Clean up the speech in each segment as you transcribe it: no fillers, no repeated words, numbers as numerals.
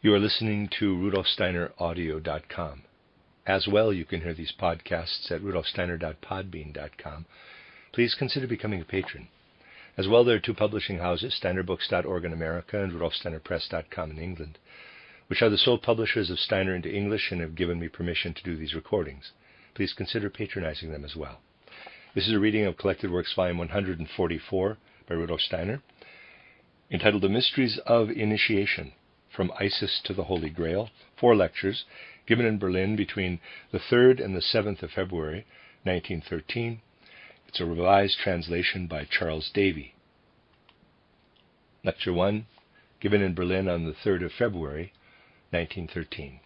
You are listening to RudolfSteinerAudio.com. As well, you can hear these podcasts at RudolfSteiner.podbean.com. Please consider becoming a patron. As well, there are two publishing houses, SteinerBooks.org in America and RudolfSteinerPress.com in England, which are the sole publishers of Steiner into English and have given me permission to do these recordings. Please consider patronizing them as well. This is a reading of Collected Works, Volume 144 by Rudolf Steiner, entitled The Mysteries of Initiation, From Isis to the Holy Grail, 4 lectures given in Berlin between the 3rd and the 7th of February, 1913. It's a revised translation by Charles Davy. Lecture 1, given in Berlin on the 3rd of February, 1913.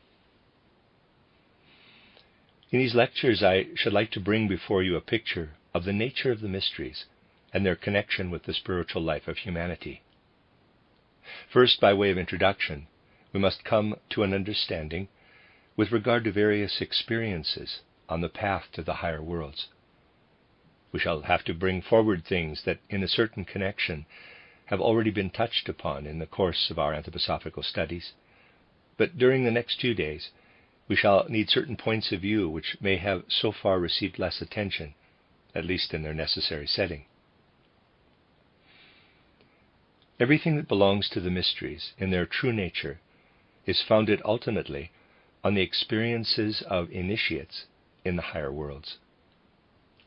In these lectures, I should like to bring before you a picture of the nature of the mysteries and their connection with the spiritual life of humanity. First, by way of introduction, we must come to an understanding with regard to various experiences on the path to the higher worlds. We shall have to bring forward things that, in a certain connection, have already been touched upon in the course of our anthroposophical studies, but during the next few days, we shall need certain points of view which may have so far received less attention, at least in their necessary setting. Everything that belongs to the mysteries, in their true nature, is founded ultimately on the experiences of initiates in the higher worlds.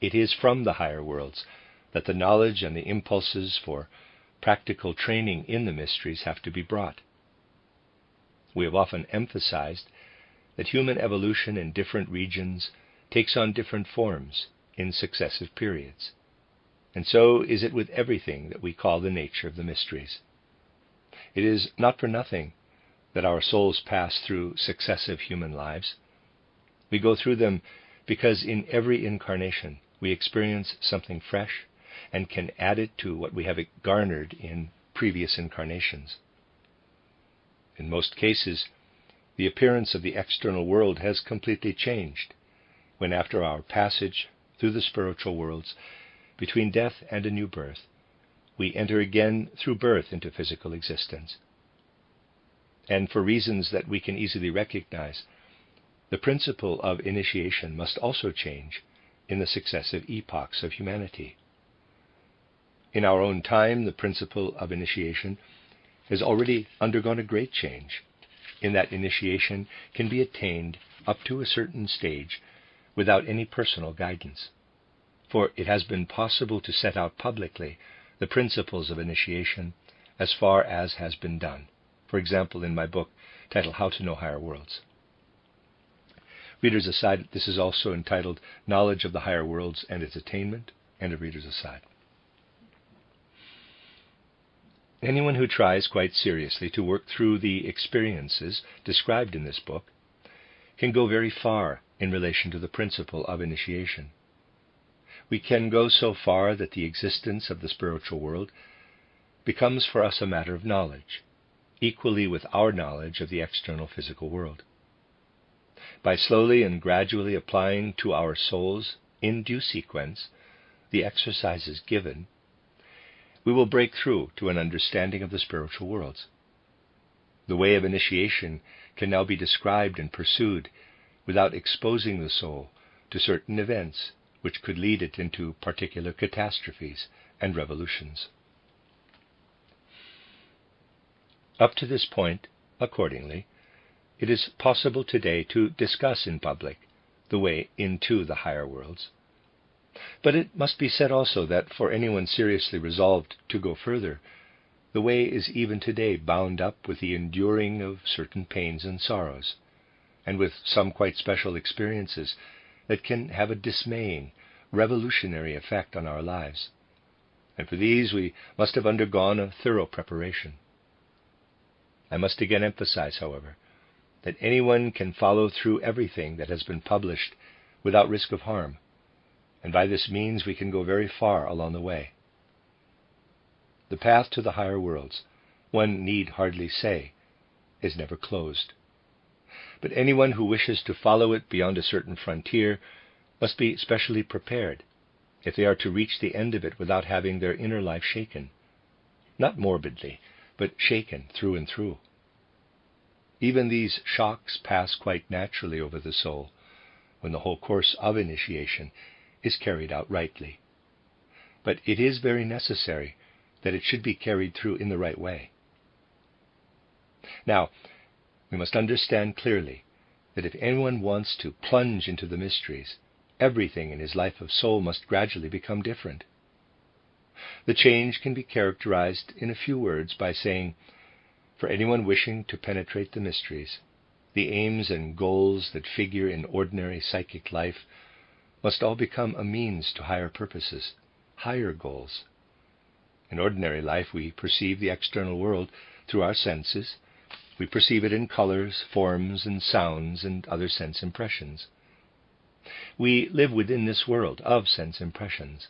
It is from the higher worlds that the knowledge and the impulses for practical training in the mysteries have to be brought. We have often emphasized that human evolution in different regions takes on different forms in successive periods. And so is it with everything that we call the nature of the mysteries. It is not for nothing that our souls pass through successive human lives. We go through them because in every incarnation we experience something fresh and can add it to what we have garnered in previous incarnations. In most cases, the appearance of the external world has completely changed when, after our passage through the spiritual worlds, between death and a new birth, we enter again through birth into physical existence. And for reasons that we can easily recognize, the principle of initiation must also change in the successive epochs of humanity. In our own time, the principle of initiation has already undergone a great change, in that initiation can be attained up to a certain stage without any personal guidance. For it has been possible to set out publicly the principles of initiation as far as has been done. For example, in my book titled How to Know Higher Worlds. Readers aside, this is also entitled Knowledge of the Higher Worlds and Its Attainment, and a reader's aside. Anyone who tries quite seriously to work through the experiences described in this book can go very far in relation to the principle of initiation. We can go so far that the existence of the spiritual world becomes for us a matter of knowledge, equally with our knowledge of the external physical world. By slowly and gradually applying to our souls, in due sequence, the exercises given, we will break through to an understanding of the spiritual worlds. The way of initiation can now be described and pursued without exposing the soul to certain events which could lead it into particular catastrophes and revolutions. Up to this point, accordingly, it is possible today to discuss in public the way into the higher worlds. But it must be said also that for anyone seriously resolved to go further, the way is even today bound up with the enduring of certain pains and sorrows, and with some quite special experiences that can have a dismaying, revolutionary effect on our lives. And for these we must have undergone a thorough preparation. I must again emphasize, however, that anyone can follow through everything that has been published without risk of harm, and by this means we can go very far along the way. The path to the higher worlds, one need hardly say, is never closed. But anyone who wishes to follow it beyond a certain frontier must be specially prepared if they are to reach the end of it without having their inner life shaken, not morbidly, but shaken through and through. Even these shocks pass quite naturally over the soul when the whole course of initiation is carried out rightly. But it is very necessary that it should be carried through in the right way. Now, we must understand clearly that if anyone wants to plunge into the mysteries, everything in his life of soul must gradually become different. The change can be characterized in a few words by saying, for anyone wishing to penetrate the mysteries, the aims and goals that figure in ordinary psychic life must all become a means to higher purposes, higher goals. In ordinary life, we perceive the external world through our senses. We perceive it in colors, forms, and sounds, and other sense impressions. We live within this world of sense impressions.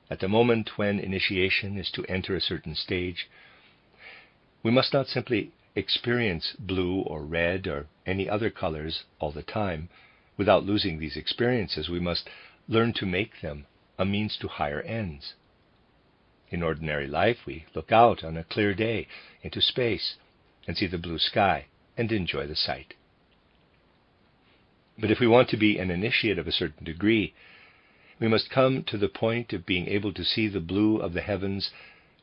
At the moment when initiation is to enter a certain stage, we must not simply experience blue or red or any other colors all the time. Without losing these experiences, we must learn to make them a means to higher ends. In ordinary life, we look out on a clear day into space and see the blue sky and enjoy the sight. But if we want to be an initiate of a certain degree, we must come to the point of being able to see the blue of the heavens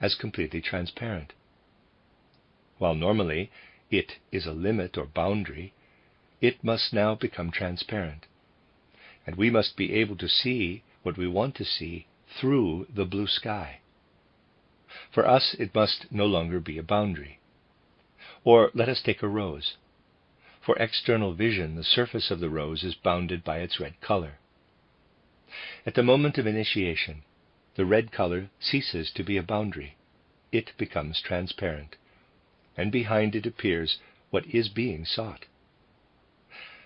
as completely transparent. While normally it is a limit or boundary, it must now become transparent, and we must be able to see what we want to see through the blue sky. For us, it must no longer be a boundary. Or let us take a rose. For external vision, the surface of the rose is bounded by its red color. At the moment of initiation, the red color ceases to be a boundary. It becomes transparent, and behind it appears what is being sought.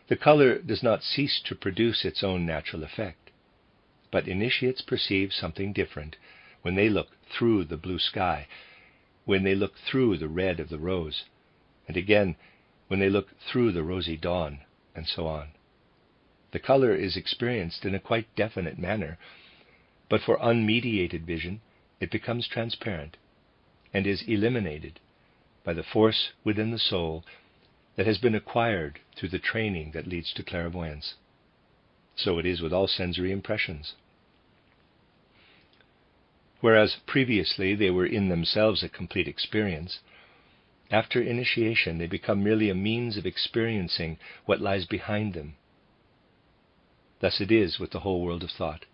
The color does not cease to produce its own natural effect, but initiates perceive something different when they look through the blue sky, when they look through the red of the rose, and again when they look through the rosy dawn, and so on. The color is experienced in a quite definite manner, but for unmediated vision it becomes transparent and is eliminated by the force within the soul that has been acquired through the training that leads to clairvoyance. So it is with all sensory impressions. Whereas previously they were in themselves a complete experience, after initiation they become merely a means of experiencing what lies behind them. Thus it is with the whole world of thought.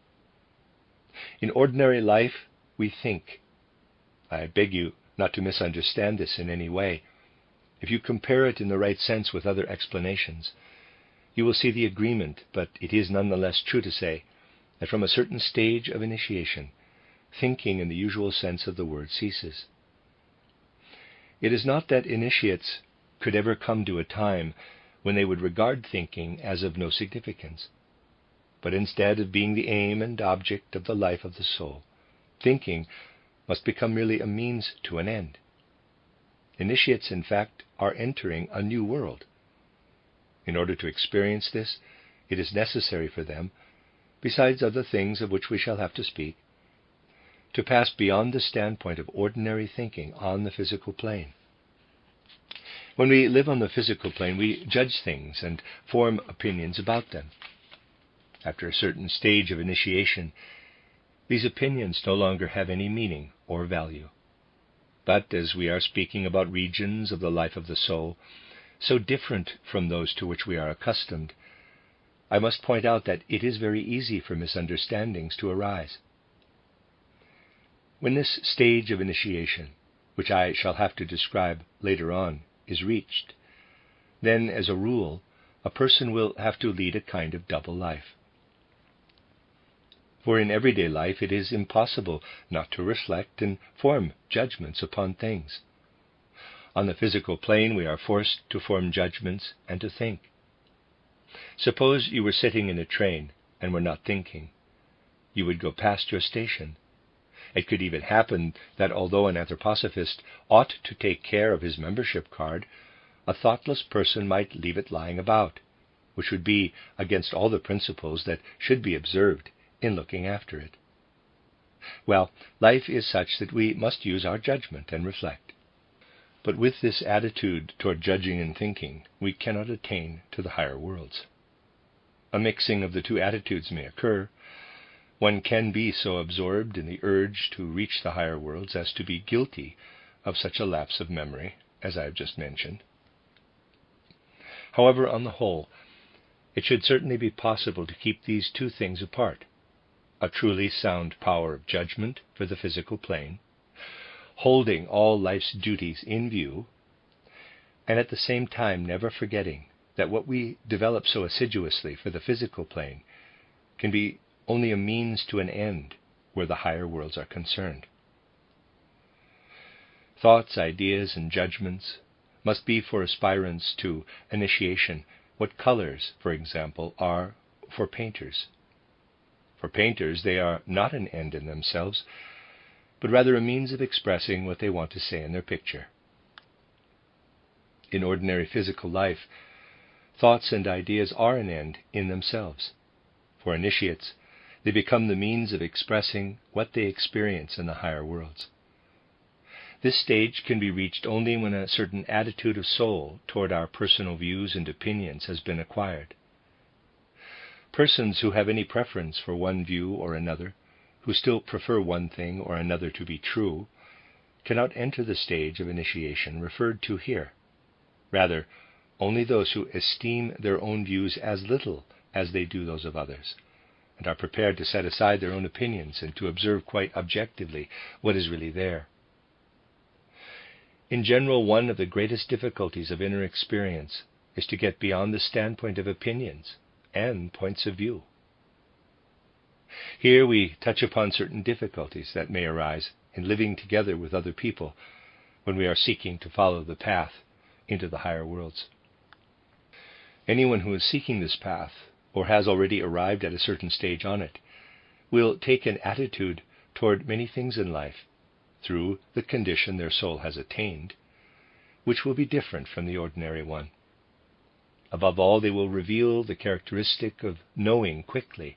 In ordinary life we think. I beg you not to misunderstand this in any way. If you compare it in the right sense with other explanations, you will see the agreement, but it is nonetheless true to say that from a certain stage of initiation, thinking in the usual sense of the word ceases. It is not that initiates could ever come to a time when they would regard thinking as of no significance, but instead of being the aim and object of the life of the soul, thinking must become merely a means to an end. Initiates, in fact, are entering a new world. In order to experience this, it is necessary for them, besides other things of which we shall have to speak, to pass beyond the standpoint of ordinary thinking on the physical plane. When we live on the physical plane, we judge things and form opinions about them. After a certain stage of initiation, these opinions no longer have any meaning or value. But as we are speaking about regions of the life of the soul, so different from those to which we are accustomed, I must point out that it is very easy for misunderstandings to arise. When this stage of initiation, which I shall have to describe later on, is reached, then, as a rule, a person will have to lead a kind of double life. For in everyday life it is impossible not to reflect and form judgments upon things. On the physical plane we are forced to form judgments and to think. Suppose you were sitting in a train and were not thinking. You would go past your station. It could even happen that although an anthroposophist ought to take care of his membership card, a thoughtless person might leave it lying about, which would be against all the principles that should be observed in looking after it. Well, life is such that we must use our judgment and reflect. But with this attitude toward judging and thinking, we cannot attain to the higher worlds. A mixing of the two attitudes may occur. One can be so absorbed in the urge to reach the higher worlds as to be guilty of such a lapse of memory as I have just mentioned. However, on the whole, it should certainly be possible to keep these two things apart: a truly sound power of judgment for the physical plane, holding all life's duties in view, and at the same time never forgetting that what we develop so assiduously for the physical plane can be only a means to an end where the higher worlds are concerned. Thoughts, ideas, and judgments must be for aspirants to initiation what colors, for example, are for painters. For painters, they are not an end in themselves, but rather a means of expressing what they want to say in their picture. In ordinary physical life, thoughts and ideas are an end in themselves. For initiates, they become the means of expressing what they experience in the higher worlds. This stage can be reached only when a certain attitude of soul toward our personal views and opinions has been acquired. Persons who have any preference for one view or another, who still prefer one thing or another to be true, cannot enter the stage of initiation referred to here. Rather, only those who esteem their own views as little as they do those of others, and are prepared to set aside their own opinions and to observe quite objectively what is really there. In general, one of the greatest difficulties of inner experience is to get beyond the standpoint of opinions and points of view. Here we touch upon certain difficulties that may arise in living together with other people when we are seeking to follow the path into the higher worlds. Anyone who is seeking this path, or has already arrived at a certain stage on it, will take an attitude toward many things in life through the condition their soul has attained, which will be different from the ordinary one. Above all, they will reveal the characteristic of knowing quickly,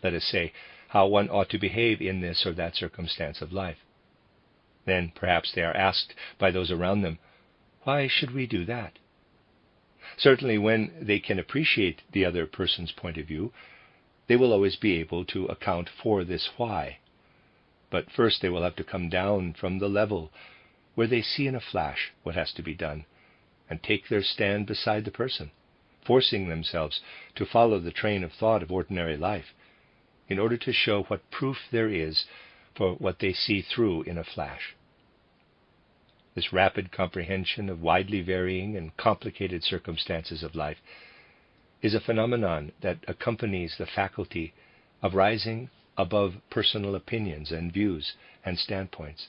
let us say, how one ought to behave in this or that circumstance of life. Then perhaps they are asked by those around them, why should we do that? Certainly, when they can appreciate the other person's point of view, they will always be able to account for this why. But first they will have to come down from the level where they see in a flash what has to be done, and take their stand beside the person, forcing themselves to follow the train of thought of ordinary life, in order to show what proof there is for what they see through in a flash. This rapid comprehension of widely varying and complicated circumstances of life is a phenomenon that accompanies the faculty of rising above personal opinions and views and standpoints.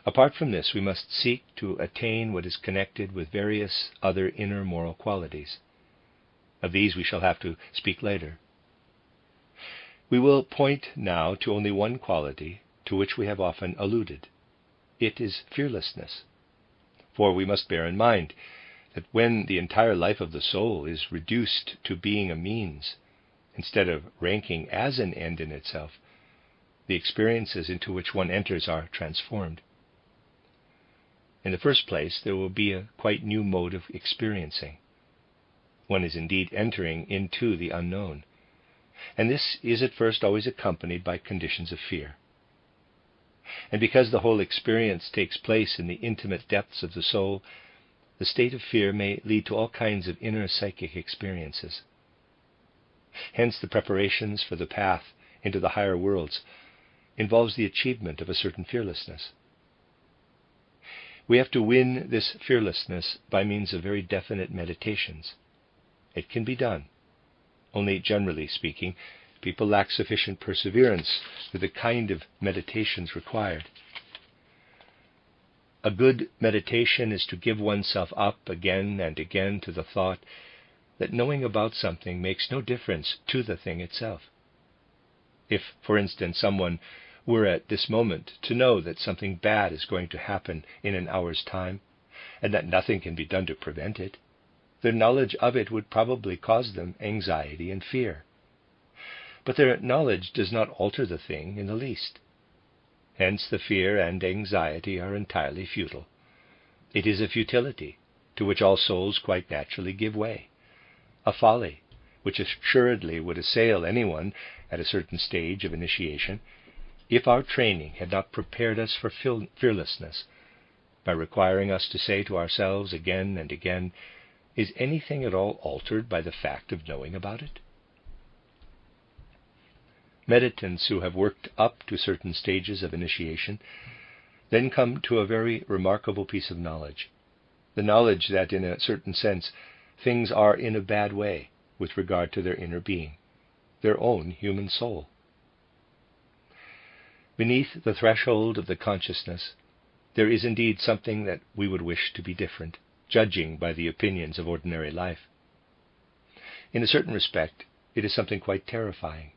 Apart from this, we must seek to attain what is connected with various other inner moral qualities. Of these we shall have to speak later. We will point now to only one quality to which we have often alluded. It is fearlessness. For we must bear in mind that when the entire life of the soul is reduced to being a means, instead of ranking as an end in itself, the experiences into which one enters are transformed. In the first place, there will be a quite new mode of experiencing. One is indeed entering into the unknown, and this is at first always accompanied by conditions of fear. And because the whole experience takes place in the intimate depths of the soul, the state of fear may lead to all kinds of inner psychic experiences. Hence, the preparations for the path into the higher worlds involves the achievement of a certain fearlessness. We have to win this fearlessness by means of very definite meditations. It can be done. Only, generally speaking, people lack sufficient perseverance with the kind of meditations required. A good meditation is to give oneself up again and again to the thought that knowing about something makes no difference to the thing itself. If, for instance, someone were at this moment to know that something bad is going to happen in an hour's time, and that nothing can be done to prevent it, their knowledge of it would probably cause them anxiety and fear. But their knowledge does not alter the thing in the least. Hence the fear and anxiety are entirely futile. It is a futility to which all souls quite naturally give way, a folly which assuredly would assail anyone at a certain stage of initiation if our training had not prepared us for fearlessness, by requiring us to say to ourselves again and again, is anything at all altered by the fact of knowing about it? Meditants who have worked up to certain stages of initiation then come to a very remarkable piece of knowledge, the knowledge that in a certain sense things are in a bad way with regard to their inner being, their own human soul. Beneath the threshold of the consciousness, there is indeed something that we would wish to be different, judging by the opinions of ordinary life. In a certain respect, it is something quite terrifying.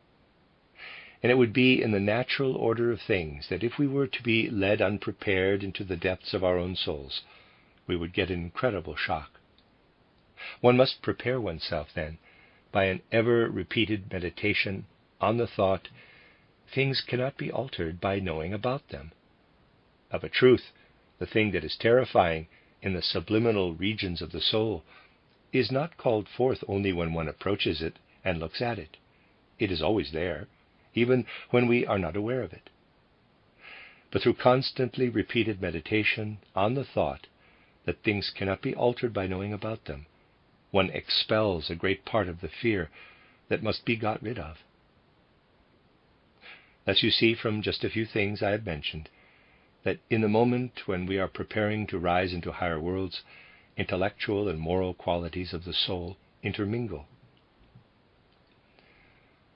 And it would be in the natural order of things that if we were to be led unprepared into the depths of our own souls, we would get an incredible shock. One must prepare oneself, then, by an ever-repeated meditation on the thought, things cannot be altered by knowing about them. Of a truth, the thing that is terrifying in the subliminal regions of the soul is not called forth only when one approaches it and looks at it. It is always there, even when we are not aware of it. But through constantly repeated meditation on the thought that things cannot be altered by knowing about them, one expels a great part of the fear that must be got rid of. Thus you see from just a few things I have mentioned, that in the moment when we are preparing to rise into higher worlds, intellectual and moral qualities of the soul intermingle.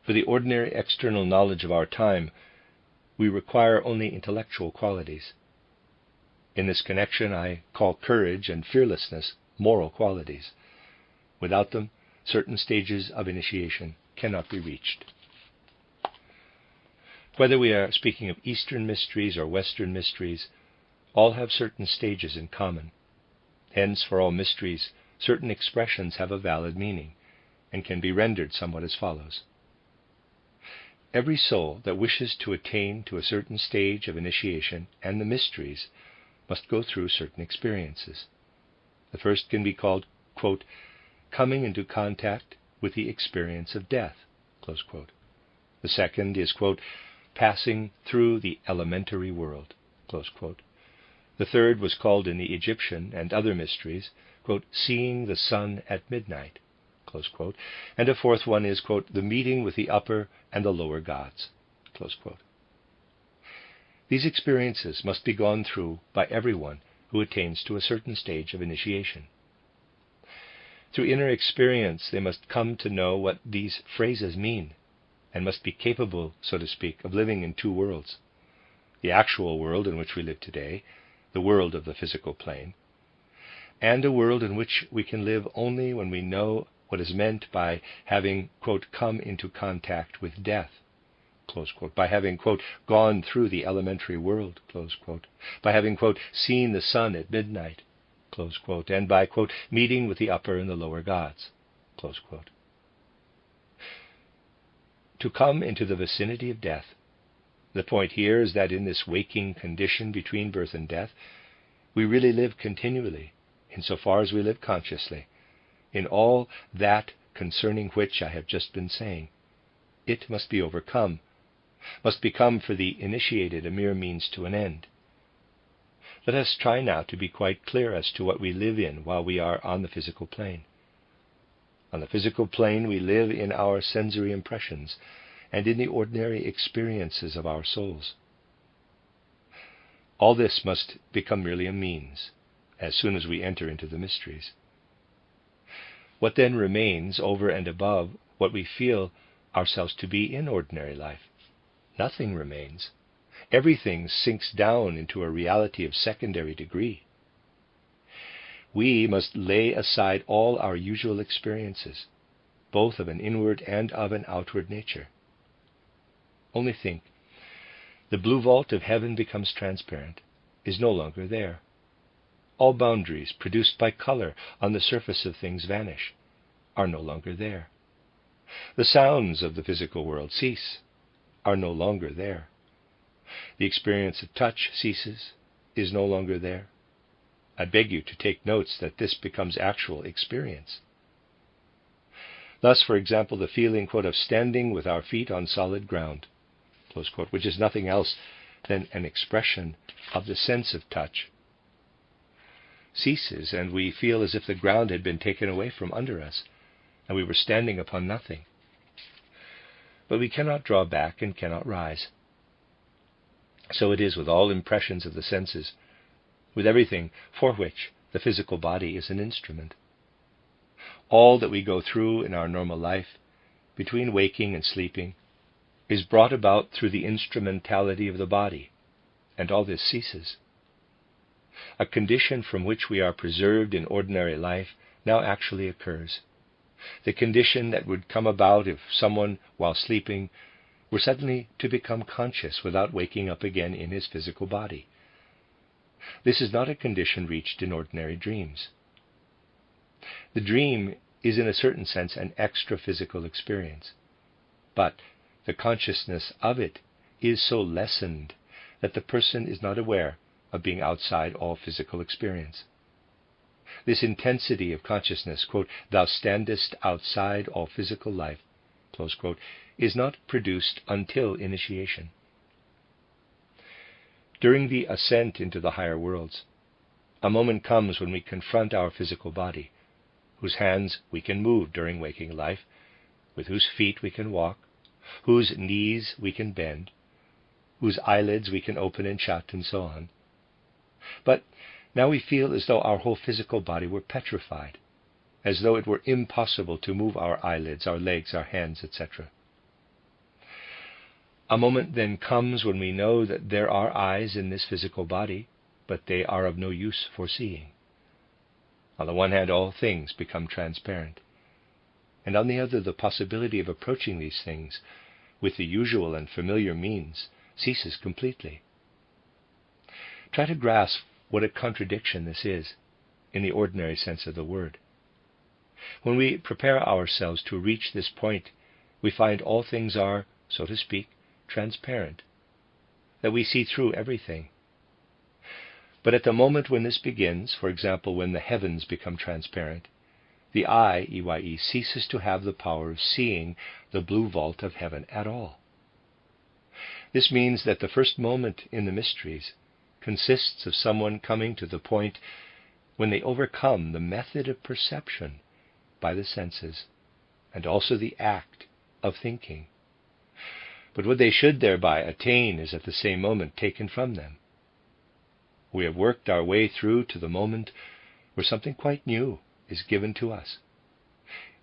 For the ordinary external knowledge of our time, we require only intellectual qualities. In this connection, I call courage and fearlessness moral qualities. Without them, certain stages of initiation cannot be reached. Whether we are speaking of Eastern mysteries or Western mysteries, all have certain stages in common. Hence, for all mysteries, certain expressions have a valid meaning, and can be rendered somewhat as follows. Every soul that wishes to attain to a certain stage of initiation and the mysteries must go through certain experiences. The first can be called, quote, coming into contact with the experience of death, close quote. The second is, quote, passing through the elementary world, close quote. The third was called in the Egyptian and other mysteries, quote, seeing the sun at midnight, close quote. And a fourth one is, quote, the meeting with the upper and the lower gods, close quote. These experiences must be gone through by everyone who attains to a certain stage of initiation. Through inner experience, they must come to know what these phrases mean, and must be capable, so to speak, of living in two worlds. The actual world in which we live today, the world of the physical plane, and a world in which we can live only when we know what is meant by having, quote, come into contact with death, close quote, by having, quote, gone through the elementary world, close quote, by having, quote, seen the sun at midnight, close quote, and by, quote, meeting with the upper and the lower gods, close quote. To come into the vicinity of death. The point here is that in this waking condition between birth and death, we really live continually, insofar as we live consciously, in all that concerning which I have just been saying. It must be overcome, must become for the initiated a mere means to an end. Let us try now to be quite clear as to what we live in while we are on the physical plane. On the physical plane we live in our sensory impressions and in the ordinary experiences of our souls. All this must become merely a means as soon as we enter into the mysteries. What then remains over and above what we feel ourselves to be in ordinary life? Nothing remains. Everything sinks down into a reality of secondary degree. We must lay aside all our usual experiences, both of an inward and of an outward nature. Only think, the blue vault of heaven becomes transparent, is no longer there. All boundaries produced by color on the surface of things vanish, are no longer there. The sounds of the physical world cease, are no longer there. The experience of touch ceases, is no longer there. I beg you to take notes that this becomes actual experience. Thus, for example, the feeling, quote, of standing with our feet on solid ground, close quote, which is nothing else than an expression of the sense of touch, ceases, and we feel as if the ground had been taken away from under us, and we were standing upon nothing. But we cannot draw back and cannot rise. So it is with all impressions of the senses, with everything for which the physical body is an instrument. All that we go through in our normal life, between waking and sleeping, is brought about through the instrumentality of the body, and all this ceases. A condition from which we are preserved in ordinary life now actually occurs. The condition that would come about if someone, while sleeping, were suddenly to become conscious without waking up again in his physical body. This is not a condition reached in ordinary dreams. The dream is in a certain sense an extra-physical experience, but the consciousness of it is so lessened that the person is not aware of being outside all physical experience. This intensity of consciousness, quote, thou standest outside all physical life, close quote, is not produced until initiation. During the ascent into the higher worlds, a moment comes when we confront our physical body, whose hands we can move during waking life, with whose feet we can walk, whose knees we can bend, whose eyelids we can open and shut, and so on. But now we feel as though our whole physical body were petrified, as though it were impossible to move our eyelids, our legs, our hands, etc. A moment then comes when we know that there are eyes in this physical body, but they are of no use for seeing. On the one hand, all things become transparent, and on the other, the possibility of approaching these things with the usual and familiar means ceases completely. Try to grasp what a contradiction this is, in the ordinary sense of the word. When we prepare ourselves to reach this point, we find all things are, so to speak, transparent, that we see through everything. But at the moment when this begins, for example, when the heavens become transparent, the eye, EYE, ceases to have the power of seeing the blue vault of heaven at all. This means that the first moment in the mysteries consists of someone coming to the point when they overcome the method of perception by the senses, and also the act of thinking. But what they should thereby attain is at the same moment taken from them. We have worked our way through to the moment where something quite new is given to us.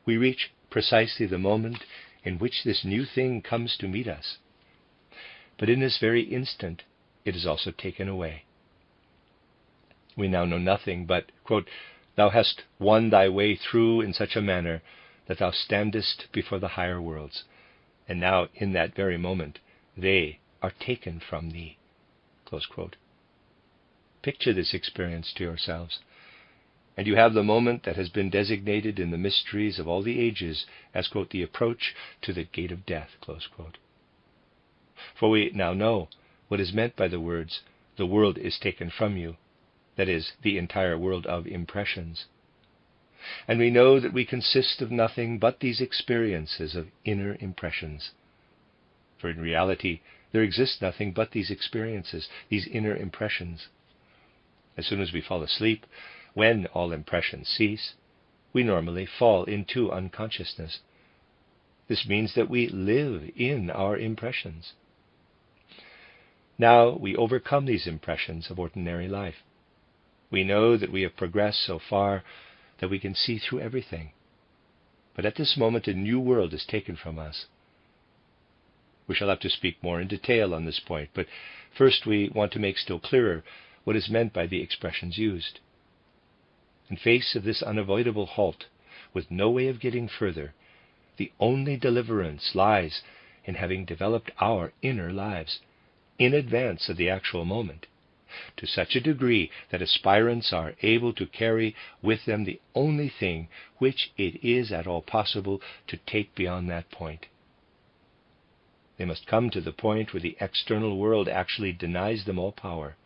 We reach precisely the moment in which this new thing comes to meet us. But in this very instant, it is also taken away. We now know nothing but, quote, thou hast won thy way through in such a manner that thou standest before the higher worlds, and now in that very moment they are taken from thee, close quote. Picture this experience to yourselves, and you have the moment that has been designated in the mysteries of all the ages as, quote, the approach to the gate of death, close quote. For we now know what is meant by the words, the world is taken from you, that is, the entire world of impressions. And we know that we consist of nothing but these experiences of inner impressions. For in reality, there exists nothing but these experiences, these inner impressions. As soon as we fall asleep, when all impressions cease, we normally fall into unconsciousness. This means that we live in our impressions. Now we overcome these impressions of ordinary life. We know that we have progressed so far that we can see through everything. But at this moment a new world is taken from us. We shall have to speak more in detail on this point, but first we want to make still clearer what is meant by the expressions used. In face of this unavoidable halt, with no way of getting further, the only deliverance lies in having developed our inner lives in advance of the actual moment, to such a degree that aspirants are able to carry with them the only thing which it is at all possible to take beyond that point. They must come to the point where the external world actually denies them all power.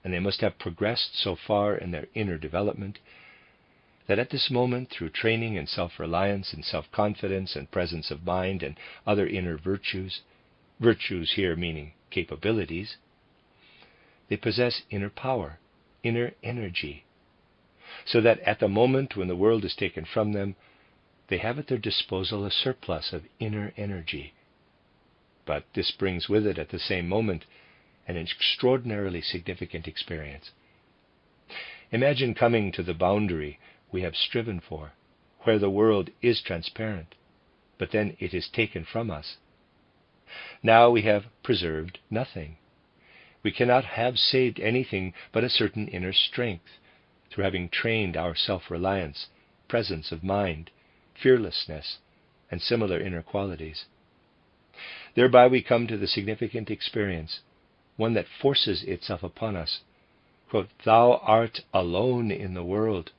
And they must have progressed so far in their inner development that at this moment, through training in self-reliance and self-confidence and presence of mind and other inner virtues here meaning capabilities, they possess inner power, inner energy, so that at the moment when the world is taken from them, they have at their disposal a surplus of inner energy. But this brings with it at the same moment an extraordinarily significant experience. Imagine coming to the boundary we have striven for, where the world is transparent, but then it is taken from us. Now we have preserved nothing. We cannot have saved anything but a certain inner strength, through having trained our self-reliance, presence of mind, fearlessness, and similar inner qualities. Thereby we come to the significant experience, one that forces itself upon us. Quote, "Thou art alone in the world.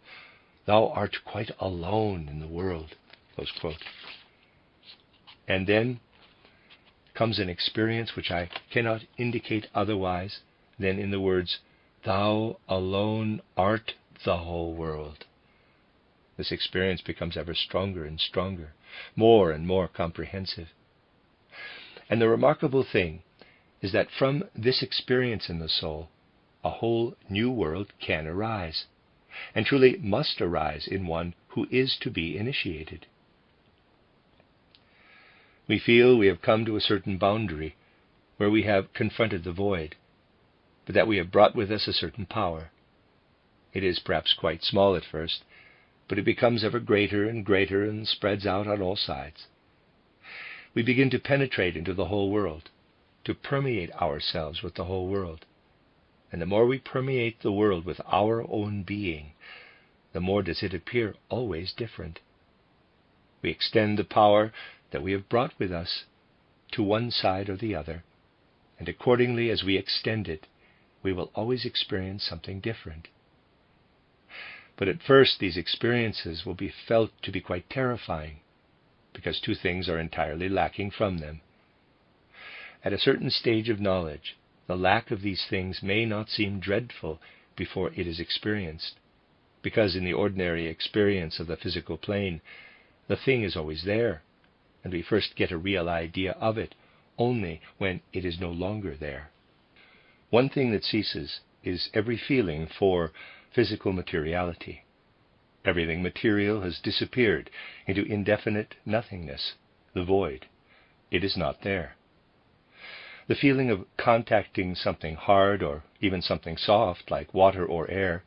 Thou art quite alone in the world." Close quote. And then comes an experience which I cannot indicate otherwise than in the words, "Thou alone art the whole world." This experience becomes ever stronger and stronger, more and more comprehensive. And the remarkable thing is that from this experience in the soul, a whole new world can arise, and truly must arise in one who is to be initiated. We feel we have come to a certain boundary where we have confronted the void, but that we have brought with us a certain power. It is perhaps quite small at first, but it becomes ever greater and greater and spreads out on all sides. We begin to penetrate into the whole world, to permeate ourselves with the whole world. And the more we permeate the world with our own being, the more does it appear always different. We extend the power that we have brought with us to one side or the other, and accordingly as we extend it, we will always experience something different. But at first these experiences will be felt to be quite terrifying, because two things are entirely lacking from them. At a certain stage of knowledge, the lack of these things may not seem dreadful before it is experienced, because in the ordinary experience of the physical plane, the thing is always there, and we first get a real idea of it only when it is no longer there. One thing that ceases is every feeling for physical materiality. Everything material has disappeared into indefinite nothingness, the void. It is not there. The feeling of contacting something hard or even something soft like water or air,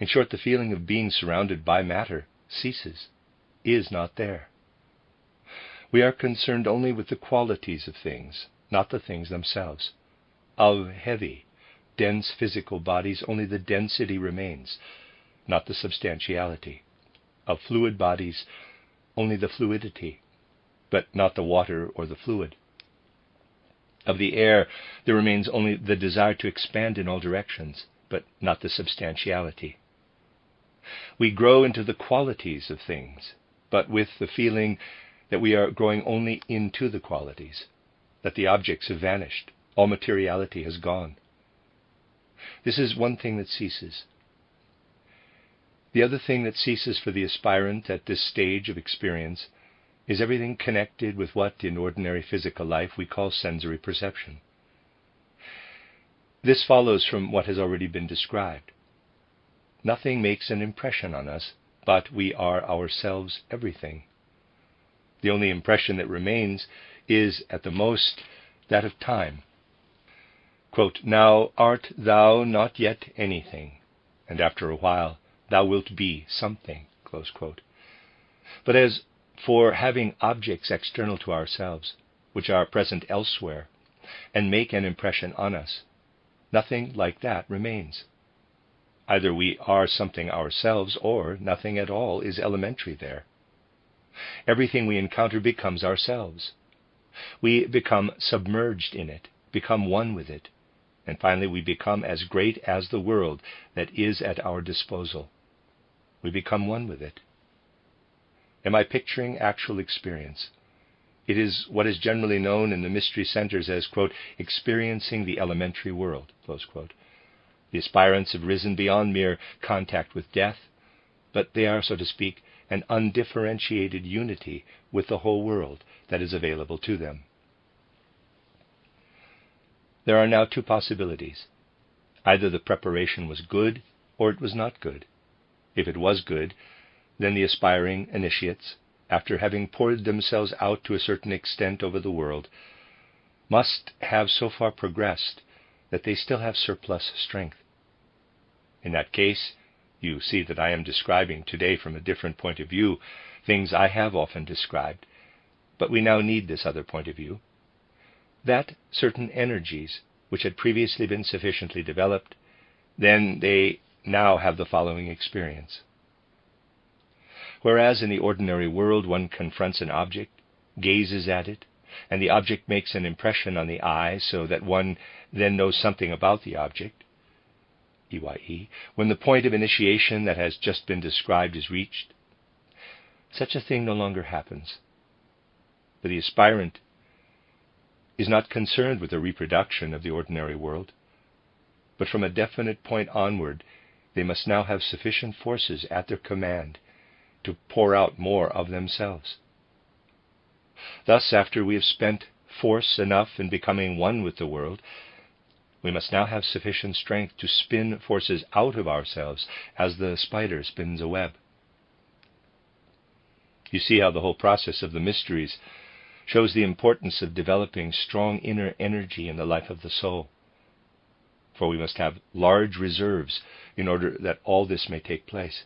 in short, the feeling of being surrounded by matter, ceases, is not there. We are concerned only with the qualities of things, not the things themselves. Of heavy, dense physical bodies, only the density remains, not the substantiality. Of fluid bodies, only the fluidity, but not the water or the fluid. Of the air, there remains only the desire to expand in all directions, but not the substantiality. We grow into the qualities of things, but with the feeling that we are growing only into the qualities, that the objects have vanished, all materiality has gone. This is one thing that ceases. The other thing that ceases for the aspirant at this stage of experience is everything connected with what in ordinary physical life we call sensory perception. This follows from what has already been described. Nothing makes an impression on us, but we are ourselves everything. The only impression that remains is, at the most, that of time. Quote, "Now art thou not yet anything, and after a while thou wilt be something." Close quote. But as for having objects external to ourselves, which are present elsewhere, and make an impression on us, nothing like that remains. Either we are something ourselves, or nothing at all is elementary there. Everything we encounter becomes ourselves. We become submerged in it, become one with it, and finally we become as great as the world that is at our disposal. We become one with it. Am I picturing actual experience? It is what is generally known in the mystery centers as, quote, experiencing the elementary world, close quote. The aspirants have risen beyond mere contact with death, but they are, so to speak, an undifferentiated unity with the whole world that is available to them. There are now two possibilities. Either the preparation was good or it was not good. If it was good, then the aspiring initiates, after having poured themselves out to a certain extent over the world, must have so far progressed that they still have surplus strength. In that case, you see that I am describing today from a different point of view things I have often described, but we now need this other point of view, that certain energies which had previously been sufficiently developed, then they now have the following experience. Whereas in the ordinary world one confronts an object, gazes at it, and the object makes an impression on the eye so that one then knows something about the object, EYE, when the point of initiation that has just been described is reached, such a thing no longer happens. For the aspirant is not concerned with the reproduction of the ordinary world, but from a definite point onward they must now have sufficient forces at their command to pour out more of themselves. Thus, after we have spent force enough in becoming one with the world, we must now have sufficient strength to spin forces out of ourselves as the spider spins a web. You see how the whole process of the mysteries shows the importance of developing strong inner energy in the life of the soul. For we must have large reserves in order that all this may take place.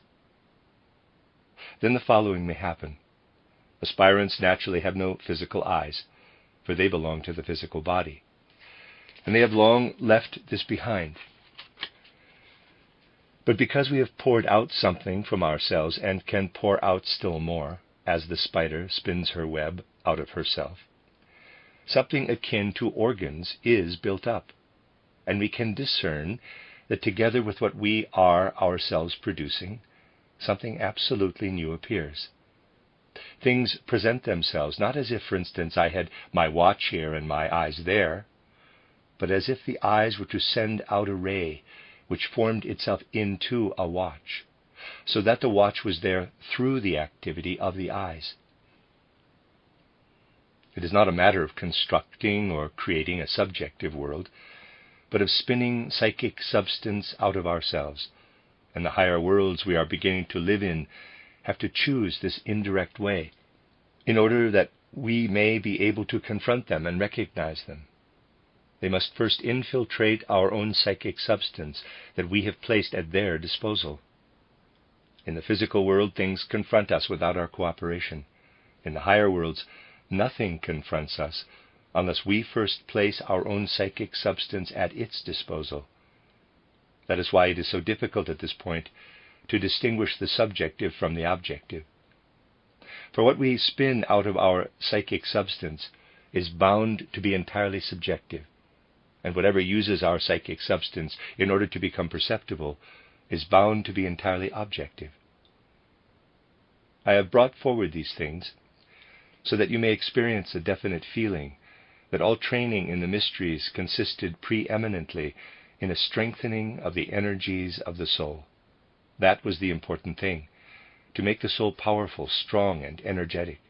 Then the following may happen. Aspirants naturally have no physical eyes, for they belong to the physical body, and they have long left this behind. But because we have poured out something from ourselves and can pour out still more, as the spider spins her web out of herself, something akin to organs is built up, and we can discern that together with what we are ourselves producing, something absolutely new appears. Things present themselves not as if, for instance, I had my watch here and my eyes there, but as if the eyes were to send out a ray which formed itself into a watch, so that the watch was there through the activity of the eyes. It is not a matter of constructing or creating a subjective world, but of spinning psychic substance out of ourselves, and the higher worlds we are beginning to live in have to choose this indirect way in order that we may be able to confront them and recognize them. They must first infiltrate our own psychic substance that we have placed at their disposal. In the physical world, things confront us without our cooperation. In the higher worlds, nothing confronts us unless we first place our own psychic substance at its disposal. That is why it is so difficult at this point to distinguish the subjective from the objective. For what we spin out of our psychic substance is bound to be entirely subjective, and whatever uses our psychic substance in order to become perceptible is bound to be entirely objective. I have brought forward these things so that you may experience a definite feeling that all training in the mysteries consisted preeminently in a strengthening of the energies of the soul. That was the important thing, to make the soul powerful, strong, and energetic.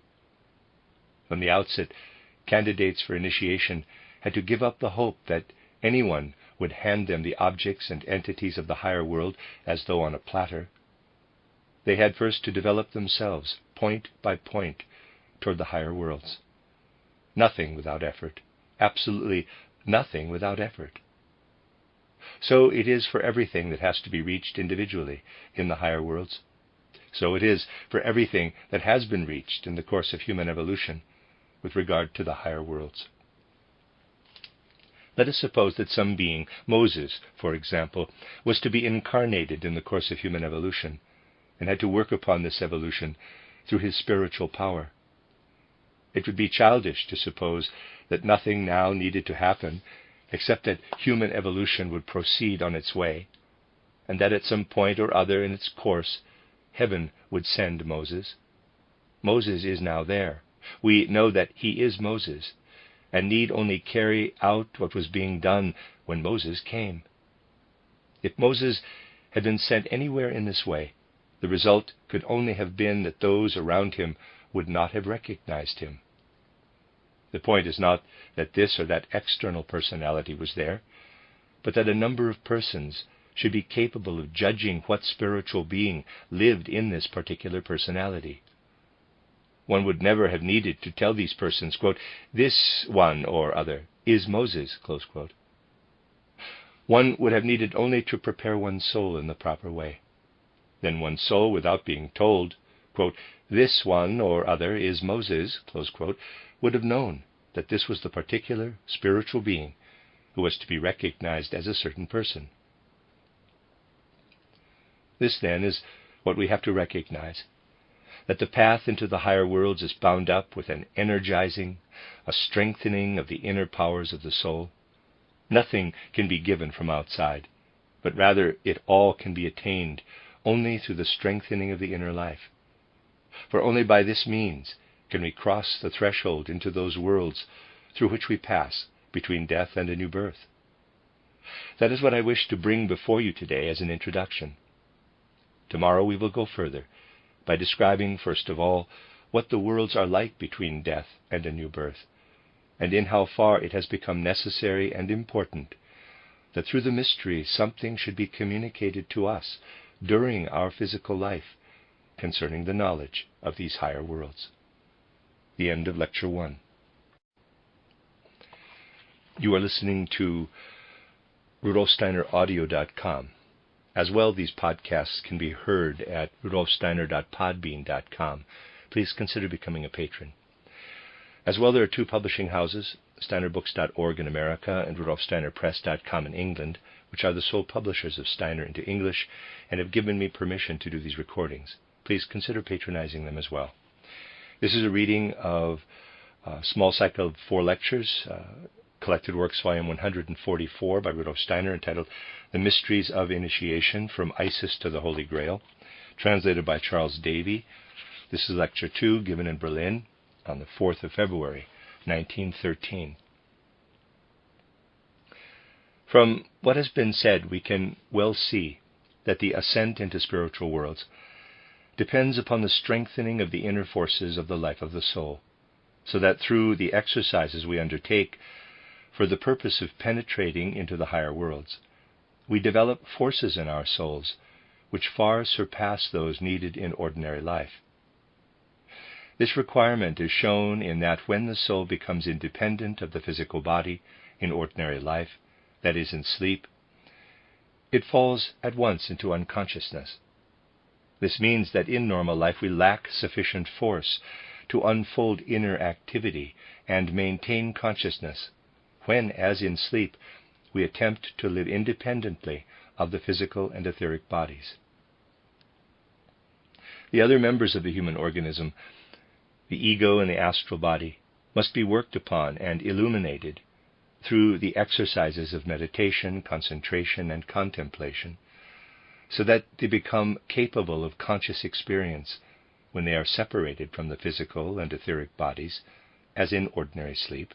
From the outset, candidates for initiation had to give up the hope that anyone would hand them the objects and entities of the higher world as though on a platter. They had first to develop themselves, point by point, toward the higher worlds. Nothing without effort, absolutely nothing without effort. So it is for everything that has to be reached individually in the higher worlds. So it is for everything that has been reached in the course of human evolution with regard to the higher worlds. Let us suppose that some being, Moses, for example, was to be incarnated in the course of human evolution, and had to work upon this evolution through his spiritual power. It would be childish to suppose that nothing now needed to happen except that human evolution would proceed on its way, and that at some point or other in its course, heaven would send Moses. Moses is now there, We know that he is Moses, and need only carry out what was being done when Moses came. If Moses had been sent anywhere in this way, the result could only have been that those around him would not have recognized him. The point is not that this or that external personality was there, but that a number of persons should be capable of judging what spiritual being lived in this particular personality. One would never have needed to tell these persons, quote, "This one or other is Moses," close quote. One would have needed only to prepare one's soul in the proper way. Then one's soul, without being told, quote, "This one or other is Moses," close quote, would have known that this was the particular spiritual being who was to be recognized as a certain person. This, then, is what we have to recognize, that the path into the higher worlds is bound up with an energizing, a strengthening of the inner powers of the soul. Nothing can be given from outside, but rather it all can be attained only through the strengthening of the inner life. For only by this means can we cross the threshold into those worlds through which we pass between death and a new birth. That is what I wish to bring before you today as an introduction. Tomorrow we will go further by describing, first of all, what the worlds are like between death and a new birth, and in how far it has become necessary and important that through the mystery something should be communicated to us during our physical life concerning the knowledge of these higher worlds. The end of Lecture 1. You are listening to RudolfSteinerAudio.com. As well, these podcasts can be heard at RudolfSteiner.podbean.com. Please consider becoming a patron. As well, there are two publishing houses, SteinerBooks.org in America and RudolfSteinerPress.com in England, which are the sole publishers of Steiner into English and have given me permission to do these recordings. Please consider patronizing them as well. This is a reading of a small cycle of 4 lectures, Collected Works, Volume 144 by Rudolf Steiner, entitled The Mysteries of Initiation, From Isis to the Holy Grail, translated by Charles Davy. This is Lecture 2, given in Berlin on the 4th of February, 1913. From what has been said, we can well see that the ascent into spiritual worlds depends upon the strengthening of the inner forces of the life of the soul, so that through the exercises we undertake for the purpose of penetrating into the higher worlds, we develop forces in our souls which far surpass those needed in ordinary life. This requirement is shown in that when the soul becomes independent of the physical body in ordinary life, that is, in sleep, it falls at once into unconsciousness. This means that in normal life we lack sufficient force to unfold inner activity and maintain consciousness, when, as in sleep, we attempt to live independently of the physical and etheric bodies. The other members of the human organism, the ego and the astral body, must be worked upon and illuminated through the exercises of meditation, concentration, and contemplation, so that they become capable of conscious experience when they are separated from the physical and etheric bodies, as in ordinary sleep.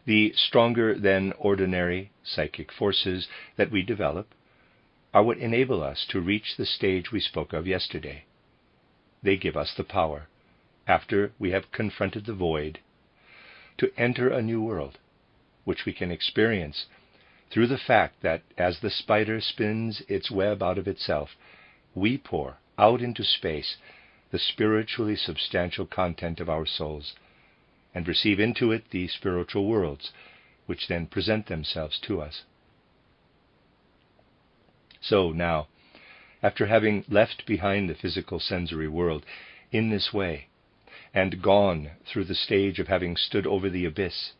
The stronger than ordinary psychic forces that we develop are what enable us to reach the stage we spoke of yesterday. They give us the power, after we have confronted the void, to enter a new world, which we can experience through the fact that as the spider spins its web out of itself, we pour out into space the spiritually substantial content of our souls, and receive into it the spiritual worlds, which then present themselves to us. So now, after having left behind the physical sensory world in this way, and gone through the stage of having stood over the abyss,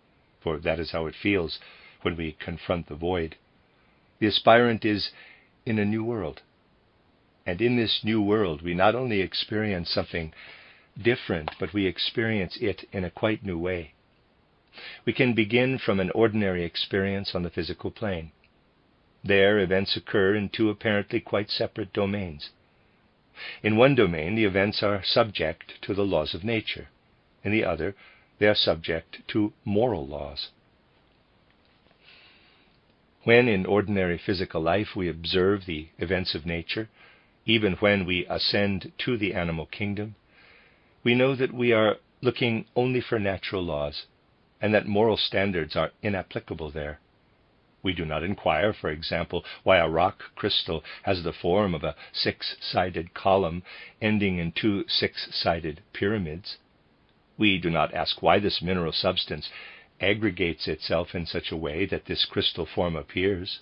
for that is how it feels when we confront the void, the aspirant is in a new world. And in this new world we not only experience something different, but we experience it in a quite new way. We can begin from an ordinary experience on the physical plane. There events occur in 2 apparently quite separate domains. In one domain the events are subject to the laws of nature, In the other, they are subject to moral laws. When in ordinary physical life we observe the events of nature, even when we ascend to the animal kingdom, we know that we are looking only for natural laws, and that moral standards are inapplicable there. We do not inquire, for example, why a rock crystal has the form of a six-sided column ending in two six-sided pyramids. We do not ask why this mineral substance aggregates itself in such a way that this crystal form appears.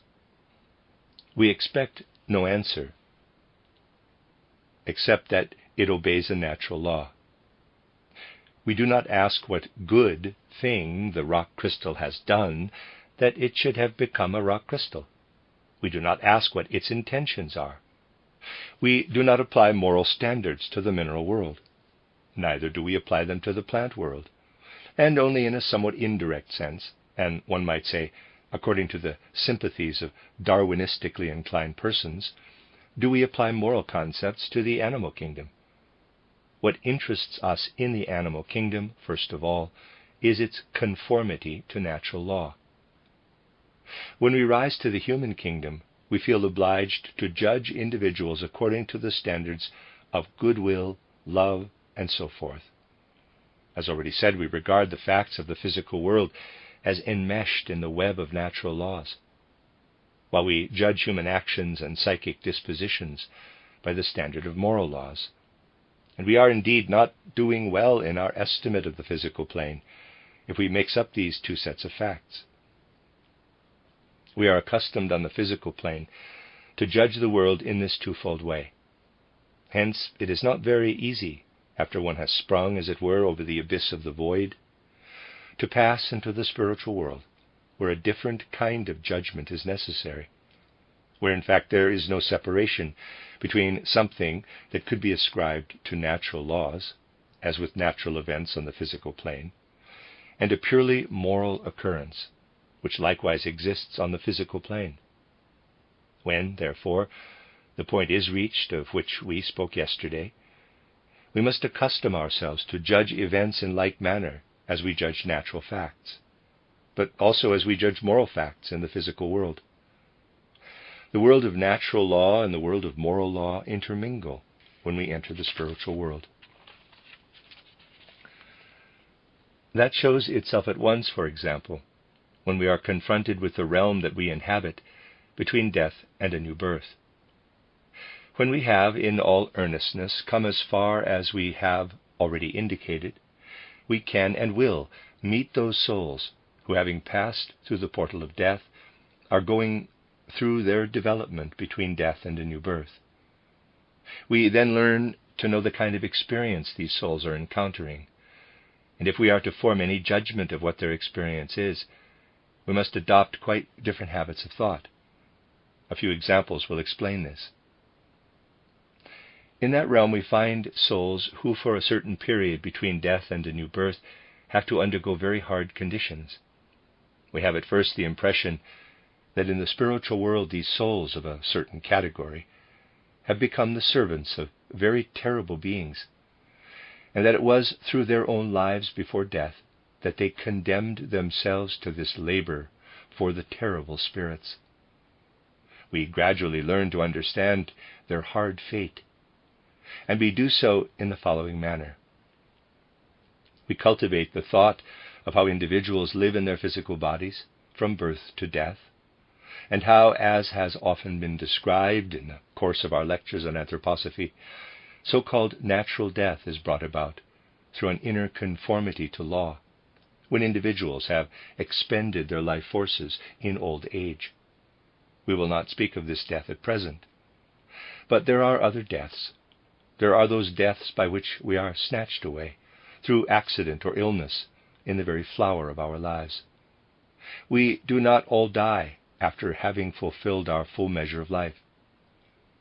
We expect no answer, except that it obeys a natural law. We do not ask what good thing the rock crystal has done that it should have become a rock crystal. We do not ask what its intentions are. We do not apply moral standards to the mineral world. Neither do we apply them to the plant world, and only in a somewhat indirect sense, and one might say, according to the sympathies of Darwinistically inclined persons, do we apply moral concepts to the animal kingdom. What interests us in the animal kingdom, first of all, is its conformity to natural law. When we rise to the human kingdom, we feel obliged to judge individuals according to the standards of goodwill, love, and so forth. As already said, we regard the facts of the physical world as enmeshed in the web of natural laws, while we judge human actions and psychic dispositions by the standard of moral laws. And we are indeed not doing well in our estimate of the physical plane if we mix up these two sets of facts. We are accustomed on the physical plane to judge the world in this twofold way. Hence, it is not very easy, after one has sprung, as it were, over the abyss of the void, to pass into the spiritual world, where a different kind of judgment is necessary, where in fact there is no separation between something that could be ascribed to natural laws, as with natural events on the physical plane, and a purely moral occurrence, which likewise exists on the physical plane. When, therefore, the point is reached of which we spoke yesterday, we must accustom ourselves to judge events in like manner as we judge natural facts, but also as we judge moral facts in the physical world. The world of natural law and the world of moral law intermingle when we enter the spiritual world. That shows itself at once, for example, when we are confronted with the realm that we inhabit between death and a new birth. When we have, in all earnestness, come as far as we have already indicated, we can and will meet those souls who, having passed through the portal of death, are going through their development between death and a new birth. We then learn to know the kind of experience these souls are encountering, and if we are to form any judgment of what their experience is, we must adopt quite different habits of thought. A few examples will explain this. In that realm we find souls who, for a certain period between death and a new birth, have to undergo very hard conditions. We have at first the impression that in the spiritual world these souls of a certain category have become the servants of very terrible beings, and that it was through their own lives before death that they condemned themselves to this labor for the terrible spirits. We gradually learn to understand their hard fate, and we do so in the following manner. We cultivate the thought of how individuals live in their physical bodies from birth to death, and how, as has often been described in the course of our lectures on anthroposophy, so-called natural death is brought about through an inner conformity to law, when individuals have expended their life forces in old age. We will not speak of this death at present. But there are other deaths. There are those deaths by which we are snatched away, through accident or illness, in the very flower of our lives. We do not all die after having fulfilled our full measure of life.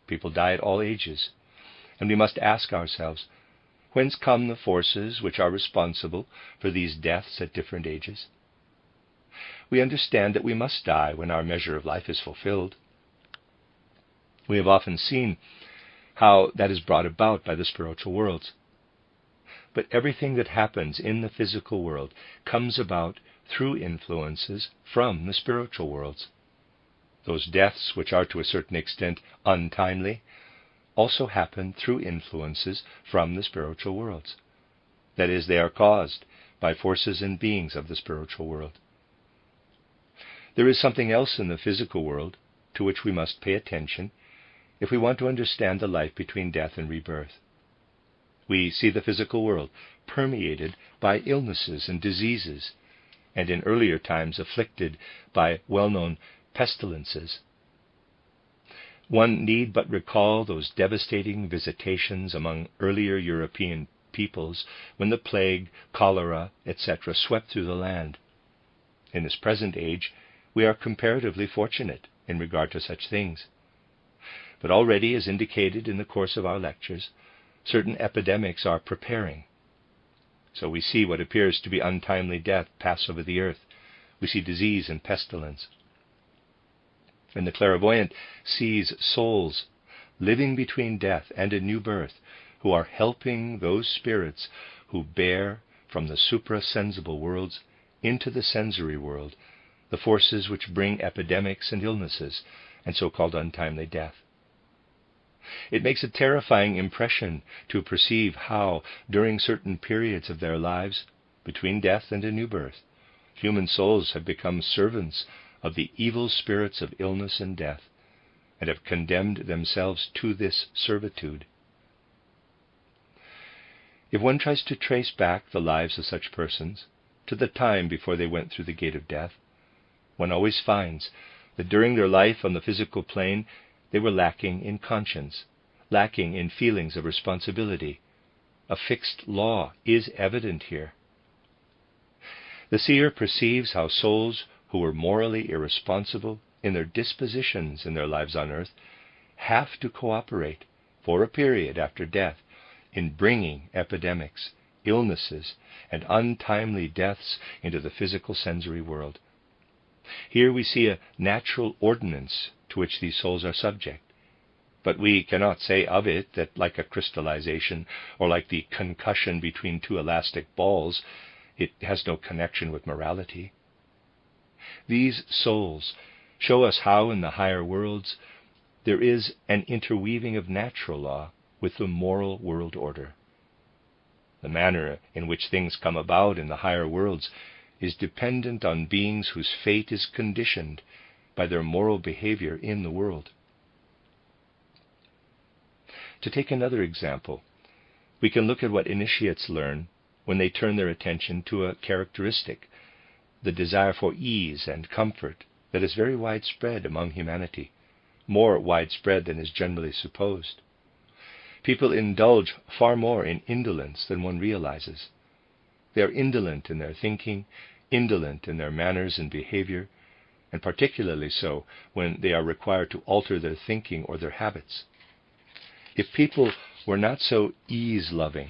People die at all ages, and we must ask ourselves, whence come the forces which are responsible for these deaths at different ages? We understand that we must die when our measure of life is fulfilled. We have often seen how that is brought about by the spiritual worlds. But everything that happens in the physical world comes about through influences from the spiritual worlds. Those deaths which are to a certain extent untimely also happen through influences from the spiritual worlds. That is, they are caused by forces and beings of the spiritual world. There is something else in the physical world to which we must pay attention if we want to understand the life between death and rebirth. We see the physical world permeated by illnesses and diseases, and in earlier times afflicted by well-known pestilences. One need but recall those devastating visitations among earlier European peoples when the plague, cholera, etc. swept through the land. In this present age, we are comparatively fortunate in regard to such things. But already, as indicated in the course of our lectures, certain epidemics are preparing. So we see what appears to be untimely death pass over the earth. We see disease and pestilence. And the clairvoyant sees souls living between death and a new birth, who are helping those spirits who bear from the suprasensible worlds into the sensory world the forces which bring epidemics and illnesses and so-called untimely death. It makes a terrifying impression to perceive how, during certain periods of their lives, between death and a new birth, human souls have become servants of the evil spirits of illness and death, and have condemned themselves to this servitude. If one tries to trace back the lives of such persons to the time before they went through the gate of death, one always finds that during their life on the physical plane they were lacking in conscience, lacking in feelings of responsibility. A fixed law is evident here. The seer perceives how souls who were morally irresponsible in their dispositions in their lives on earth have to cooperate for a period after death in bringing epidemics, illnesses, and untimely deaths into the physical sensory world. Here we see a natural ordinance to which these souls are subject, but we cannot say of it that, like a crystallization or like the concussion between two elastic balls, it has no connection with morality. These souls show us how in the higher worlds there is an interweaving of natural law with the moral world order. The manner in which things come about in the higher worlds is dependent on beings whose fate is conditioned by their moral behavior in the world. To take another example, we can look at what initiates learn when they turn their attention to a characteristic, the desire for ease and comfort that is very widespread among humanity, more widespread than is generally supposed. People indulge far more in indolence than one realizes. They are indolent in their thinking, indolent in their manners and behavior, and particularly so when they are required to alter their thinking or their habits. If people were not so ease-loving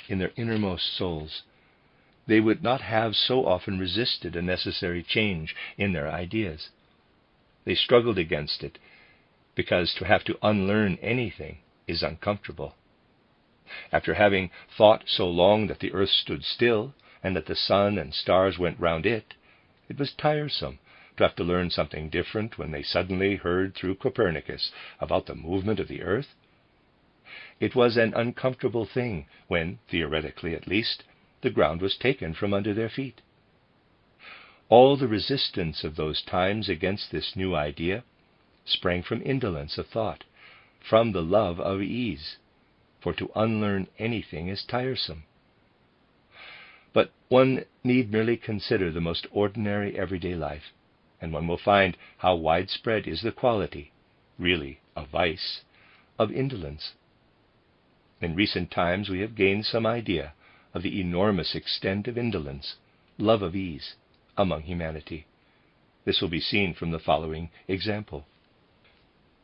in their innermost souls, they would not have so often resisted a necessary change in their ideas. They struggled against it, because to have to unlearn anything is uncomfortable. After having thought so long that the earth stood still and that the sun and stars went round it, it was tiresome to have to learn something different when they suddenly heard through Copernicus about the movement of the earth. It was an uncomfortable thing when, theoretically at least, the ground was taken from under their feet. All the resistance of those times against this new idea sprang from indolence of thought, from the love of ease, for to unlearn anything is tiresome. But one need merely consider the most ordinary everyday life, and one will find how widespread is the quality, really a vice, of indolence. In recent times we have gained some idea of the enormous extent of indolence, love of ease, among humanity. This will be seen from the following example.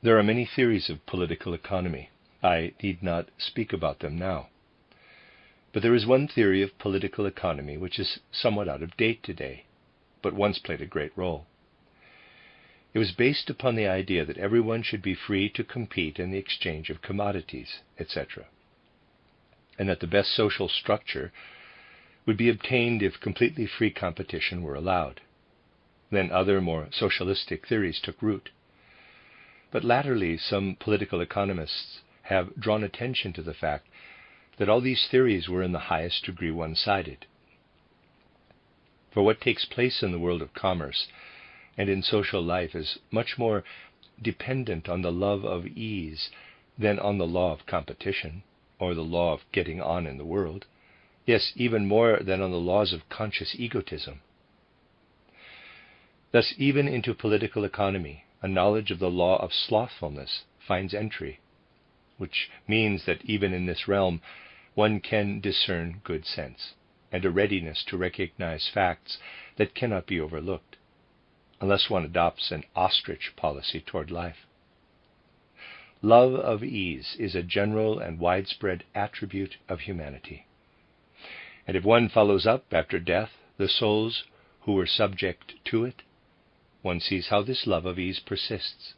There are many theories of political economy. I need not speak about them now. But there is one theory of political economy which is somewhat out of date today, but once played a great role. It was based upon the idea that everyone should be free to compete in the exchange of commodities, etc. and that the best social structure would be obtained if completely free competition were allowed. Then other, more socialistic theories took root. But latterly, some political economists have drawn attention to the fact that all these theories were in the highest degree one-sided. For what takes place in the world of commerce and in social life is much more dependent on the love of ease than on the law of competition, or the law of getting on in the world, yes, even more than on the laws of conscious egotism. Thus, even into political economy, a knowledge of the law of slothfulness finds entry, which means that even in this realm one can discern good sense, and a readiness to recognize facts that cannot be overlooked, unless one adopts an ostrich policy toward life. Love of ease is a general and widespread attribute of humanity. And if one follows up after death the souls who were subject to it, one sees how this love of ease persists,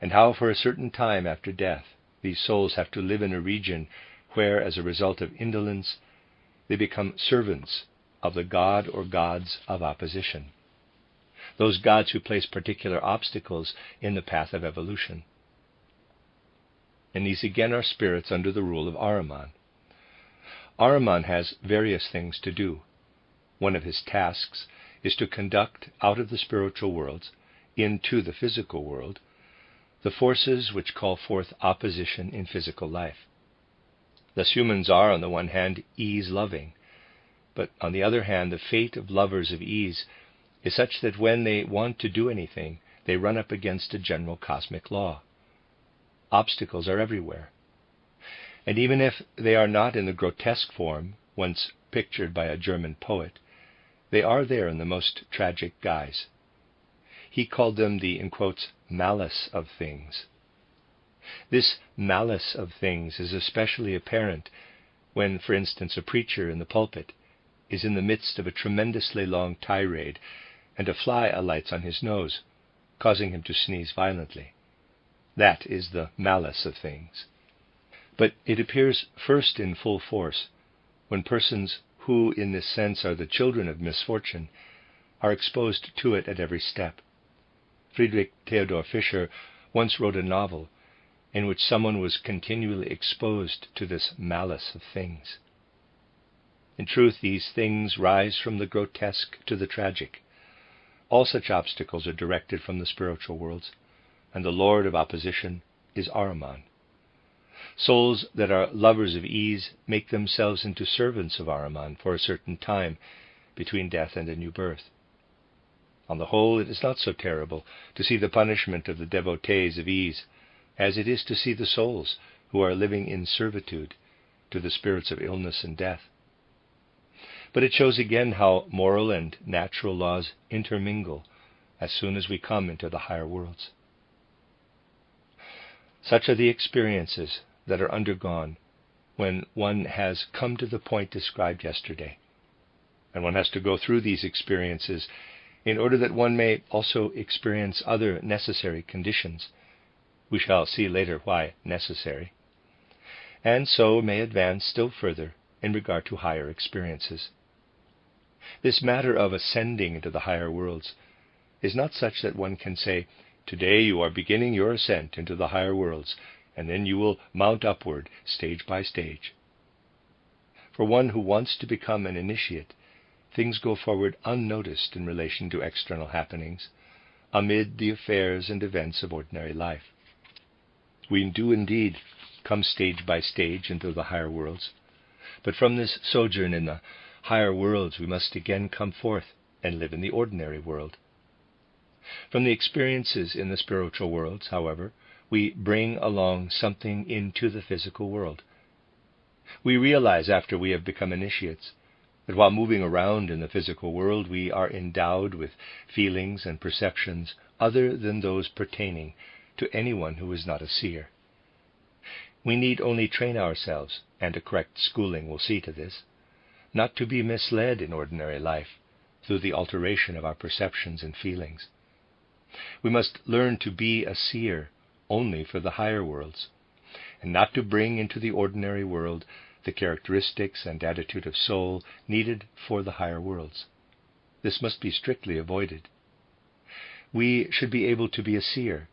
and how for a certain time after death these souls have to live in a region where, as a result of indolence, they become servants of the god or gods of opposition, those gods who place particular obstacles in the path of evolution. And these again are spirits under the rule of Ahriman. Ahriman has various things to do. One of his tasks is to conduct out of the spiritual worlds into the physical world the forces which call forth opposition in physical life. Thus humans are, on the one hand, ease-loving, but on the other hand, the fate of lovers of ease is such that when they want to do anything, they run up against a general cosmic law. Obstacles are everywhere. And even if they are not in the grotesque form once pictured by a German poet, they are there in the most tragic guise. He called them the, in quotes, malice of things. This malice of things is especially apparent when, for instance, a preacher in the pulpit is in the midst of a tremendously long tirade and a fly alights on his nose, causing him to sneeze violently. That is the malice of things. But it appears first in full force when persons who, in this sense, are the children of misfortune, are exposed to it at every step. Friedrich Theodor Fischer once wrote a novel in which someone was continually exposed to this malice of things. In truth, these things rise from the grotesque to the tragic. All such obstacles are directed from the spiritual worlds, and the Lord of opposition is Ahriman. Souls that are lovers of ease make themselves into servants of Ahriman for a certain time between death and a new birth. On the whole, it is not so terrible to see the punishment of the devotees of ease as it is to see the souls who are living in servitude to the spirits of illness and death. But it shows again how moral and natural laws intermingle as soon as we come into the higher worlds. Such are the experiences that are undergone when one has come to the point described yesterday. And one has to go through these experiences in order that one may also experience other necessary conditions. We shall see later why necessary. And so may advance still further in regard to higher experiences. This matter of ascending into the higher worlds is not such that one can say, "Today you are beginning your ascent into the higher worlds, and then you will mount upward stage by stage." For one who wants to become an initiate, things go forward unnoticed in relation to external happenings, amid the affairs and events of ordinary life. We do indeed come stage by stage into the higher worlds, but from this sojourn in the higher worlds we must again come forth and live in the ordinary world. From the experiences in the spiritual worlds, however, we bring along something into the physical world. We realize after we have become initiates that while moving around in the physical world we are endowed with feelings and perceptions other than those pertaining to anyone who is not a seer. We need only train ourselves, and a correct schooling will see to this, not to be misled in ordinary life through the alteration of our perceptions and feelings. We must learn to be a seer only for the higher worlds, and not to bring into the ordinary world the characteristics and attitude of soul needed for the higher worlds. This must be strictly avoided. We should be able to be a seer,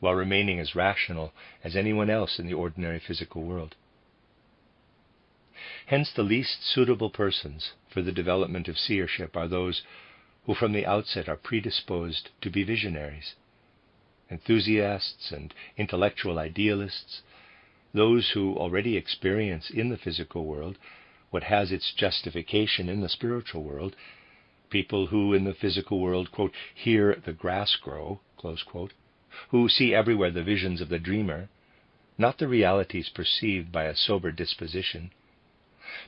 while remaining as rational as anyone else in the ordinary physical world. Hence, the least suitable persons for the development of seership are those who from the outset are predisposed to be visionaries, enthusiasts and intellectual idealists, those who already experience in the physical world what has its justification in the spiritual world, people who in the physical world, quote, hear the grass grow, close quote, who see everywhere the visions of the dreamer, not the realities perceived by a sober disposition,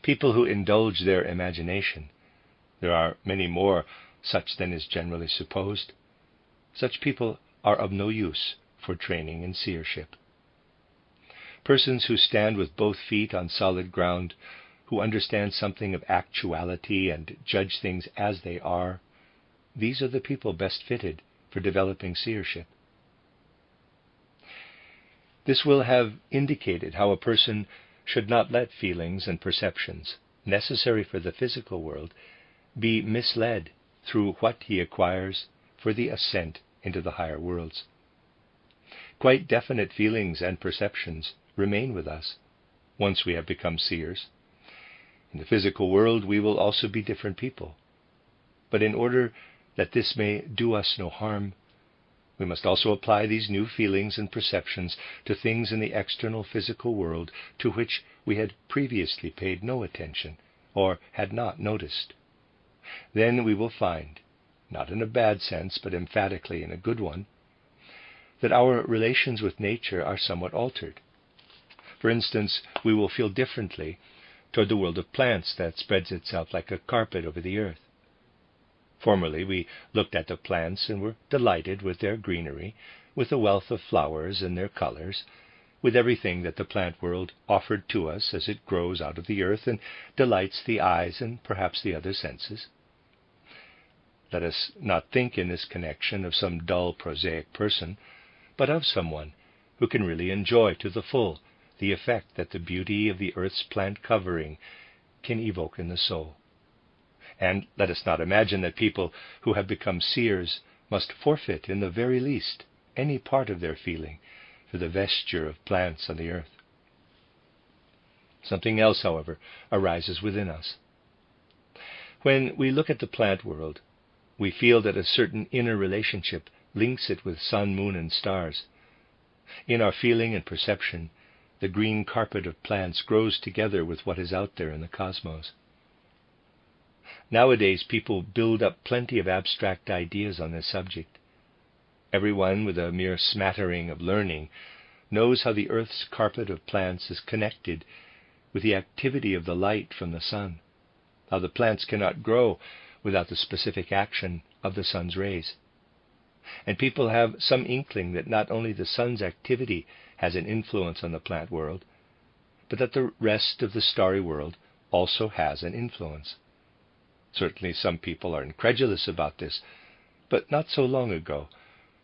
people who indulge their imagination. There are many more such than is generally supposed. Such people are of no use for training in seership. Persons who stand with both feet on solid ground, who understand something of actuality and judge things as they are, these are the people best fitted for developing seership. This will have indicated how a person should not let feelings and perceptions necessary for the physical world be misled through what he acquires for the ascent into the higher worlds. Quite definite feelings and perceptions remain with us once we have become seers. In the physical world we will also be different people. But in order that this may do us no harm, we must also apply these new feelings and perceptions to things in the external physical world to which we had previously paid no attention or had not noticed. Then we will find, not in a bad sense but emphatically in a good one, that our relations with nature are somewhat altered. For instance, we will feel differently toward the world of plants that spreads itself like a carpet over the earth. Formerly we looked at the plants and were delighted with their greenery, with the wealth of flowers and their colors, with everything that the plant world offered to us as it grows out of the earth and delights the eyes and perhaps the other senses. Let us not think in this connection of some dull, prosaic person, but of someone who can really enjoy to the full the effect that the beauty of the earth's plant covering can evoke in the soul. And let us not imagine that people who have become seers must forfeit in the very least any part of their feeling for the vesture of plants on the earth. Something else, however, arises within us. When we look at the plant world, we feel that a certain inner relationship links it with sun, moon, and stars. In our feeling and perception, the green carpet of plants grows together with what is out there in the cosmos. Nowadays, people build up plenty of abstract ideas on this subject. Everyone with a mere smattering of learning knows how the earth's carpet of plants is connected with the activity of the light from the sun, how the plants cannot grow without the specific action of the sun's rays. And people have some inkling that not only the sun's activity has an influence on the plant world, but that the rest of the starry world also has an influence. Certainly some people are incredulous about this, but not so long ago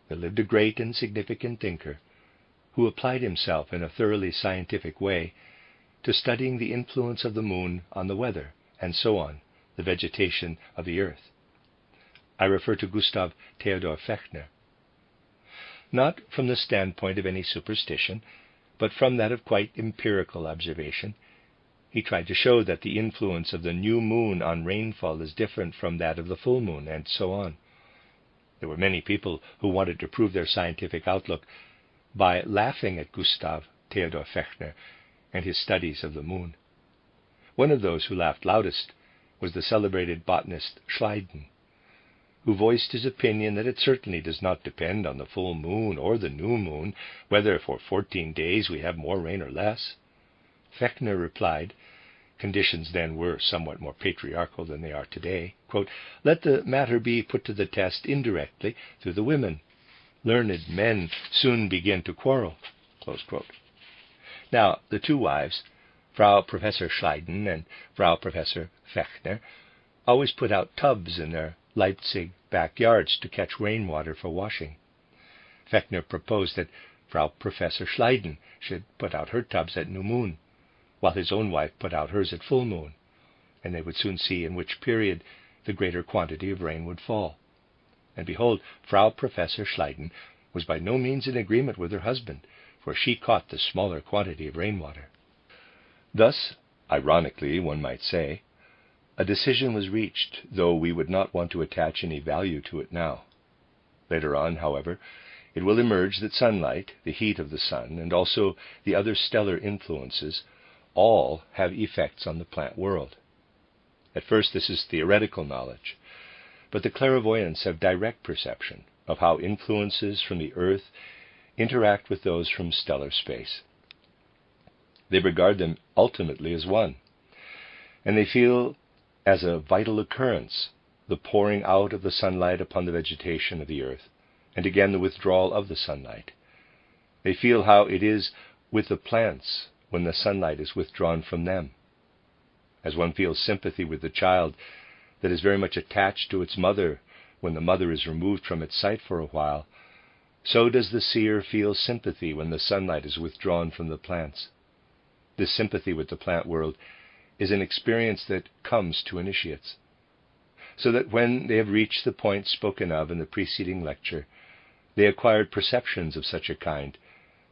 there lived a great and significant thinker who applied himself in a thoroughly scientific way to studying the influence of the moon on the weather, and so on, the vegetation of the earth. I refer to Gustav Theodor Fechner. Not from the standpoint of any superstition, but from that of quite empirical observation, he tried to show that the influence of the new moon on rainfall is different from that of the full moon, and so on. There were many people who wanted to prove their scientific outlook by laughing at Gustav Theodor Fechner and his studies of the moon. One of those who laughed loudest was the celebrated botanist Schleiden, who voiced his opinion that it certainly does not depend on the full moon or the new moon whether for 14 days we have more rain or less. Fechner replied, conditions then were somewhat more patriarchal than they are today, quote, "Let the matter be put to the test indirectly through the women. Learned men soon begin to quarrel." Close quote. Now, the two wives, Frau Professor Schleiden and Frau Professor Fechner, always put out tubs in their Leipzig backyards to catch rainwater for washing. Fechner proposed that Frau Professor Schleiden should put out her tubs at new moon. while his own wife put out hers at full moon, and they would soon see in which period the greater quantity of rain would fall. And behold, Frau Professor Schleiden was by no means in agreement with her husband, for she caught the smaller quantity of rainwater. Thus, ironically, one might say, a decision was reached, though we would not want to attach any value to it now. Later on, however, it will emerge that sunlight, the heat of the sun, and also the other stellar influences, all have effects on the plant world. At first this is theoretical knowledge, but the clairvoyants have direct perception of how influences from the earth interact with those from stellar space. They regard them ultimately as one, and they feel as a vital occurrence the pouring out of the sunlight upon the vegetation of the earth, and again the withdrawal of the sunlight. They feel how it is with the plants when the sunlight is withdrawn from them. As one feels sympathy with the child that is very much attached to its mother when the mother is removed from its sight for a while, so does the seer feel sympathy when the sunlight is withdrawn from the plants. This sympathy with the plant world is an experience that comes to initiates, so that when they have reached the point spoken of in the preceding lecture, they acquired perceptions of such a kind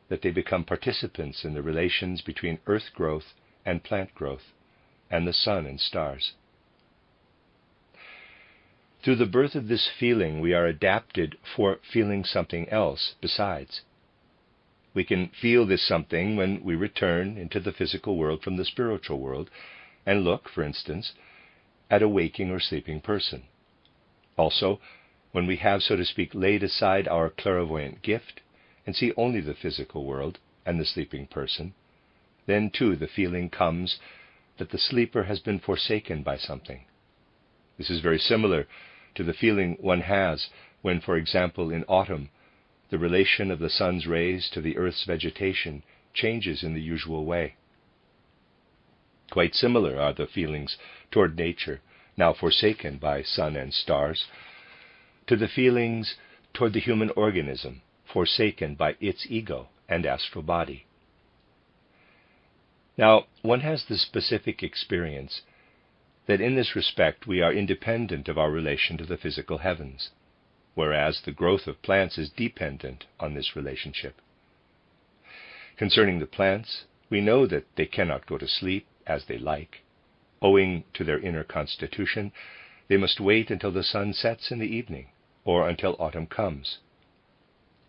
that they become participants in the relations between earth growth and plant growth, and the sun and stars. Through the birth of this feeling, we are adapted for feeling something else besides. We can feel this something when we return into the physical world from the spiritual world and look, for instance, at a waking or sleeping person. Also, when we have, so to speak, laid aside our clairvoyant gift and see only the physical world and the sleeping person, then too the feeling comes that the sleeper has been forsaken by something. This is very similar to the feeling one has when, for example, in autumn, the relation of the sun's rays to the earth's vegetation changes in the usual way. Quite similar are the feelings toward nature, now forsaken by sun and stars, to the feelings toward the human organism, forsaken by its ego and astral body. Now, one has the specific experience that in this respect we are independent of our relation to the physical heavens, whereas the growth of plants is dependent on this relationship. Concerning the plants, we know that they cannot go to sleep as they like. Owing to their inner constitution, they must wait until the sun sets in the evening, or until autumn comes.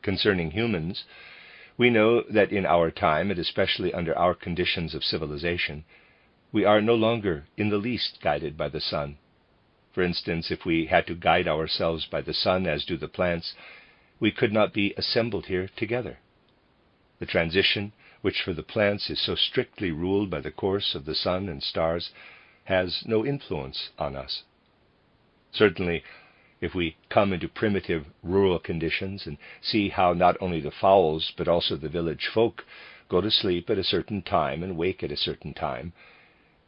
Concerning humans, we know that in our time, and especially under our conditions of civilization, we are no longer in the least guided by the sun. For instance, if we had to guide ourselves by the sun as do the plants, we could not be assembled here together. The transition, which for the plants is so strictly ruled by the course of the sun and stars, has no influence on us. Certainly, if we come into primitive rural conditions and see how not only the fowls but also the village folk go to sleep at a certain time and wake at a certain time,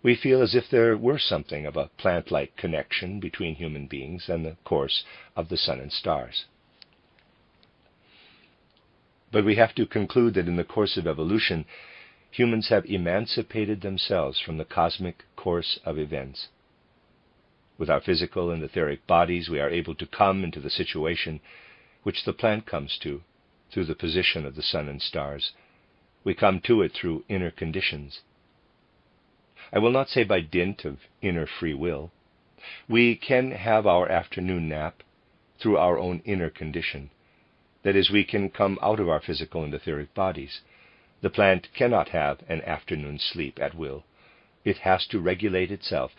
we feel as if there were something of a plant-like connection between human beings and the course of the sun and stars. But we have to conclude that in the course of evolution, humans have emancipated themselves from the cosmic course of events. With our physical and etheric bodies, we are able to come into the situation which the plant comes to through the position of the sun and stars. We come to it through inner conditions. I will not say by dint of inner free will. We can have our afternoon nap through our own inner condition. That is, we can come out of our physical and etheric bodies. The plant cannot have an afternoon sleep at will. It has to regulate itself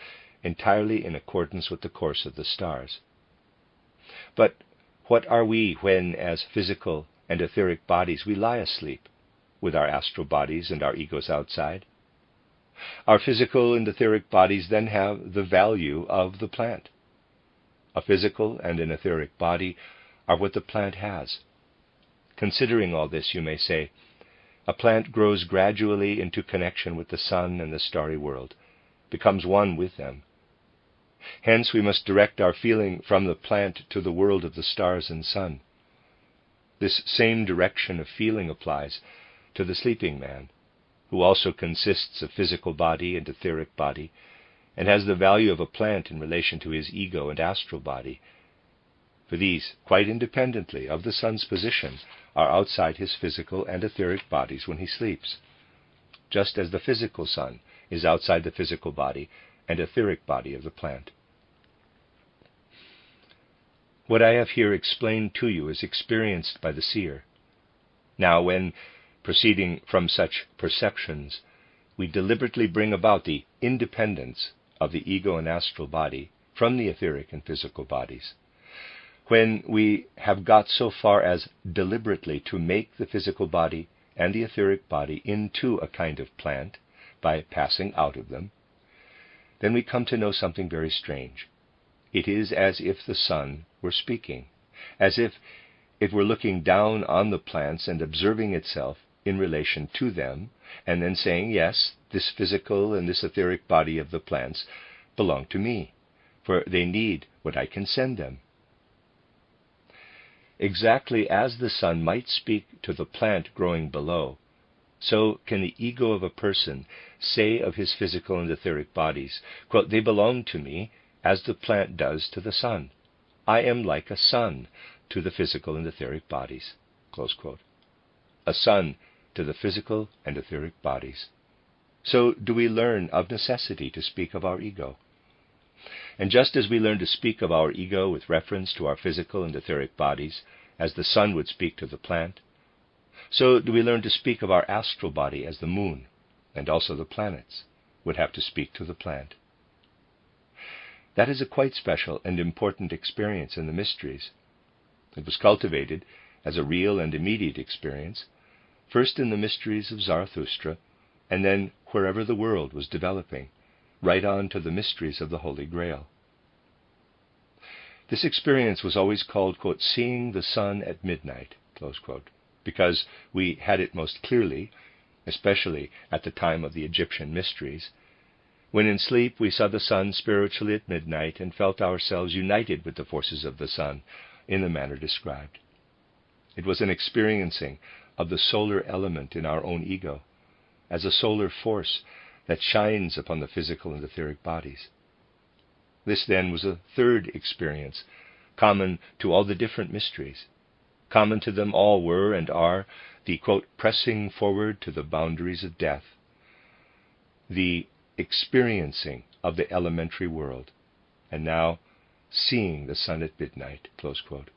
entirely in accordance with the course of the stars. But what are we when, as physical and etheric bodies, we lie asleep, with our astral bodies and our egos outside? Our physical and etheric bodies then have the value of the plant. A physical and an etheric body are what the plant has. Considering all this, you may say, a plant grows gradually into connection with the sun and the starry world, becomes one with them. Hence we must direct our feeling from the plant to the world of the stars and sun. This same direction of feeling applies to the sleeping man, who also consists of physical body and etheric body, and has the value of a plant in relation to his ego and astral body. For these, quite independently of the sun's position, are outside his physical and etheric bodies when he sleeps, just as the physical sun is outside the physical body and etheric body of the plant. What I have here explained to you is experienced by the seer. Now, when, proceeding from such perceptions, we deliberately bring about the independence of the ego and astral body from the etheric and physical bodies, when we have got so far as deliberately to make the physical body and the etheric body into a kind of plant by passing out of them, then we come to know something very strange. It is as if the sun were speaking, as if it were looking down on the plants and observing itself in relation to them, and then saying, yes, this physical and this etheric body of the plants belong to me, for they need what I can send them. Exactly as the sun might speak to the plant growing below, so can the ego of a person say of his physical and etheric bodies, quote, they belong to me as the plant does to the sun. I am like a sun to the physical and etheric bodies, close quote. A sun to the physical and etheric bodies. So do we learn of necessity to speak of our ego. And just as we learn to speak of our ego with reference to our physical and etheric bodies, as the sun would speak to the plant, so do we learn to speak of our astral body as the moon, and also the planets, would have to speak to the plant. That is a quite special and important experience in the mysteries. It was cultivated as a real and immediate experience, first in the mysteries of Zarathustra, and then wherever the world was developing, right on to the mysteries of the Holy Grail. This experience was always called, quote, seeing the sun at midnight, close quote, because we had it most clearly, especially at the time of the Egyptian mysteries, when in sleep we saw the sun spiritually at midnight and felt ourselves united with the forces of the sun in the manner described. It was an experiencing of the solar element in our own ego, as a solar force that shines upon the physical and etheric bodies. This then was a third experience, common to all the different mysteries. Common to them all were and are the, quote, pressing forward to the boundaries of death, the experiencing of the elementary world, and now seeing the sun at midnight, close quote.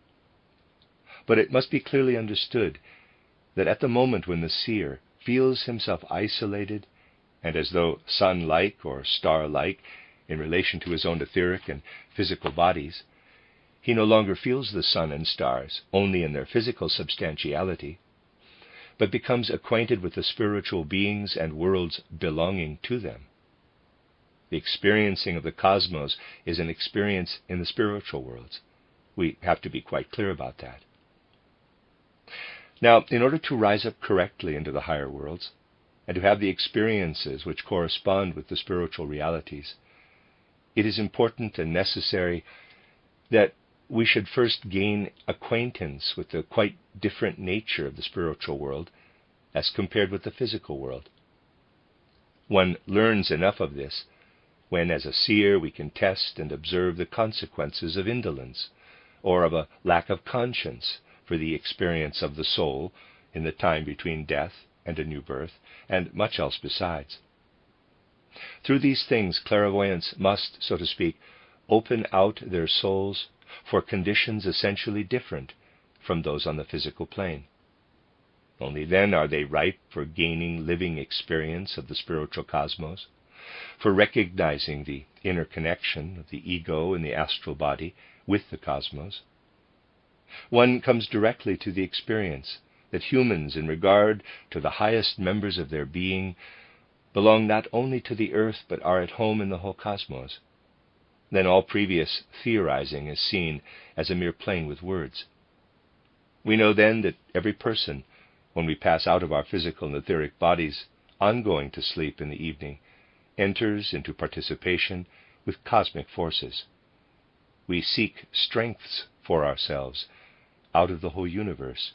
But it must be clearly understood that at the moment when the seer feels himself isolated and as though sun-like or star-like in relation to his own etheric and physical bodies, he no longer feels the sun and stars only in their physical substantiality, but becomes acquainted with the spiritual beings and worlds belonging to them. The experiencing of the cosmos is an experience in the spiritual worlds. We have to be quite clear about that. Now, in order to rise up correctly into the higher worlds, and to have the experiences which correspond with the spiritual realities, it is important and necessary that we should first gain acquaintance with the quite different nature of the spiritual world as compared with the physical world. One learns enough of this when, as a seer, we can test and observe the consequences of indolence or of a lack of conscience for the experience of the soul in the time between death and a new birth, and much else besides. Through these things, clairvoyants must, so to speak, open out their souls for conditions essentially different from those on the physical plane. Only then are they ripe for gaining living experience of the spiritual cosmos, for recognizing the interconnection of the ego and the astral body with the cosmos. One comes directly to the experience that humans, in regard to the highest members of their being, belong not only to the earth but are at home in the whole cosmos. Then all previous theorizing is seen as a mere playing with words. We know then that every person, when we pass out of our physical and etheric bodies on going to sleep in the evening, enters into participation with cosmic forces. We seek strengths for ourselves out of the whole universe,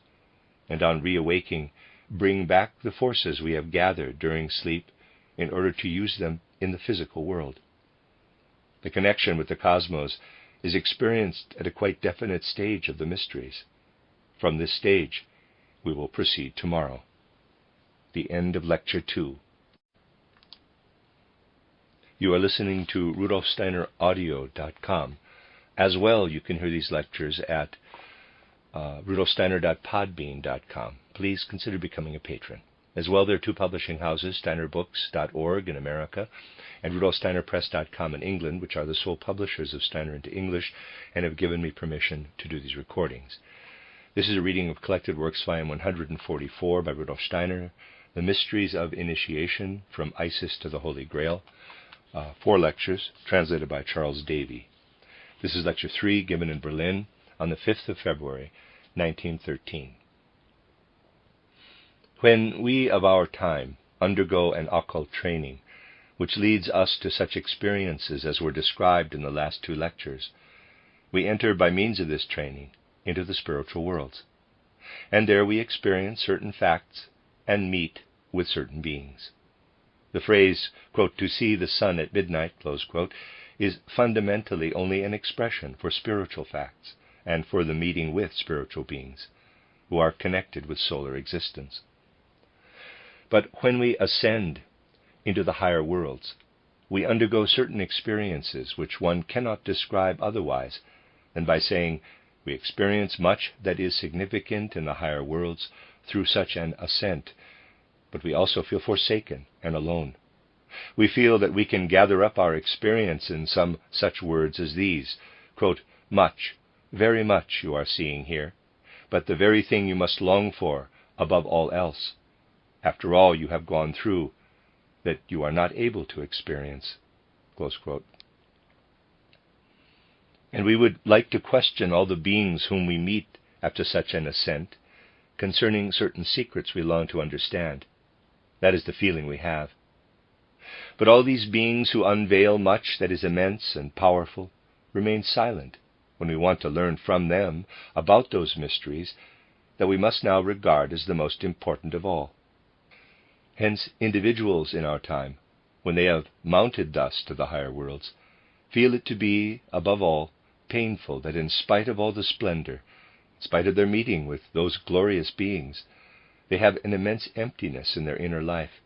and on reawaking, bring back the forces we have gathered during sleep in order to use them in the physical world. The connection with the cosmos is experienced at a quite definite stage of the mysteries. From this stage, we will proceed tomorrow. The end of Lecture 2. You are listening to RudolfSteinerAudio.com. As well, you can hear these lectures at rudolfsteiner.podbean.com. Please consider becoming a patron. As well, there are two publishing houses, steinerbooks.org in America and rudolfsteinerpress.com in England, which are the sole publishers of Steiner into English and have given me permission to do these recordings. This is a reading of Collected Works, Volume 144 by Rudolf Steiner, The Mysteries of Initiation, From Isis to the Holy Grail. 4 lectures, translated by Charles Davy. This is Lecture 3, given in Berlin on the 5th of February, 1913. When we of our time undergo an occult training, which leads us to such experiences as were described in the last 2 lectures, we enter by means of this training into the spiritual worlds, and there we experience certain facts and meet with certain beings. The phrase, quote, "to see the sun at midnight," close quote, is fundamentally only an expression for spiritual facts and for the meeting with spiritual beings who are connected with solar existence. But when we ascend into the higher worlds, we undergo certain experiences which one cannot describe otherwise than by saying we experience much that is significant in the higher worlds through such an ascent, but we also feel forsaken and alone. We feel that we can gather up our experience in some such words as these, quote, "much, very much you are seeing here, but the very thing you must long for above all else, after all you have gone through, that you are not able to experience," close quote. And we would like to question all the beings whom we meet after such an ascent concerning certain secrets we long to understand. That is the feeling we have. But all these beings who unveil much that is immense and powerful remain silent when we want to learn from them about those mysteries that we must now regard as the most important of all. Hence, individuals in our time, when they have mounted thus to the higher worlds, feel it to be, above all, painful that in spite of all the splendor, in spite of their meeting with those glorious beings, they have an immense emptiness in their inner life.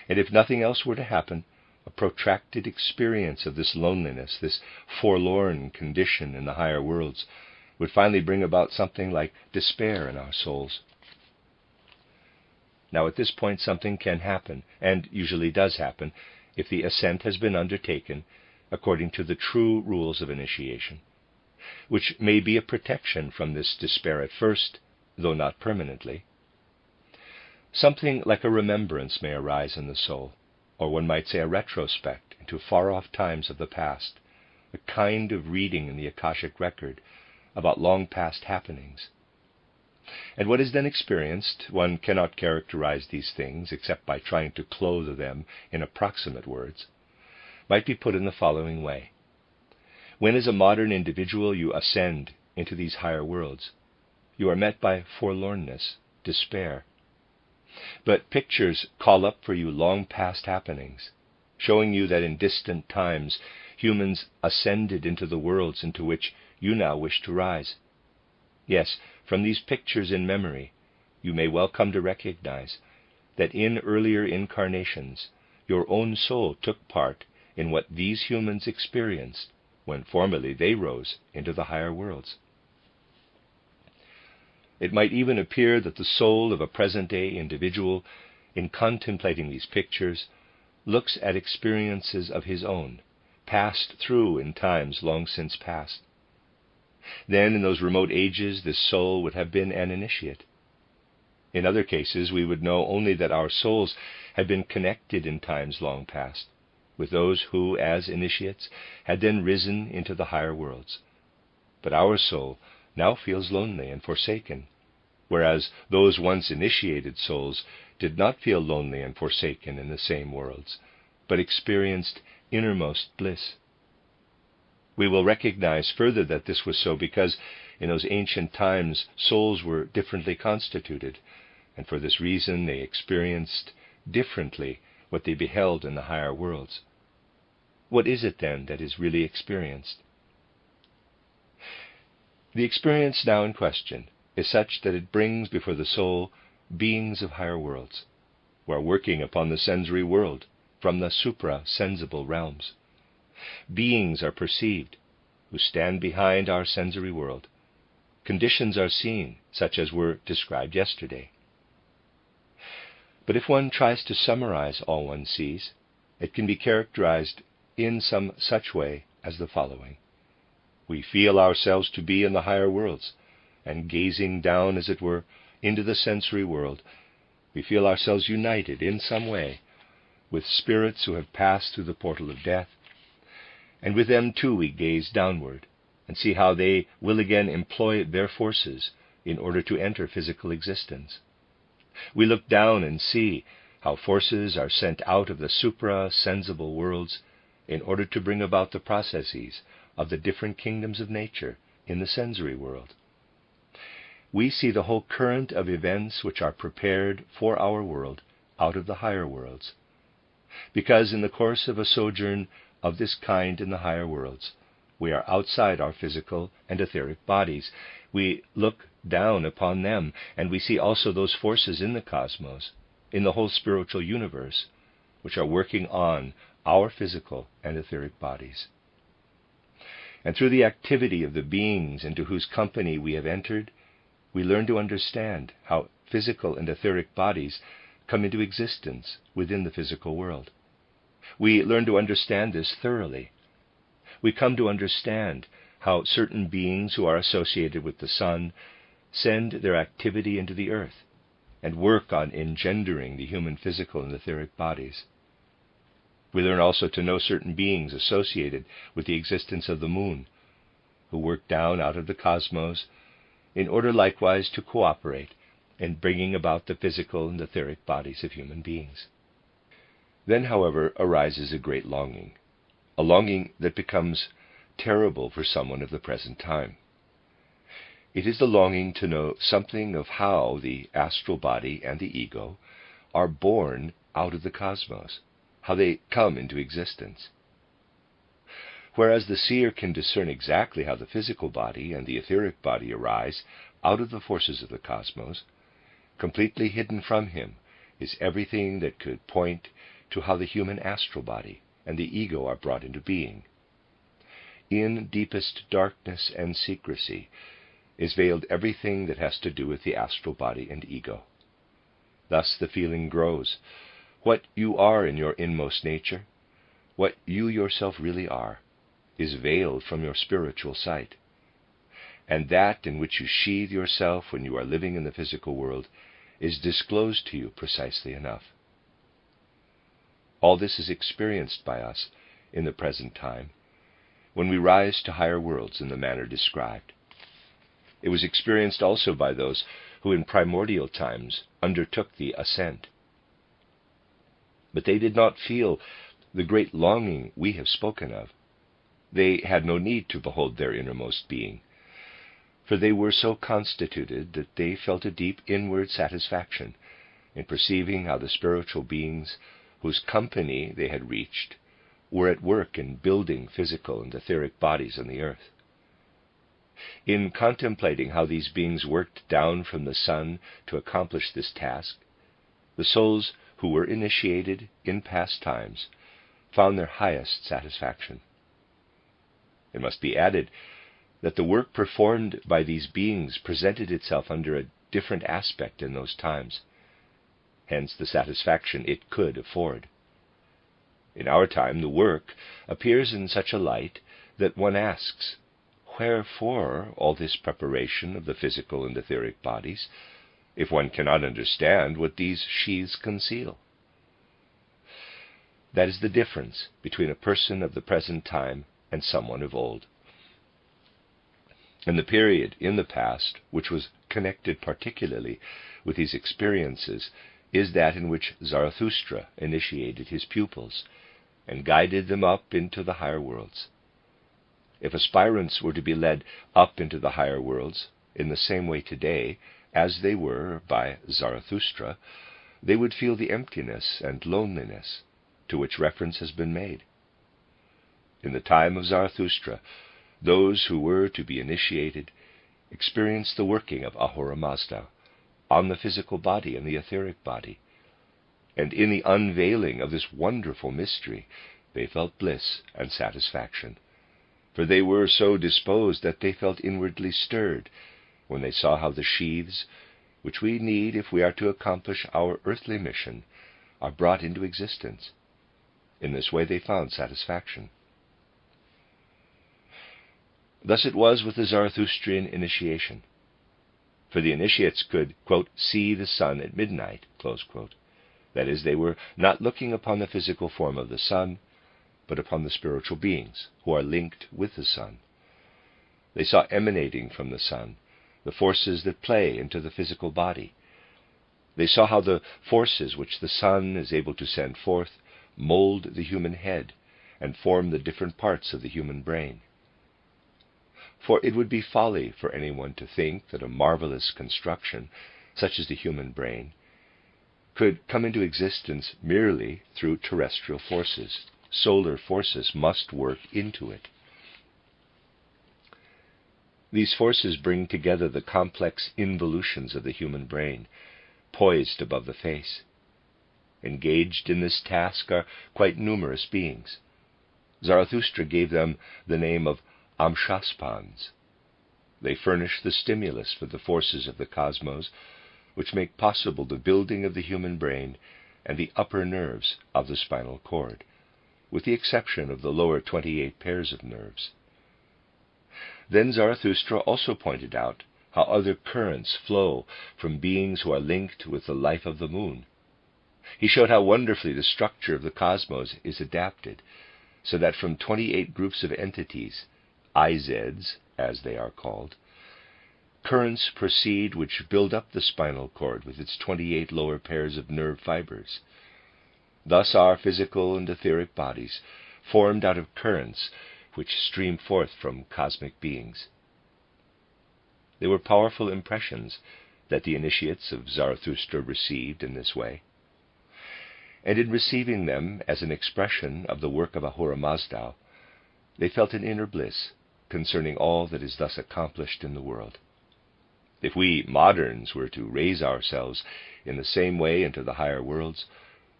And if nothing else were to happen, a protracted experience of this loneliness, this forlorn condition in the higher worlds, would finally bring about something like despair in our souls. Now at this point something can happen, and usually does happen, if the ascent has been undertaken according to the true rules of initiation, which may be a protection from this despair at first, though not permanently. Something like a remembrance may arise in the soul, or one might say a retrospect into far-off times of the past, a kind of reading in the Akashic record about long-past happenings. And what is then experienced, one cannot characterize these things except by trying to clothe them in approximate words, might be put in the following way. When as a modern individual you ascend into these higher worlds, you are met by forlornness, despair. But pictures call up for you long past happenings, showing you that in distant times humans ascended into the worlds into which you now wish to rise. Yes, from these pictures in memory, you may well come to recognize that in earlier incarnations your own soul took part in what these humans experienced when formerly they rose into the higher worlds. It might even appear that the soul of a present-day individual, in contemplating these pictures, looks at experiences of his own, passed through in times long since past. Then, in those remote ages, this soul would have been an initiate. In other cases, we would know only that our souls had been connected in times long past with those who, as initiates, had then risen into the higher worlds. But our soul now feels lonely and forsaken, whereas those once initiated souls did not feel lonely and forsaken in the same worlds, but experienced innermost bliss. We will recognize further that this was so because in those ancient times souls were differently constituted, and for this reason they experienced differently what they beheld in the higher worlds. What is it then that is really experienced? The experience now in question is such that it brings before the soul beings of higher worlds, who are working upon the sensory world from the supra-sensible realms. Beings are perceived, who stand behind our sensory world. Conditions are seen, such as were described yesterday. But if one tries to summarize all one sees, it can be characterized in some such way as the following. We feel ourselves to be in the higher worlds, and gazing down, as it were, into the sensory world, we feel ourselves united in some way with spirits who have passed through the portal of death, and with them too we gaze downward and see how they will again employ their forces in order to enter physical existence. We look down and see how forces are sent out of the supra-sensible worlds in order to bring about the processes of the different kingdoms of nature in the sensory world. We see the whole current of events which are prepared for our world out of the higher worlds, because in the course of a sojourn of this kind in the higher worlds, we are outside our physical and etheric bodies. We look down upon them, and we see also those forces in the cosmos, in the whole spiritual universe, which are working on our physical and etheric bodies. And through the activity of the beings into whose company we have entered, we learn to understand how physical and etheric bodies come into existence within the physical world. We learn to understand this thoroughly. We come to understand how certain beings who are associated with the sun send their activity into the earth and work on engendering the human physical and etheric bodies. We learn also to know certain beings associated with the existence of the moon, who work down out of the cosmos in order likewise to cooperate in bringing about the physical and etheric bodies of human beings. Then, however, arises a great longing, a longing that becomes terrible for someone of the present time. It is the longing to know something of how the astral body and the ego are born out of the cosmos, how they come into existence. Whereas the seer can discern exactly how the physical body and the etheric body arise out of the forces of the cosmos, completely hidden from him is everything that could point to how the human astral body and the ego are brought into being. In deepest darkness and secrecy is veiled everything that has to do with the astral body and ego. Thus the feeling grows. What you are in your inmost nature, what you yourself really are, is veiled from your spiritual sight. And that in which you sheathe yourself when you are living in the physical world is disclosed to you precisely enough. All this is experienced by us in the present time, when we rise to higher worlds in the manner described. It was experienced also by those who in primordial times undertook the ascent. But they did not feel the great longing we have spoken of. They had no need to behold their innermost being, for they were so constituted that they felt a deep inward satisfaction in perceiving how the spiritual beings whose company they had reached were at work in building physical and etheric bodies on the earth. In contemplating how these beings worked down from the sun to accomplish this task, the souls who were initiated in past times found their highest satisfaction. It must be added that the work performed by these beings presented itself under a different aspect in those times, hence the satisfaction it could afford. In our time, the work appears in such a light that one asks, wherefore all this preparation of the physical and etheric bodies, if one cannot understand what these sheaths conceal? That is the difference between a person of the present time and someone of old. And the period in the past which was connected particularly with these experiences is that in which Zarathustra initiated his pupils and guided them up into the higher worlds. If aspirants were to be led up into the higher worlds in the same way today as they were by Zarathustra, they would feel the emptiness and loneliness to which reference has been made. In the time of Zarathustra, those who were to be initiated experienced the working of Ahura Mazda on the physical body and the etheric body, and in the unveiling of this wonderful mystery they felt bliss and satisfaction, for they were so disposed that they felt inwardly stirred when they saw how the sheaths, which we need if we are to accomplish our earthly mission, are brought into existence. In this way they found satisfaction. Thus it was with the Zarathustrian initiation. For the initiates could, quote, see the sun at midnight, close quote. That is, they were not looking upon the physical form of the sun, but upon the spiritual beings who are linked with the sun. They saw emanating from the sun the forces that play into the physical body. They saw how the forces which the sun is able to send forth mold the human head and form the different parts of the human brain. For it would be folly for anyone to think that a marvelous construction, such as the human brain, could come into existence merely through terrestrial forces. Solar forces must work into it. These forces bring together the complex involutions of the human brain, poised above the face. Engaged in this task are quite numerous beings. Zarathustra gave them the name of Amshaspans. They furnish the stimulus for the forces of the cosmos, which make possible the building of the human brain and the upper nerves of the spinal cord, with the exception of the lower 28 pairs of nerves. Then Zarathustra also pointed out how other currents flow from beings who are linked with the life of the moon. He showed how wonderfully the structure of the cosmos is adapted, so that from 28 groups of entities, IZs, as they are called, currents proceed which build up the spinal cord with its 28 lower pairs of nerve fibers. Thus are physical and etheric bodies formed out of currents which stream forth from cosmic beings. They were powerful impressions that the initiates of Zarathustra received in this way, and in receiving them as an expression of the work of Ahura Mazda, they felt an inner bliss concerning all that is thus accomplished in the world. If we moderns were to raise ourselves in the same way into the higher worlds,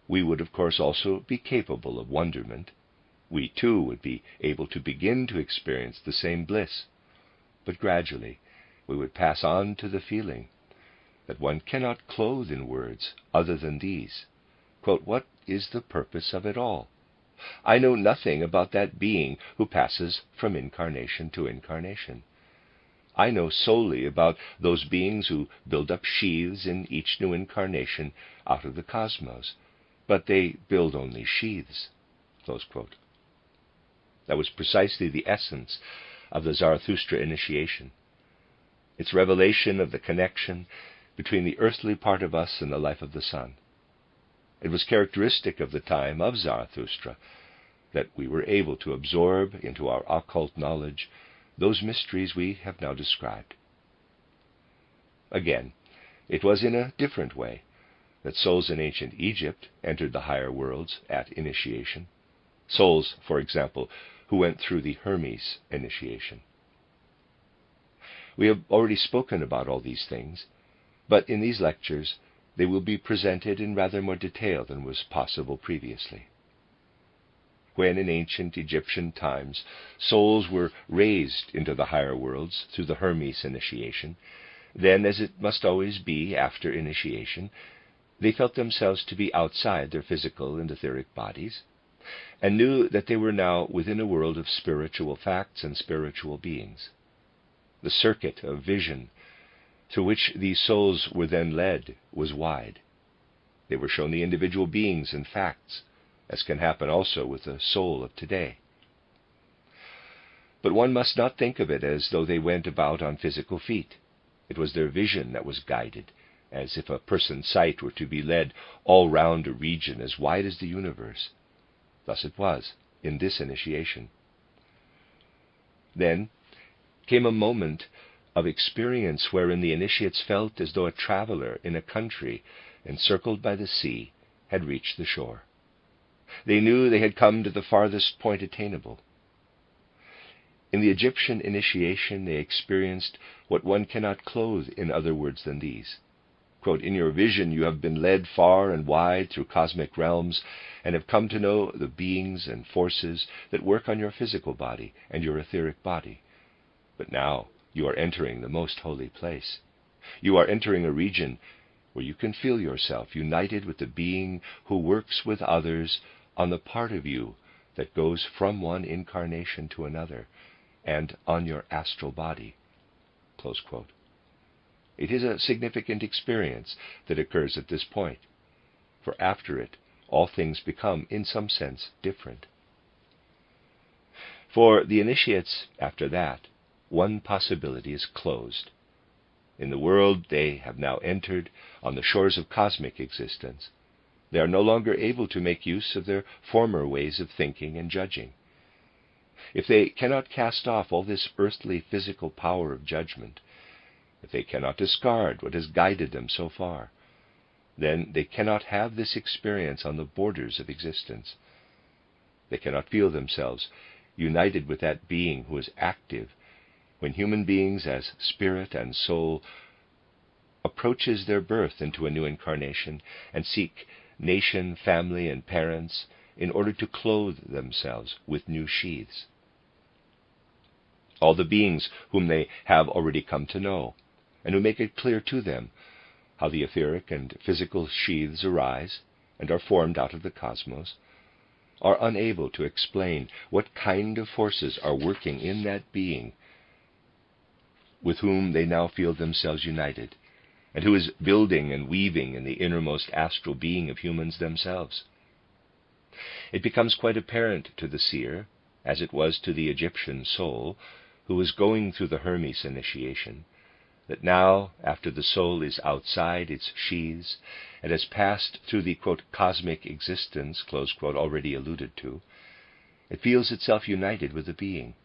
we would of course also be capable of wonderment. We too would be able to begin to experience the same bliss, but gradually we would pass on to the feeling that one cannot clothe in words other than these. Quote, what is the purpose of it all? I know nothing about that being who passes from incarnation to incarnation. I know solely about those beings who build up sheaths in each new incarnation out of the cosmos, but they build only sheaths. Close quote. That was precisely the essence of the Zarathustra initiation, its revelation of the connection between the earthly part of us and the life of the sun. It was characteristic of the time of Zarathustra that we were able to absorb into our occult knowledge those mysteries we have now described. Again, it was in a different way that souls in ancient Egypt entered the higher worlds at initiation. Souls, for example, who went through the Hermes initiation. We have already spoken about all these things, but in these lectures they will be presented in rather more detail than was possible previously. When in ancient Egyptian times souls were raised into the higher worlds through the Hermes initiation, then, as it must always be after initiation, they felt themselves to be outside their physical and etheric bodies, and knew that they were now within a world of spiritual facts and spiritual beings. The circuit of vision through which these souls were then led was wide. They were shown the individual beings and facts, as can happen also with the soul of today. But one must not think of it as though they went about on physical feet. It was their vision that was guided, as if a person's sight were to be led all round a region as wide as the universe. Thus it was in this initiation. Then came a moment of experience wherein the initiates felt as though a traveler in a country encircled by the sea had reached the shore. They knew they had come to the farthest point attainable. In the Egyptian initiation, they experienced what one cannot clothe in other words than these. Quote, "In your vision you have been led far and wide through cosmic realms and have come to know the beings and forces that work on your physical body and your etheric body. But now you are entering the most holy place. You are entering a region where you can feel yourself united with the being who works with others on the part of you that goes from one incarnation to another and on your astral body." Close quote. It is a significant experience that occurs at this point, for after it, all things become, in some sense, different. For the initiates, after that, one possibility is closed. In the world they have now entered, on the shores of cosmic existence, they are no longer able to make use of their former ways of thinking and judging. If they cannot cast off all this earthly physical power of judgment, if they cannot discard what has guided them so far, then they cannot have this experience on the borders of existence. They cannot feel themselves united with that being who is active when human beings as spirit and soul approaches their birth into a new incarnation and seek nation, family, and parents in order to clothe themselves with new sheaths. All the beings whom they have already come to know, and who make it clear to them how the etheric and physical sheaths arise and are formed out of the cosmos, are unable to explain what kind of forces are working in that being with whom they now feel themselves united, and who is building and weaving in the innermost astral being of humans themselves. It becomes quite apparent to the seer, as it was to the Egyptian soul, who was going through the Hermes initiation, that now, after the soul is outside its sheaths and has passed through the, quote, cosmic existence, close quote, already alluded to, it feels itself united with the being.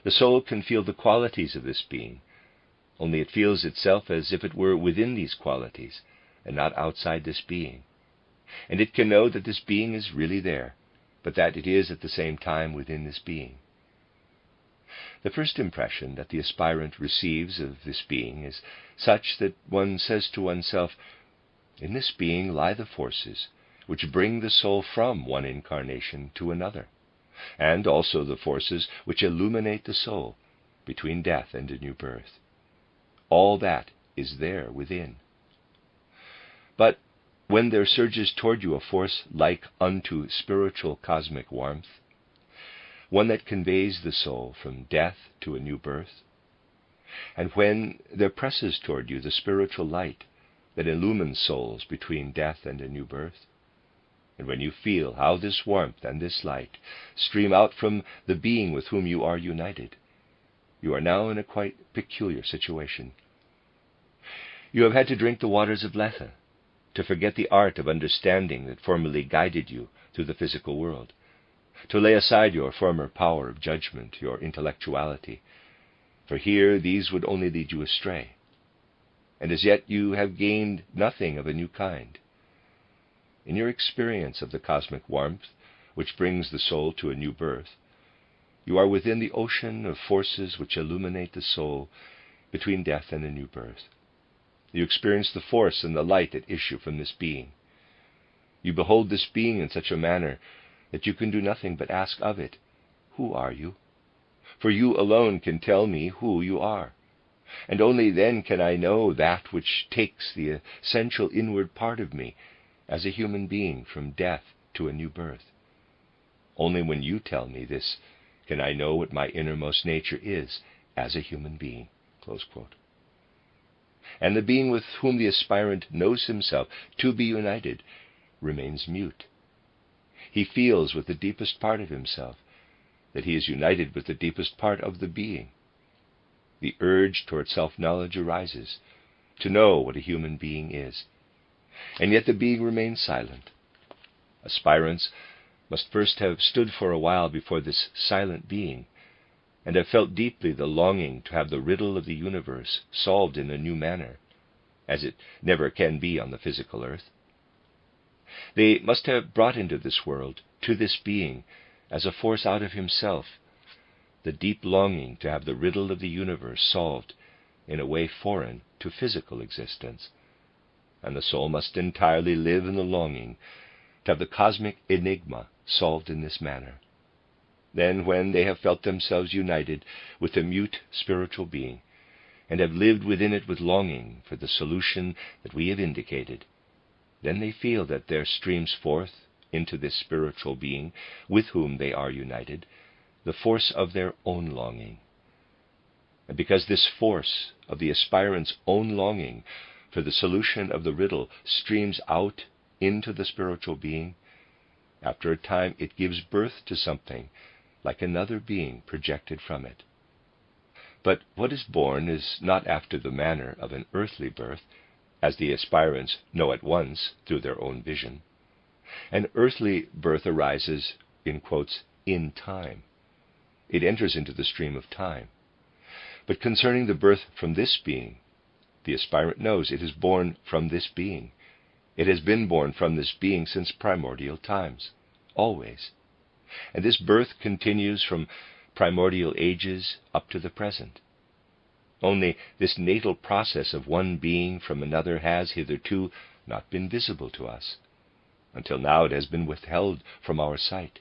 The soul can feel the qualities of this being, only it feels itself as if it were within these qualities and not outside this being. And it can know that this being is really there, but that it is at the same time within this being. The first impression that the aspirant receives of this being is such that one says to oneself, "In this being lie the forces which bring the soul from one incarnation to another, and also the forces which illuminate the soul between death and a new birth. All that is there within." But when there surges toward you a force like unto spiritual cosmic warmth, one that conveys the soul from death to a new birth, and when there presses toward you the spiritual light that illumines souls between death and a new birth, and when you feel how this warmth and this light stream out from the being with whom you are united, you are now in a quite peculiar situation. You have had to drink the waters of Lethe, to forget the art of understanding that formerly guided you through the physical world, to lay aside your former power of judgment, your intellectuality, for here these would only lead you astray. And as yet you have gained nothing of a new kind. In your experience of the cosmic warmth, which brings the soul to a new birth, you are within the ocean of forces which illuminate the soul between death and a new birth. You experience the force and the light that issue from this being. You behold this being in such a manner that you can do nothing but ask of it, "Who are you?" For you alone can tell me who you are, and only then can I know that which takes the essential inward part of me as a human being from death to a new birth. Only when you tell me this can I know what my innermost nature is as a human being. Close quote. And the being with whom the aspirant knows himself to be united remains mute. He feels with the deepest part of himself that he is united with the deepest part of the being. The urge toward self-knowledge arises, to know what a human being is. And yet the being remains silent. Aspirants must first have stood for a while before this silent being, and have felt deeply the longing to have the riddle of the universe solved in a new manner, as it never can be on the physical earth. They must have brought into this world, to this being, as a force out of himself, the deep longing to have the riddle of the universe solved in a way foreign to physical existence, and the soul must entirely live in the longing to have the cosmic enigma solved in this manner. Then, when they have felt themselves united with the mute spiritual being, and have lived within it with longing for the solution that we have indicated, then they feel that there streams forth into this spiritual being with whom they are united the force of their own longing. And because this force of the aspirant's own longing for the solution of the riddle streams out into the spiritual being, after a time it gives birth to something like another being projected from it. But what is born is not after the manner of an earthly birth, as the aspirants know at once through their own vision. An earthly birth arises, in quotes, in time. It enters into the stream of time. But concerning the birth from this being, the aspirant knows it is born from this being. It has been born from this being since primordial times, always. And this birth continues from primordial ages up to the present. Only this natal process of one being from another has hitherto not been visible to us. Until now it has been withheld from our sight.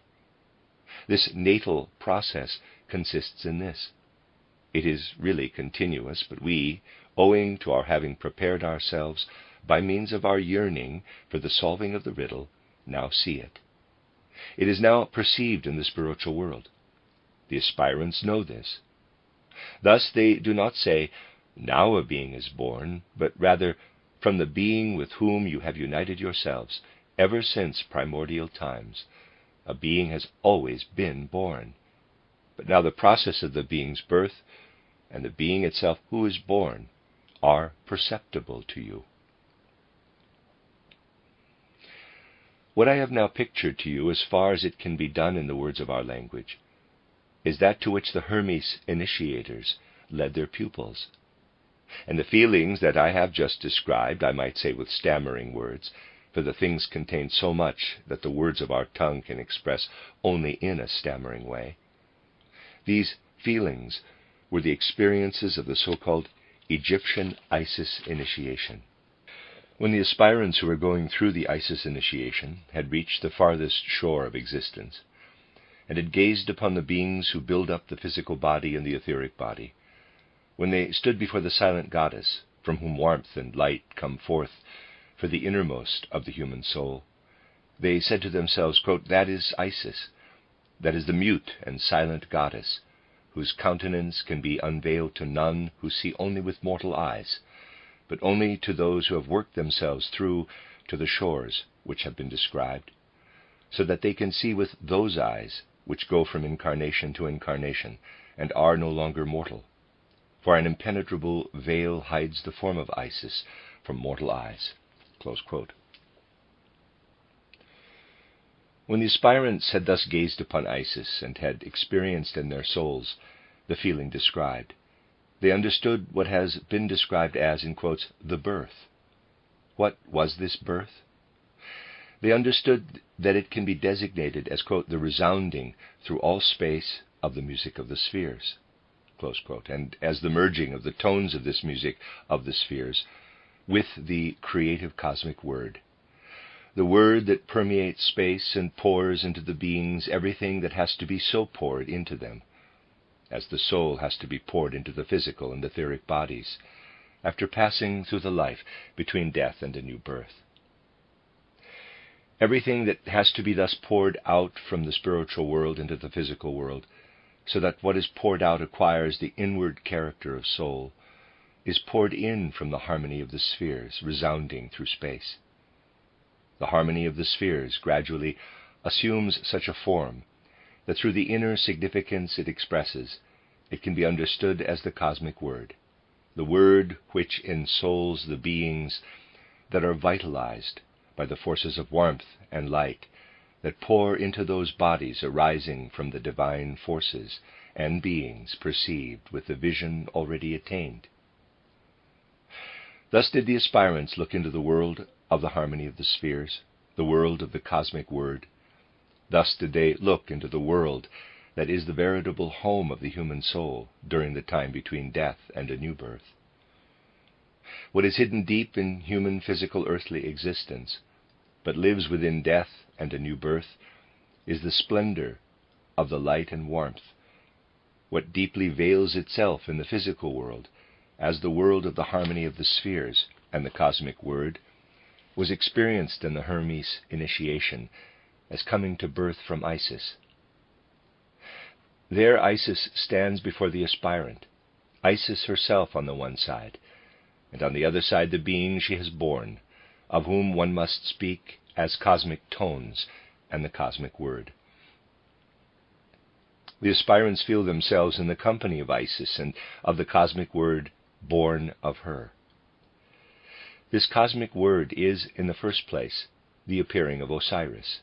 This natal process consists in this. It is really continuous, but we, owing to our having prepared ourselves by means of our yearning for the solving of the riddle, now see it. It is now perceived in the spiritual world. The aspirants know this. Thus they do not say, "Now a being is born," but rather, "From the being with whom you have united yourselves, ever since primordial times, a being has always been born. But now the process of the being's birth and the being itself who is born are perceptible to you." What I have now pictured to you, as far as it can be done in the words of our language, is that to which the Hermes initiators led their pupils. And the feelings that I have just described, I might say with stammering words, for the things contain so much that the words of our tongue can express only in a stammering way. These feelings were the experiences of the so-called Egyptian Isis initiation. When the aspirants who were going through the Isis initiation had reached the farthest shore of existence, and had gazed upon the beings who build up the physical body and the etheric body, when they stood before the silent goddess, from whom warmth and light come forth for the innermost of the human soul, they said to themselves, quote, "That is Isis, that is the mute and silent goddess, whose countenance can be unveiled to none who see only with mortal eyes, but only to those who have worked themselves through to the shores which have been described, so that they can see with those eyes which go from incarnation to incarnation, and are no longer mortal. For an impenetrable veil hides the form of Isis from mortal eyes." Close quote. When the aspirants had thus gazed upon Isis, and had experienced in their souls the feeling described, they understood what has been described as, in quotes, the birth. What was this birth? They understood that it can be designated as, quote, the resounding through all space of the music of the spheres, close quote, and as the merging of the tones of this music of the spheres with the creative cosmic word, the word that permeates space and pours into the beings everything that has to be so poured into them, as the soul has to be poured into the physical and etheric bodies, after passing through the life between death and a new birth. Everything that has to be thus poured out from the spiritual world into the physical world, so that what is poured out acquires the inward character of soul, is poured in from the harmony of the spheres, resounding through space. The harmony of the spheres gradually assumes such a form that through the inner significance it expresses, it can be understood as the cosmic word, the word which ensouls the beings that are vitalized by the forces of warmth and light that pour into those bodies arising from the divine forces and beings perceived with the vision already attained. Thus did the aspirants look into the world of the harmony of the spheres, the world of the cosmic word. Thus did they look into the world that is the veritable home of the human soul during the time between death and a new birth. What is hidden deep in human physical earthly existence, but lives within death and a new birth, is the splendor of the light and warmth, what deeply veils itself in the physical world, as the world of the harmony of the spheres and the cosmic word, was experienced in the Hermes initiation as coming to birth from Isis. There Isis stands before the aspirant, Isis herself on the one side, and on the other side the being she has borne, of whom one must speak as cosmic tones and the cosmic word. The aspirants feel themselves in the company of Isis and of the cosmic word born of her. This cosmic word is, in the first place, the appearing of Osiris.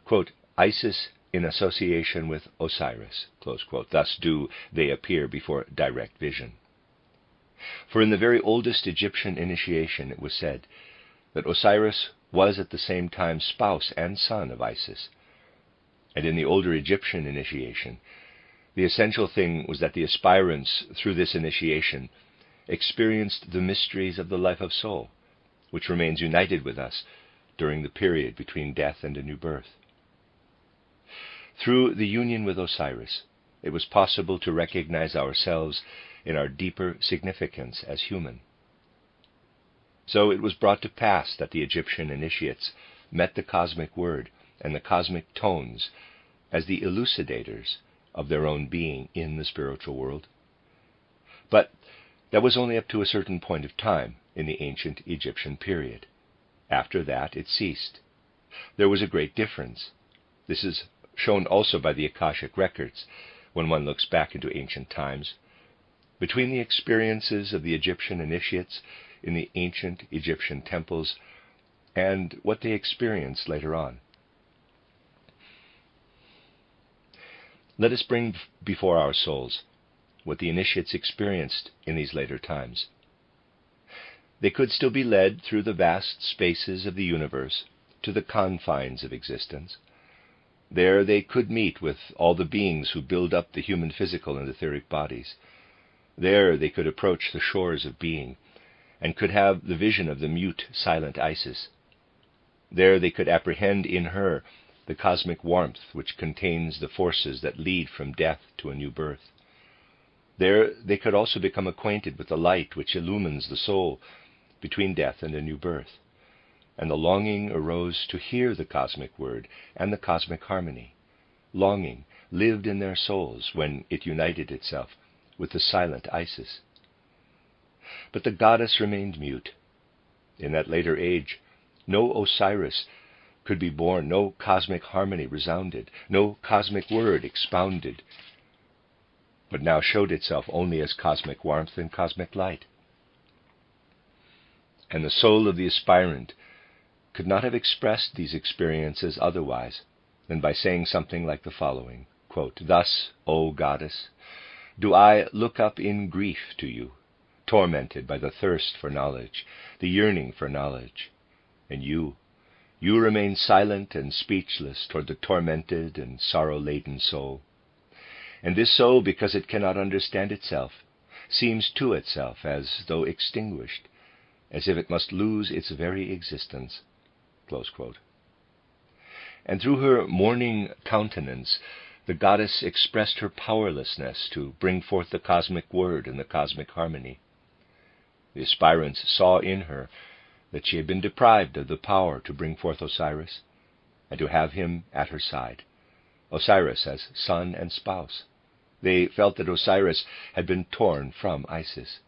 Quote, Isis in association with Osiris, close quote. Thus do they appear before direct vision. For in the very oldest Egyptian initiation it was said that Osiris was at the same time spouse and son of Isis. And in the older Egyptian initiation, the essential thing was that the aspirants, through this initiation, experienced the mysteries of the life of soul, which remains united with us during the period between death and a new birth. Through the union with Osiris, it was possible to recognize ourselves in our deeper significance as human. So it was brought to pass that the Egyptian initiates met the cosmic word and the cosmic tones as the elucidators of their own being in the spiritual world. But that was only up to a certain point of time in the ancient Egyptian period. After that it ceased. There was a great difference. This is shown also by the Akashic records, when one looks back into ancient times, between the experiences of the Egyptian initiates in the ancient Egyptian temples and what they experienced later on. Let us bring before our souls what the initiates experienced in these later times. They could still be led through the vast spaces of the universe to the confines of existence. There they could meet with all the beings who build up the human physical and etheric bodies. There they could approach the shores of being, and could have the vision of the mute, silent Isis. There they could apprehend in her the cosmic warmth which contains the forces that lead from death to a new birth. There they could also become acquainted with the light which illumines the soul between death and a new birth, and the longing arose to hear the cosmic word and the cosmic harmony. Longing lived in their souls when it united itself with the silent Isis. But the goddess remained mute. In that later age, no Osiris could be born, no cosmic harmony resounded, no cosmic word expounded, but now showed itself only as cosmic warmth and cosmic light. And the soul of the aspirant could not have expressed these experiences otherwise than by saying something like the following, quote, Thus, O goddess, do I look up in grief to you, tormented by the thirst for knowledge, the yearning for knowledge, and you remain silent and speechless toward the tormented and sorrow-laden soul. And this soul, because it cannot understand itself, seems to itself as though extinguished, as if it must lose its very existence. Close quote. And through her mourning countenance, the goddess expressed her powerlessness to bring forth the cosmic word and the cosmic harmony. The aspirants saw in her that she had been deprived of the power to bring forth Osiris and to have him at her side, Osiris as son and spouse. They felt that Osiris had been torn from Isis.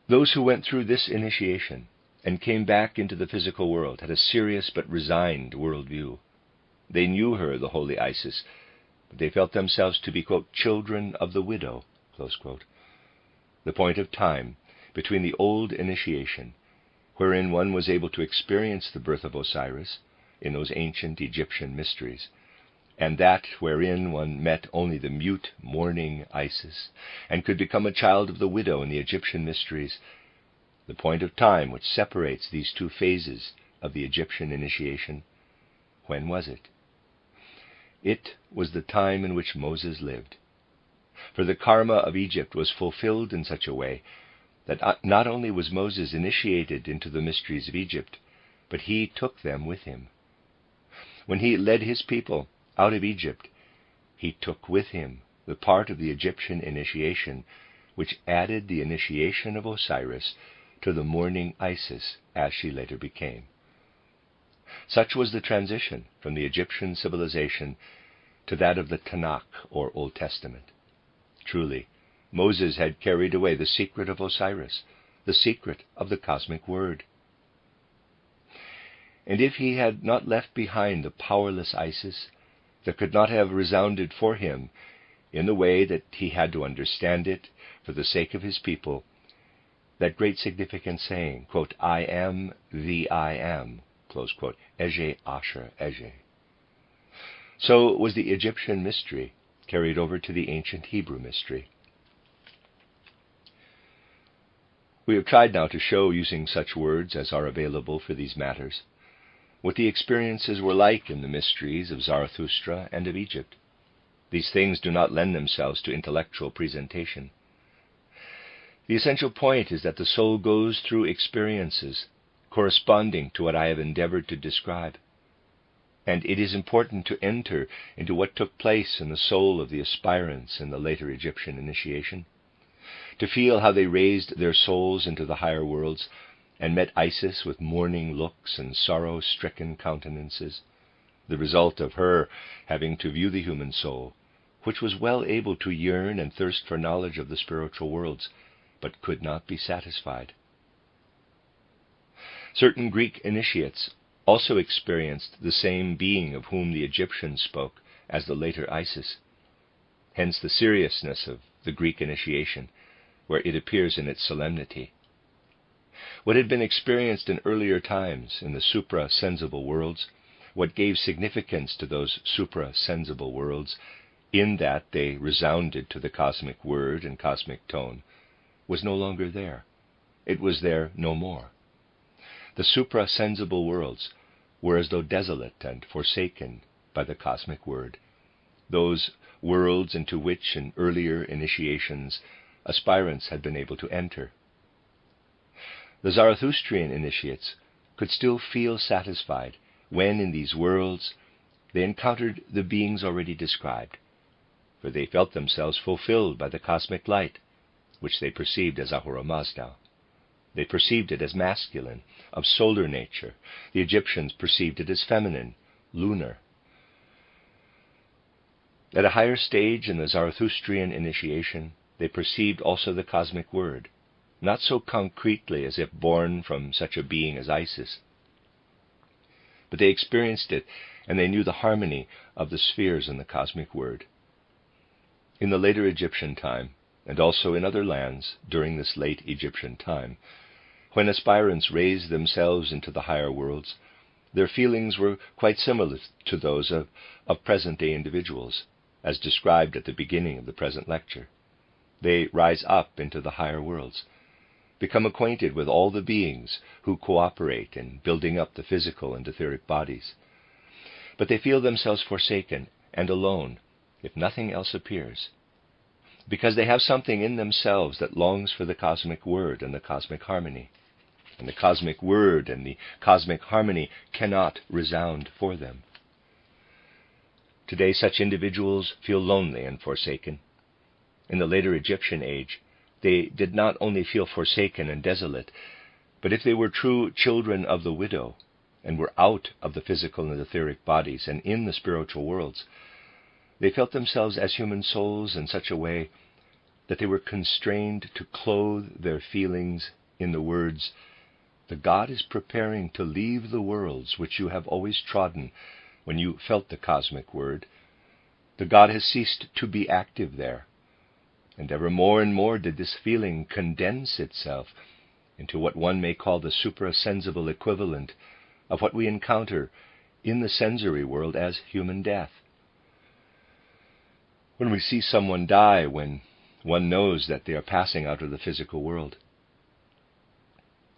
Those who went through this initiation and came back into the physical world had a serious but resigned worldview. They knew her, the holy Isis, but they felt themselves to be, quote, children of the widow, close quote. The point of time between the old initiation, wherein one was able to experience the birth of Osiris in those ancient Egyptian mysteries, and that wherein one met only the mute mourning Isis, and could become a child of the widow in the Egyptian mysteries, the point of time which separates these two phases of the Egyptian initiation, when was it? It was the time in which Moses lived. For the karma of Egypt was fulfilled in such a way that not only was Moses initiated into the mysteries of Egypt, but he took them with him. When he led his people out of Egypt, he took with him the part of the Egyptian initiation which added the initiation of Osiris to the mourning Isis as she later became. Such was the transition from the Egyptian civilization to that of the Tanakh, or Old Testament. Truly, Moses had carried away the secret of Osiris, the secret of the cosmic word. And if he had not left behind the powerless Isis, there could not have resounded for him, in the way that he had to understand it for the sake of his people, that great significant saying, quote, "I am the I am," close quote, Ege Asher Ege. So was the Egyptian mystery carried over to the ancient Hebrew mystery. We have tried now to show, using such words as are available for these matters, what the experiences were like in the mysteries of Zarathustra and of Egypt. These things do not lend themselves to intellectual presentation. The essential point is that the soul goes through experiences corresponding to what I have endeavored to describe. And it is important to enter into what took place in the soul of the aspirants in the later Egyptian initiation, to feel how they raised their souls into the higher worlds and met Isis with mourning looks and sorrow-stricken countenances, the result of her having to view the human soul, which was well able to yearn and thirst for knowledge of the spiritual worlds, but could not be satisfied. Certain Greek initiates also experienced the same being of whom the Egyptians spoke as the later Isis. Hence the seriousness of the Greek initiation, where it appears in its solemnity. What had been experienced in earlier times in the supra-sensible worlds, what gave significance to those supra-sensible worlds, in that they resounded to the cosmic word and cosmic tone, was no longer there. It was there no more. The supra-sensible worlds were as though desolate and forsaken by the cosmic word, those worlds into which in earlier initiations aspirants had been able to enter. The Zarathustrian initiates could still feel satisfied when in these worlds they encountered the beings already described, for they felt themselves fulfilled by the cosmic light, which they perceived as Ahura Mazda. They perceived it as masculine, of solar nature. The Egyptians perceived it as feminine, lunar. At a higher stage in the Zarathustrian initiation, they perceived also the cosmic word, not so concretely as if born from such a being as Isis, but they experienced it, and they knew the harmony of the spheres in the cosmic word. In the later Egyptian time, and also in other lands during this late Egyptian time, when aspirants raised themselves into the higher worlds, their feelings were quite similar to those of present-day individuals, as described at the beginning of the present lecture. They rise up into the higher worlds, become acquainted with all the beings who cooperate in building up the physical and etheric bodies. But they feel themselves forsaken and alone if nothing else appears, because they have something in themselves that longs for the cosmic word and the cosmic harmony. And the cosmic word and the cosmic harmony cannot resound for them. Today such individuals feel lonely and forsaken. In the later Egyptian age, they did not only feel forsaken and desolate, but if they were true children of the widow, and were out of the physical and etheric bodies and in the spiritual worlds, they felt themselves as human souls in such a way that they were constrained to clothe their feelings in the words, "The God is preparing to leave the worlds which you have always trodden when you felt the cosmic word. The God has ceased to be active there." And ever more and more did this feeling condense itself into what one may call the suprasensible equivalent of what we encounter in the sensory world as human death. when we see someone die, when one knows that they are passing out of the physical world.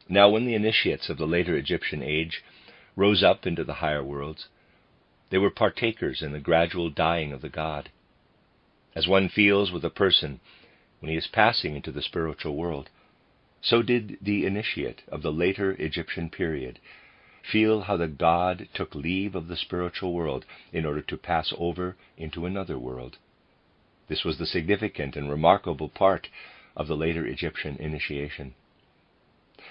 Now, when the initiates of the later Egyptian age rose up into the higher worlds, they were partakers in the gradual dying of the god. As one feels with a person when he is passing into the spiritual world, so did the initiate of the later Egyptian period feel how the god took leave of the spiritual world in order to pass over into another world. This was the significant and remarkable part of the later Egyptian initiation.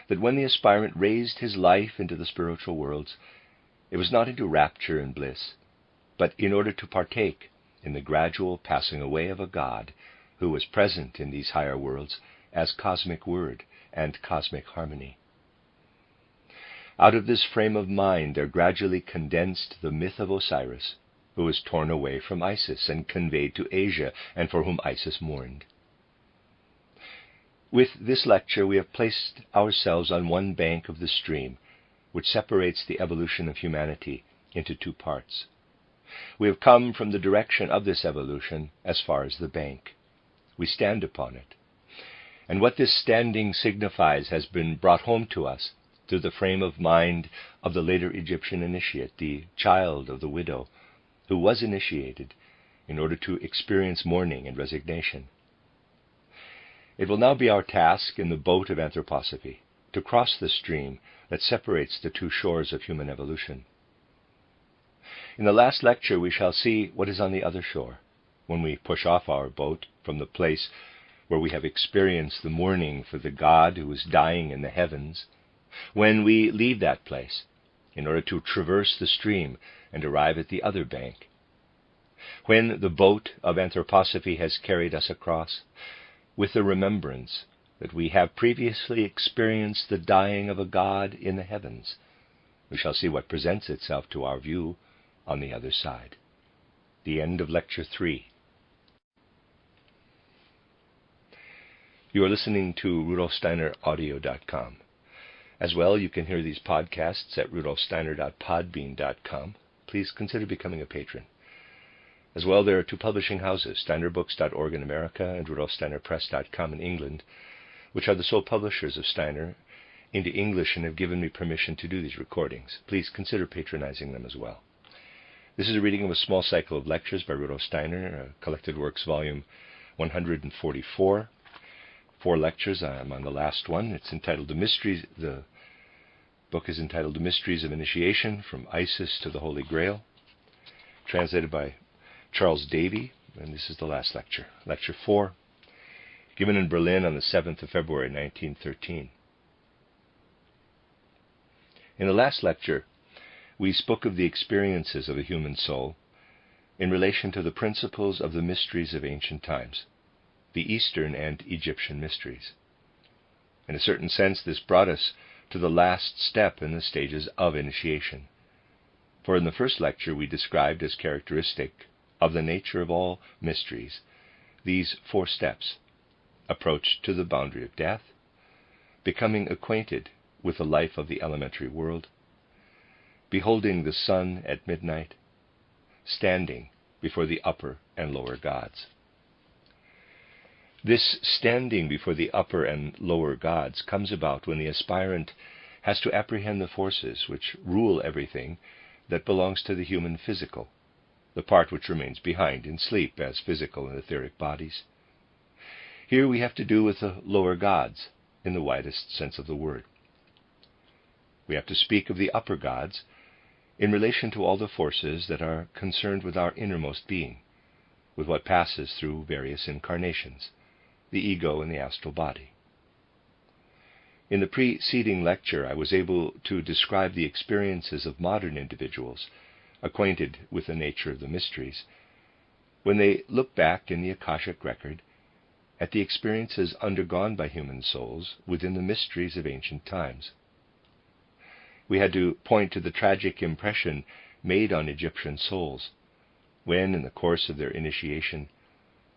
That when the aspirant raised his life into the spiritual worlds, it was not into rapture and bliss, but in order to partake in the gradual passing away of a god who was present in these higher worlds as cosmic word and cosmic harmony. Out of this frame of mind there gradually condensed the myth of Osiris, who was torn away from Isis and conveyed to Asia, and for whom Isis mourned. With this lecture we have placed ourselves on one bank of the stream, which separates the evolution of humanity into two parts. We have come from the direction of this evolution as far as the bank. We stand upon it. And what this standing signifies has been brought home to us through the frame of mind of the later Egyptian initiate, the child of the widow, who was initiated in order to experience mourning and resignation. It will now be our task in the boat of anthroposophy to cross the stream that separates the two shores of human evolution. In the last lecture we shall see what is on the other shore, when we push off our boat from the place where we have experienced the mourning for the god who is dying in the heavens, when we leave that place in order to traverse the stream and arrive at the other bank. When the boat of anthroposophy has carried us across, with the remembrance that we have previously experienced the dying of a god in the heavens, we shall see what presents itself to our view on the other side. The end of Lecture 3. You are listening to RudolfSteinerAudio.com. As well, you can hear these podcasts at RudolfSteiner.podbean.com. Please consider becoming a patron. As well, there are two publishing houses, SteinerBooks.org in America and RudolfSteinerPress.com in England, which are the sole publishers of Steiner into English and have given me permission to do these recordings. Please consider patronizing them as well. This is a reading of a small cycle of lectures by Rudolf Steiner, Collected Works, Volume 144. 4 lectures. I'm on the last one. It's entitled The Mysteries. The book is entitled The Mysteries of Initiation, From Isis to the Holy Grail, translated by Charles Davy, and this is the last lecture. Lecture 4, given in Berlin on the 7th of February, 1913. In the last lecture, we spoke of the experiences of a human soul in relation to the principles of the mysteries of ancient times, the Eastern and Egyptian mysteries. In a certain sense, this brought us to the last step in the stages of initiation. For in the first lecture we described as characteristic of the nature of all mysteries these 4 steps: approach to the boundary of death, becoming acquainted with the life of the elementary world, beholding the sun at midnight, standing before the upper and lower gods. This standing before the upper and lower gods comes about when the aspirant has to apprehend the forces which rule everything that belongs to the human physical, the part which remains behind in sleep as physical and etheric bodies. Here we have to do with the lower gods in the widest sense of the word. We have to speak of the upper gods in relation to all the forces that are concerned with our innermost being, with what passes through various incarnations, the ego and the astral body. In the preceding lecture, I was able to describe the experiences of modern individuals acquainted with the nature of the mysteries, when they look back in the Akashic record at the experiences undergone by human souls within the mysteries of ancient times. We had to point to the tragic impression made on Egyptian souls when, in the course of their initiation,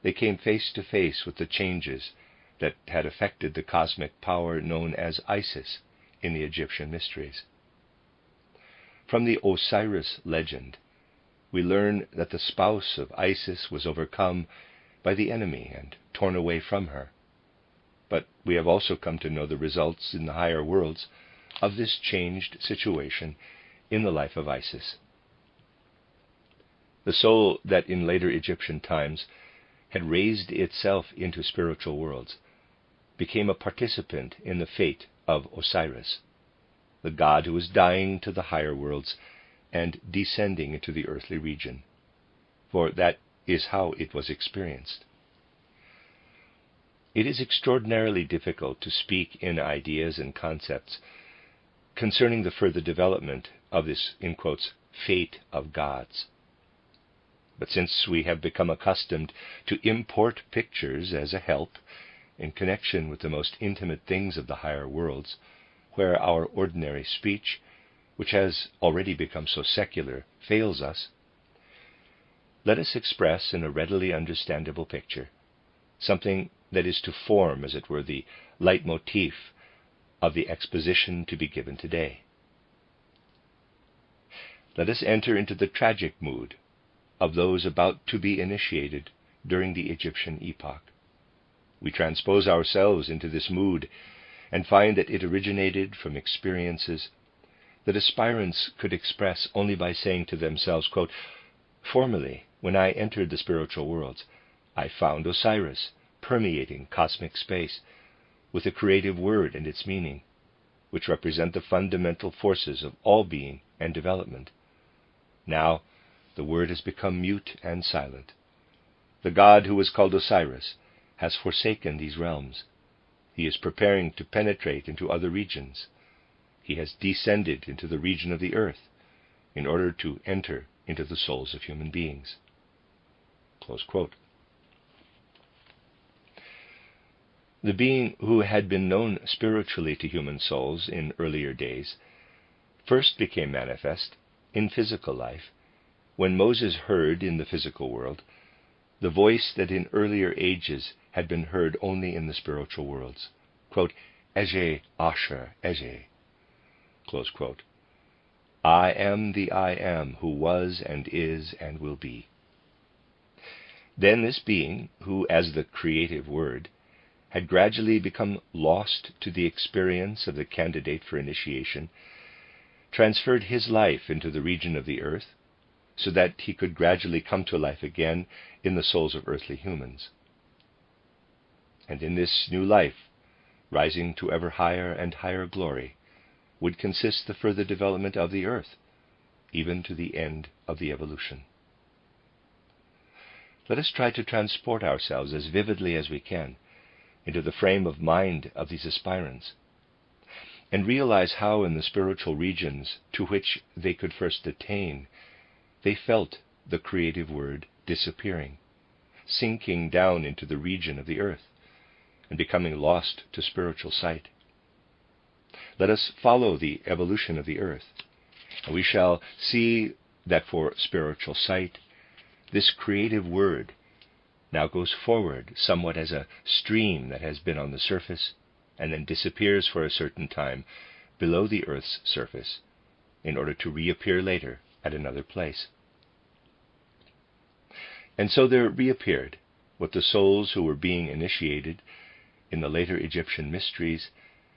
they came face to face with the changes that had affected the cosmic power known as Isis in the Egyptian mysteries. From the Osiris legend, we learn that the spouse of Isis was overcome by the enemy and torn away from her. But we have also come to know the results in the higher worlds of this changed situation in the life of Isis. The soul that in later Egyptian times had raised itself into spiritual worlds became a participant in the fate of Osiris, the god who was dying to the higher worlds and descending into the earthly region, for that is how it was experienced. It is extraordinarily difficult to speak in ideas and concepts concerning the further development of this, in quotes, fate of gods. But since we have become accustomed to import pictures as a help in connection with the most intimate things of the higher worlds, where our ordinary speech, which has already become so secular, fails us, let us express in a readily understandable picture something that is to form, as it were, the leitmotif of the exposition to be given today. Let us enter into the tragic mood of those about to be initiated during the Egyptian epoch. We transpose ourselves into this mood and find that it originated from experiences that aspirants could express only by saying to themselves, quote, "Formerly, when I entered the spiritual worlds, I found Osiris permeating cosmic space with the creative word and its meaning, which represent the fundamental forces of all being and development. Now, the word has become mute and silent. The god who was called Osiris has forsaken these realms. He is preparing to penetrate into other regions. He has descended into the region of the earth in order to enter into the souls of human beings." Close quote. The being who had been known spiritually to human souls in earlier days first became manifest in physical life when Moses heard in the physical world the voice that in earlier ages had been heard only in the spiritual worlds, quote, "Ege Asher Ege," close quote. I am the I am who was and is and will be. Then this being, who as the creative word had gradually become lost to the experience of the candidate for initiation, transferred his life into the region of the earth, so that he could gradually come to life again in the souls of earthly humans. And in this new life, rising to ever higher and higher glory, would consist the further development of the earth, even to the end of the evolution. Let us try to transport ourselves as vividly as we can into the frame of mind of these aspirants, and realize how in the spiritual regions to which they could first attain, they felt the creative word disappearing, sinking down into the region of the earth, and becoming lost to spiritual sight. Let us follow the evolution of the earth, and we shall see that for spiritual sight, this creative word now goes forward somewhat as a stream that has been on the surface and then disappears for a certain time below the earth's surface in order to reappear later at another place. And so there reappeared what the souls who were being initiated in the later Egyptian mysteries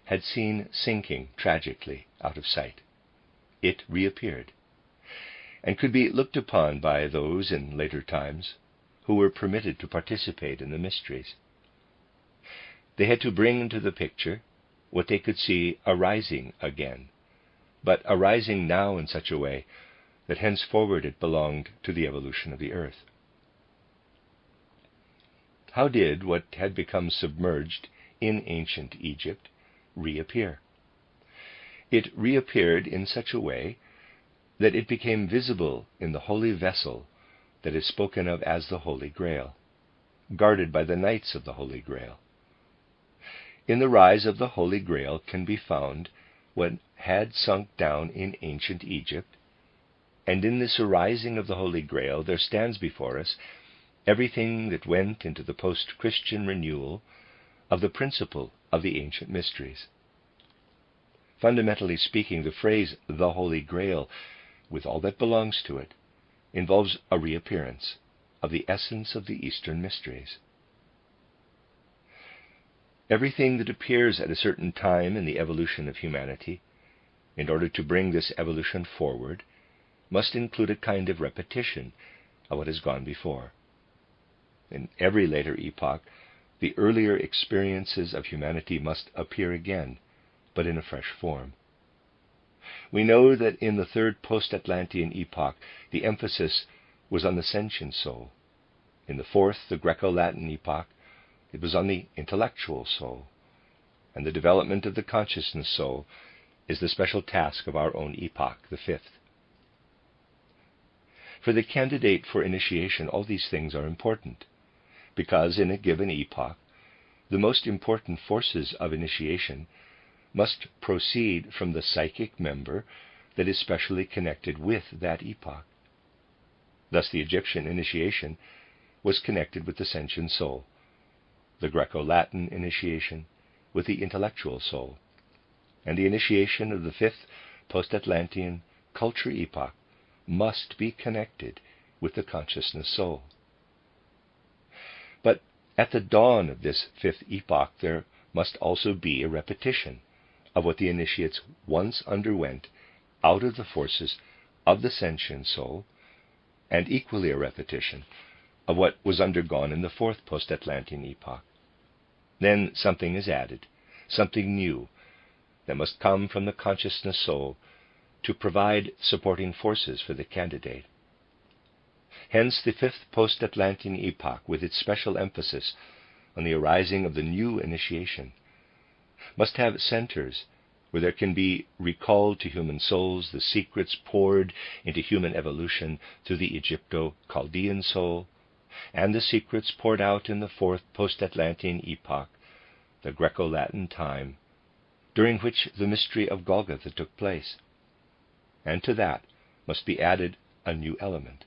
had seen sinking tragically out of sight. It reappeared, and could be looked upon by those in later times who were permitted to participate in the mysteries. They had to bring into the picture what they could see arising again, but arising now in such a way that henceforward it belonged to the evolution of the earth. How did what had become submerged in ancient Egypt reappear? It reappeared in such a way that it became visible in the holy vessel that is spoken of as the Holy Grail, guarded by the Knights of the Holy Grail. In the rise of the Holy Grail can be found what had sunk down in ancient Egypt, and in this arising of the Holy Grail there stands before us everything that went into the post-Christian renewal of the principle of the ancient mysteries. Fundamentally speaking, the phrase, the Holy Grail, with all that belongs to it, involves a reappearance of the essence of the Eastern mysteries. Everything that appears at a certain time in the evolution of humanity, in order to bring this evolution forward, must include a kind of repetition of what has gone before. In every later epoch, the earlier experiences of humanity must appear again, but in a fresh form. We know that in the third post-Atlantean epoch, the emphasis was on the sentient soul. In the fourth, the Greco-Latin epoch, it was on the intellectual soul. And the development of the consciousness soul is the special task of our own epoch, the fifth. For the candidate for initiation, all these things are important, because in a given epoch, the most important forces of initiation must proceed from the psychic member that is specially connected with that epoch. Thus the Egyptian initiation was connected with the sentient soul, the Greco-Latin initiation with the intellectual soul, and the initiation of the fifth post-Atlantean culture epoch must be connected with the consciousness soul. But at the dawn of this fifth epoch, there must also be a repetition of what the initiates once underwent out of the forces of the sentient soul, and equally a repetition of what was undergone in the fourth post-Atlantean epoch. Then something is added, something new, that must come from the consciousness soul to provide supporting forces for the candidate. Hence the fifth post-Atlantean epoch, with its special emphasis on the arising of the new initiation, must have centers where there can be recalled to human souls the secrets poured into human evolution through the Egypto-Chaldean soul, and the secrets poured out in the fourth post-Atlantean epoch, the Greco-Latin time, during which the mystery of Golgotha took place. And to that must be added a new element.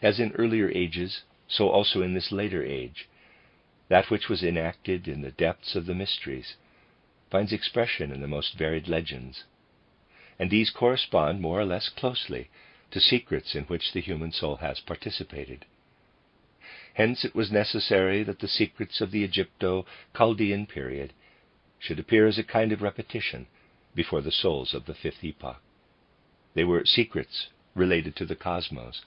As in earlier ages, so also in this later age, that which was enacted in the depths of the mysteries finds expression in the most varied legends, and these correspond more or less closely to secrets in which the human soul has participated. Hence it was necessary that the secrets of the Egypto-Chaldean period should appear as a kind of repetition before the souls of the fifth epoch. They were secrets related to the cosmos,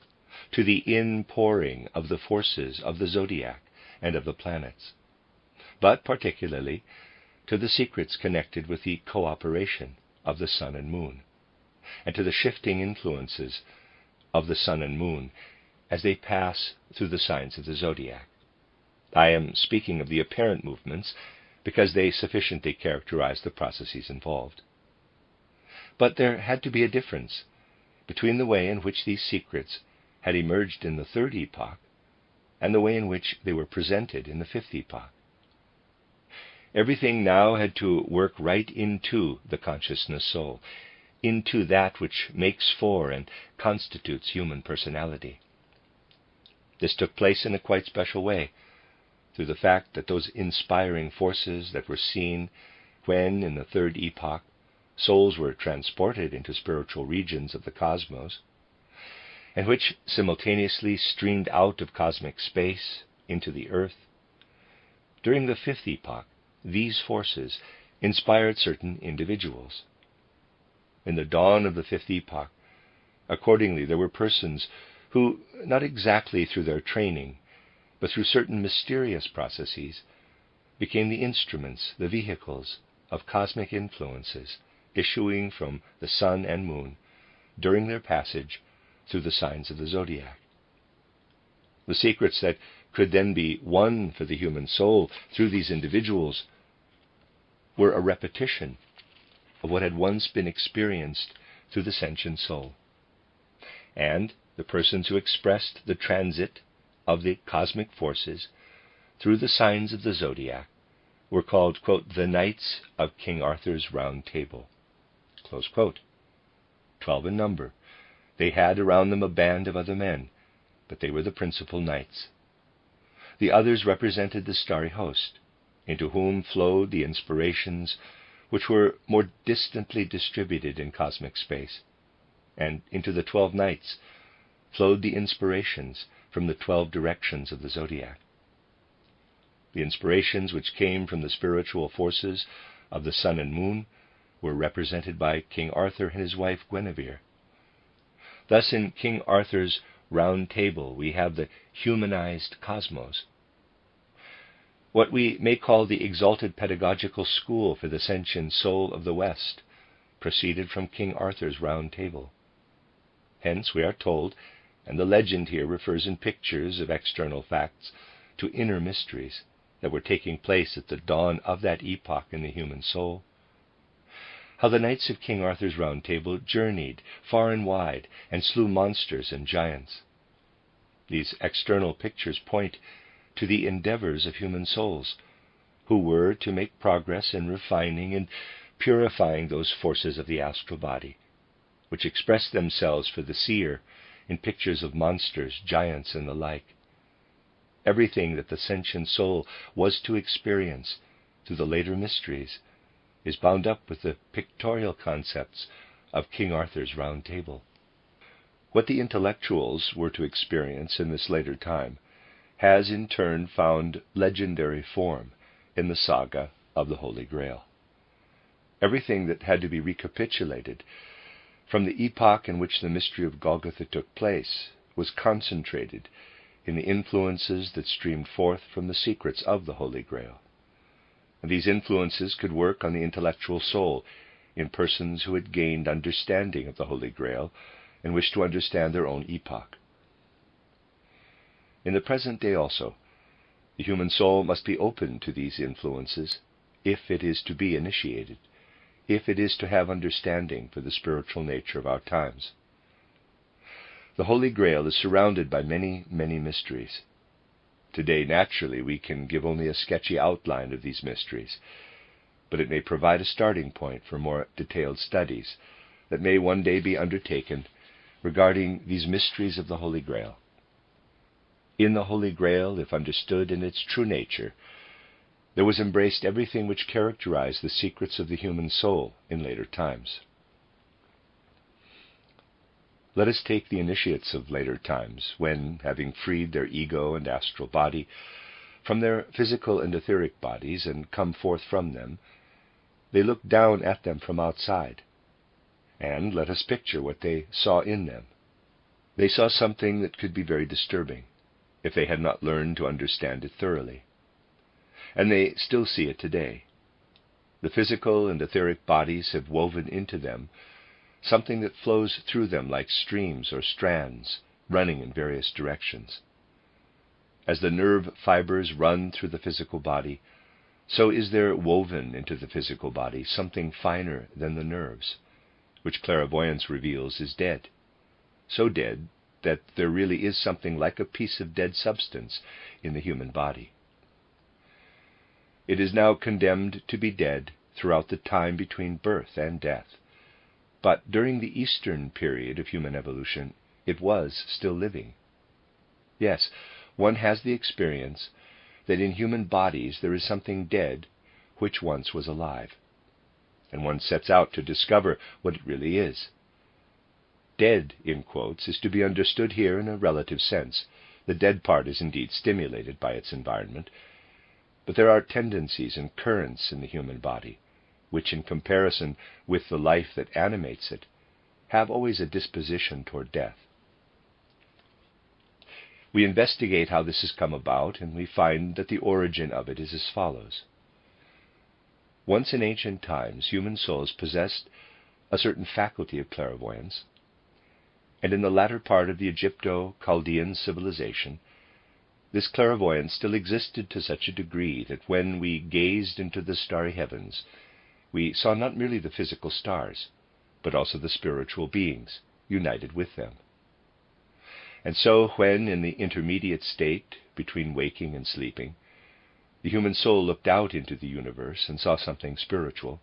to the inpouring of the forces of the zodiac and of the planets, but particularly to the secrets connected with the cooperation of the sun and moon, and to the shifting influences of the sun and moon as they pass through the signs of the zodiac. I am speaking of the apparent movements because they sufficiently characterize the processes involved. But there had to be a difference between the way in which these secrets had emerged in the third epoch and the way in which they were presented in the fifth epoch. Everything now had to work right into the consciousness soul, into that which makes for and constitutes human personality. This took place in a quite special way, through the fact that those inspiring forces that were seen when, in the third epoch, souls were transported into spiritual regions of the cosmos, and which simultaneously streamed out of cosmic space into the earth. During the fifth epoch, these forces inspired certain individuals. In the dawn of the fifth epoch, accordingly, there were persons who, not exactly through their training, but through certain mysterious processes, became the instruments, the vehicles of cosmic influences issuing from the sun and moon during their passage through the signs of the zodiac. The secrets that could then be won for the human soul through these individuals were a repetition of what had once been experienced through the sentient soul. And the persons who expressed the transit of the cosmic forces through the signs of the zodiac were called, quote, the Knights of King Arthur's Round Table, close quote. 12 in number. They had around them a band of other men, but they were the principal knights. The others represented the starry host, into whom flowed the inspirations which were more distantly distributed in cosmic space. and into the 12 nights flowed the inspirations from the 12 directions of the zodiac. The inspirations which came from the spiritual forces of the sun and moon were represented by King Arthur and his wife Guinevere. Thus in King Arthur's Round Table we have the humanized cosmos. What we may call the exalted pedagogical school for the sentient soul of the West proceeded from King Arthur's Round Table. Hence we are told, and the legend here refers in pictures of external facts to inner mysteries that were taking place at the dawn of that epoch in the human soul, how the knights of King Arthur's Round Table journeyed far and wide and slew monsters and giants. These external pictures point to the endeavors of human souls, who were to make progress in refining and purifying those forces of the astral body, which express themselves for the seer in pictures of monsters, giants, and the like. Everything that the sentient soul was to experience through the later mysteries is bound up with the pictorial concepts of King Arthur's Round Table. What the intellectuals were to experience in this later time has in turn found legendary form in the saga of the Holy Grail. Everything that had to be recapitulated from the epoch in which the mystery of Golgotha took place was concentrated in the influences that streamed forth from the secrets of the Holy Grail. And these influences could work on the intellectual soul in persons who had gained understanding of the Holy Grail and wished to understand their own epoch. In the present day also, the human soul must be open to these influences if it is to be initiated, if it is to have understanding for the spiritual nature of our times. The Holy Grail is surrounded by many, many mysteries. Today, naturally, we can give only a sketchy outline of these mysteries, but it may provide a starting point for more detailed studies that may one day be undertaken regarding these mysteries of the Holy Grail. In the Holy Grail, if understood in its true nature, there was embraced everything which characterized the secrets of the human soul in later times. Let us take the initiates of later times, when, having freed their ego and astral body from their physical and etheric bodies and come forth from them, they looked down at them from outside, and let us picture what they saw in them. They saw something that could be very disturbing, if they had not learned to understand it thoroughly. And they still see it today. The physical and etheric bodies have woven into them something that flows through them like streams or strands, running in various directions. As the nerve fibers run through the physical body, so is there woven into the physical body something finer than the nerves, which clairvoyance reveals is dead, so dead that there really is something like a piece of dead substance in the human body. It is now condemned to be dead throughout the time between birth and death, but during the Eastern period of human evolution, it was still living. Yes, one has the experience that in human bodies there is something dead which once was alive, and one sets out to discover what it really is. Dead, in quotes, is to be understood here in a relative sense. The dead part is indeed stimulated by its environment, but there are tendencies and currents in the human body, which in comparison with the life that animates it, have always a disposition toward death. We investigate how this has come about, and we find that the origin of it is as follows. Once in ancient times, human souls possessed a certain faculty of clairvoyance, and in the latter part of the Egypto-Chaldean civilization, this clairvoyance still existed to such a degree that when we gazed into the starry heavens, we saw not merely the physical stars, but also the spiritual beings united with them. And so, when in the intermediate state between waking and sleeping, the human soul looked out into the universe and saw something spiritual,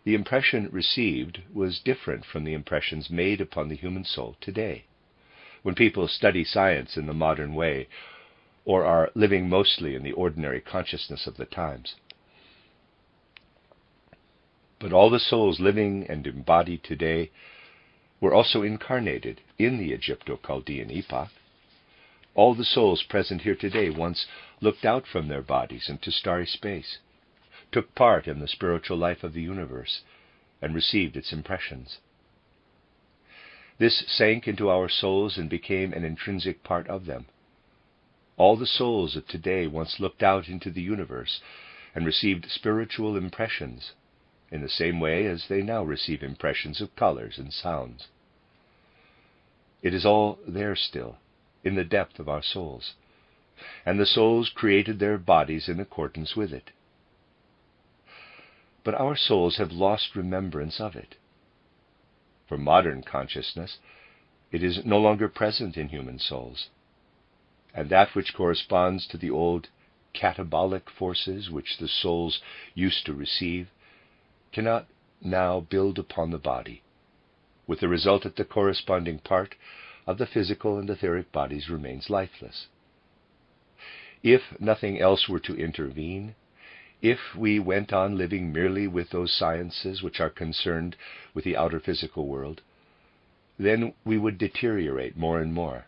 the impression received was different from the impressions made upon the human soul today, when people study science in the modern way, or are living mostly in the ordinary consciousness of the times. But all the souls living and embodied today were also incarnated in the Egypto-Chaldean epoch. All the souls present here today once looked out from their bodies into starry space, took part in the spiritual life of the universe, and received its impressions. This sank into our souls and became an intrinsic part of them. All the souls of today once looked out into the universe and received spiritual impressions in the same way as they now receive impressions of colors and sounds. It is all there still, in the depth of our souls, and the souls created their bodies in accordance with it. But our souls have lost remembrance of it. For modern consciousness, it is no longer present in human souls, and that which corresponds to the old catabolic forces which the souls used to receive cannot now build upon the body, with the result that the corresponding part of the physical and etheric bodies remains lifeless. If nothing else were to intervene, if we went on living merely with those sciences which are concerned with the outer physical world, then we would deteriorate more and more,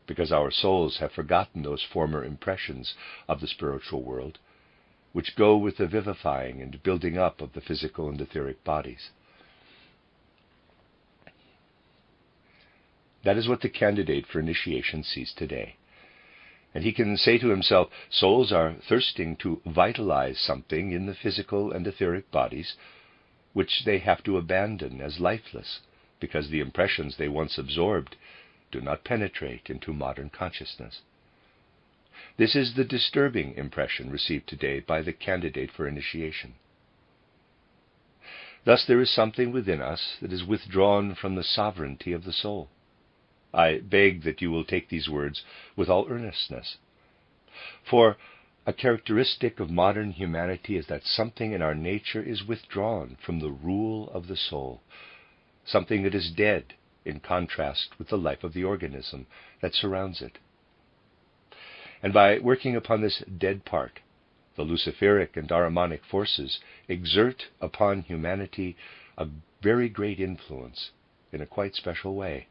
because our souls have forgotten those former impressions of the spiritual world, which go with the vivifying and building up of the physical and etheric bodies. That is what the candidate for initiation sees today. And he can say to himself, souls are thirsting to vitalize something in the physical and etheric bodies, which they have to abandon as lifeless, because the impressions they once absorbed do not penetrate into modern consciousness. This is the disturbing impression received today by the candidate for initiation. Thus there is something within us that is withdrawn from the sovereignty of the soul. I beg that you will take these words with all earnestness. For a characteristic of modern humanity is that something in our nature is withdrawn from the rule of the soul, something that is dead in contrast with the life of the organism that surrounds it. And by working upon this dead part, the Luciferic and Ahrimanic forces exert upon humanity a very great influence in a quite special way.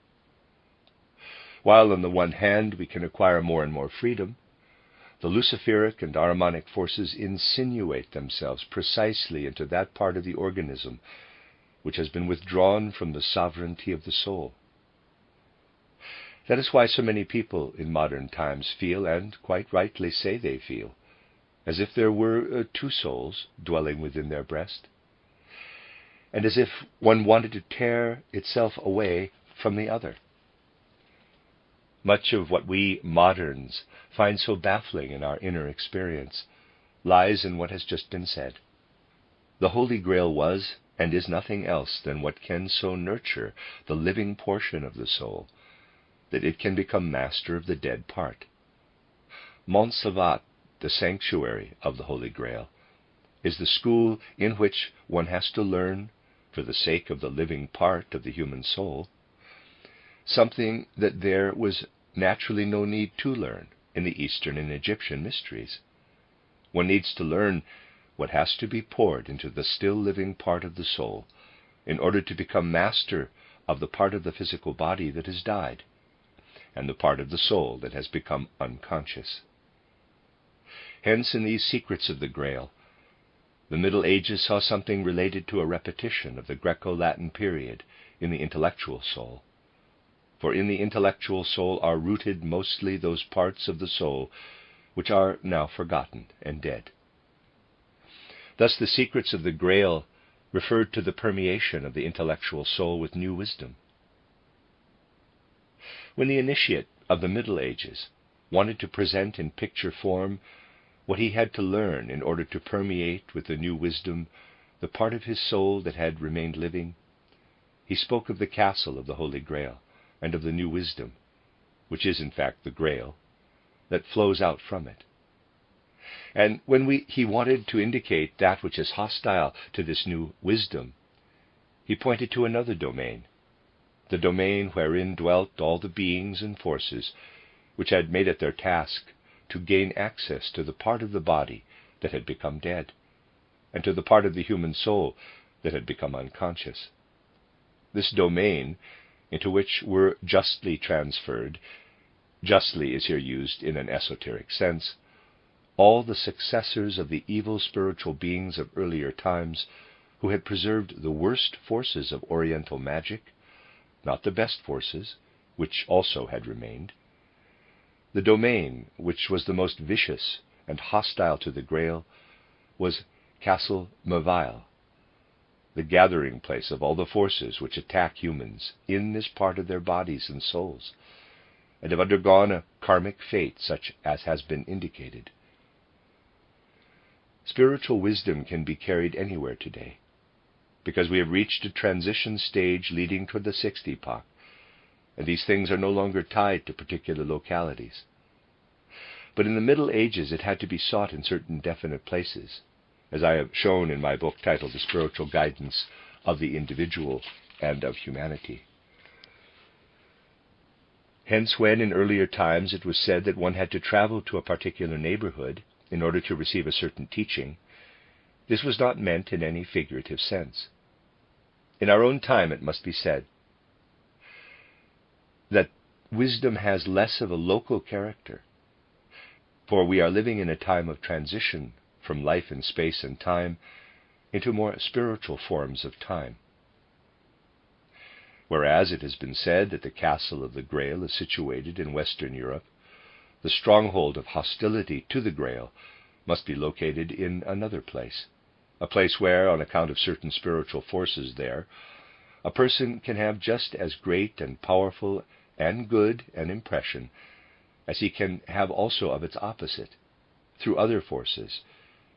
While on the one hand we can acquire more and more freedom, the Luciferic and Ahrimanic forces insinuate themselves precisely into that part of the organism which has been withdrawn from the sovereignty of the soul. That is why so many people in modern times feel, and quite rightly say they feel, as if there were two souls dwelling within their breast, and as if one wanted to tear itself away from the other. Much of what we moderns find so baffling in our inner experience lies in what has just been said. The Holy Grail was and is nothing else than what can so nurture the living portion of the soul that it can become master of the dead part. Mont Savat, the sanctuary of the Holy Grail, is the school in which one has to learn, for the sake of the living part of the human soul, something that there was naturally no need to learn in the Eastern and Egyptian mysteries. One needs to learn what has to be poured into the still living part of the soul in order to become master of the part of the physical body that has died, and the part of the soul that has become unconscious. Hence, in these secrets of the Grail, the Middle Ages saw something related to a repetition of the Greco-Latin period in the intellectual soul. For in the intellectual soul are rooted mostly those parts of the soul which are now forgotten and dead. Thus the secrets of the Grail referred to the permeation of the intellectual soul with new wisdom. When the initiate of the Middle Ages wanted to present in picture form what he had to learn in order to permeate with the new wisdom the part of his soul that had remained living, he spoke of the castle of the Holy Grail and of the new wisdom, which is in fact the Grail, that flows out from it. And when he wanted to indicate that which is hostile to this new wisdom, he pointed to another domain, the domain wherein dwelt all the beings and forces which had made it their task to gain access to the part of the body that had become dead, and to the part of the human soul that had become unconscious. This domain into which were justly transferred, justly is here used in an esoteric sense, all the successors of the evil spiritual beings of earlier times who had preserved the worst forces of Oriental magic, not the best forces, which also had remained. The domain which was the most vicious and hostile to the Grail was Castle Merveille, the gathering place of all the forces which attack humans in this part of their bodies and souls, and have undergone a karmic fate such as has been indicated. Spiritual wisdom can be carried anywhere today, because we have reached a transition stage leading toward the sixth epoch, and these things are no longer tied to particular localities. But in the Middle Ages it had to be sought in certain definite places, as I have shown in my book titled The Spiritual Guidance of the Individual and of Humanity. Hence, when in earlier times it was said that one had to travel to a particular neighborhood in order to receive a certain teaching, this was not meant in any figurative sense. In our own time it must be said that wisdom has less of a local character, for we are living in a time of transition from life in space and time into more spiritual forms of time. Whereas it has been said that the castle of the Grail is situated in Western Europe, the stronghold of hostility to the Grail must be located in another place, a place where, on account of certain spiritual forces there, a person can have just as great and powerful and good an impression as he can have also of its opposite, through other forces,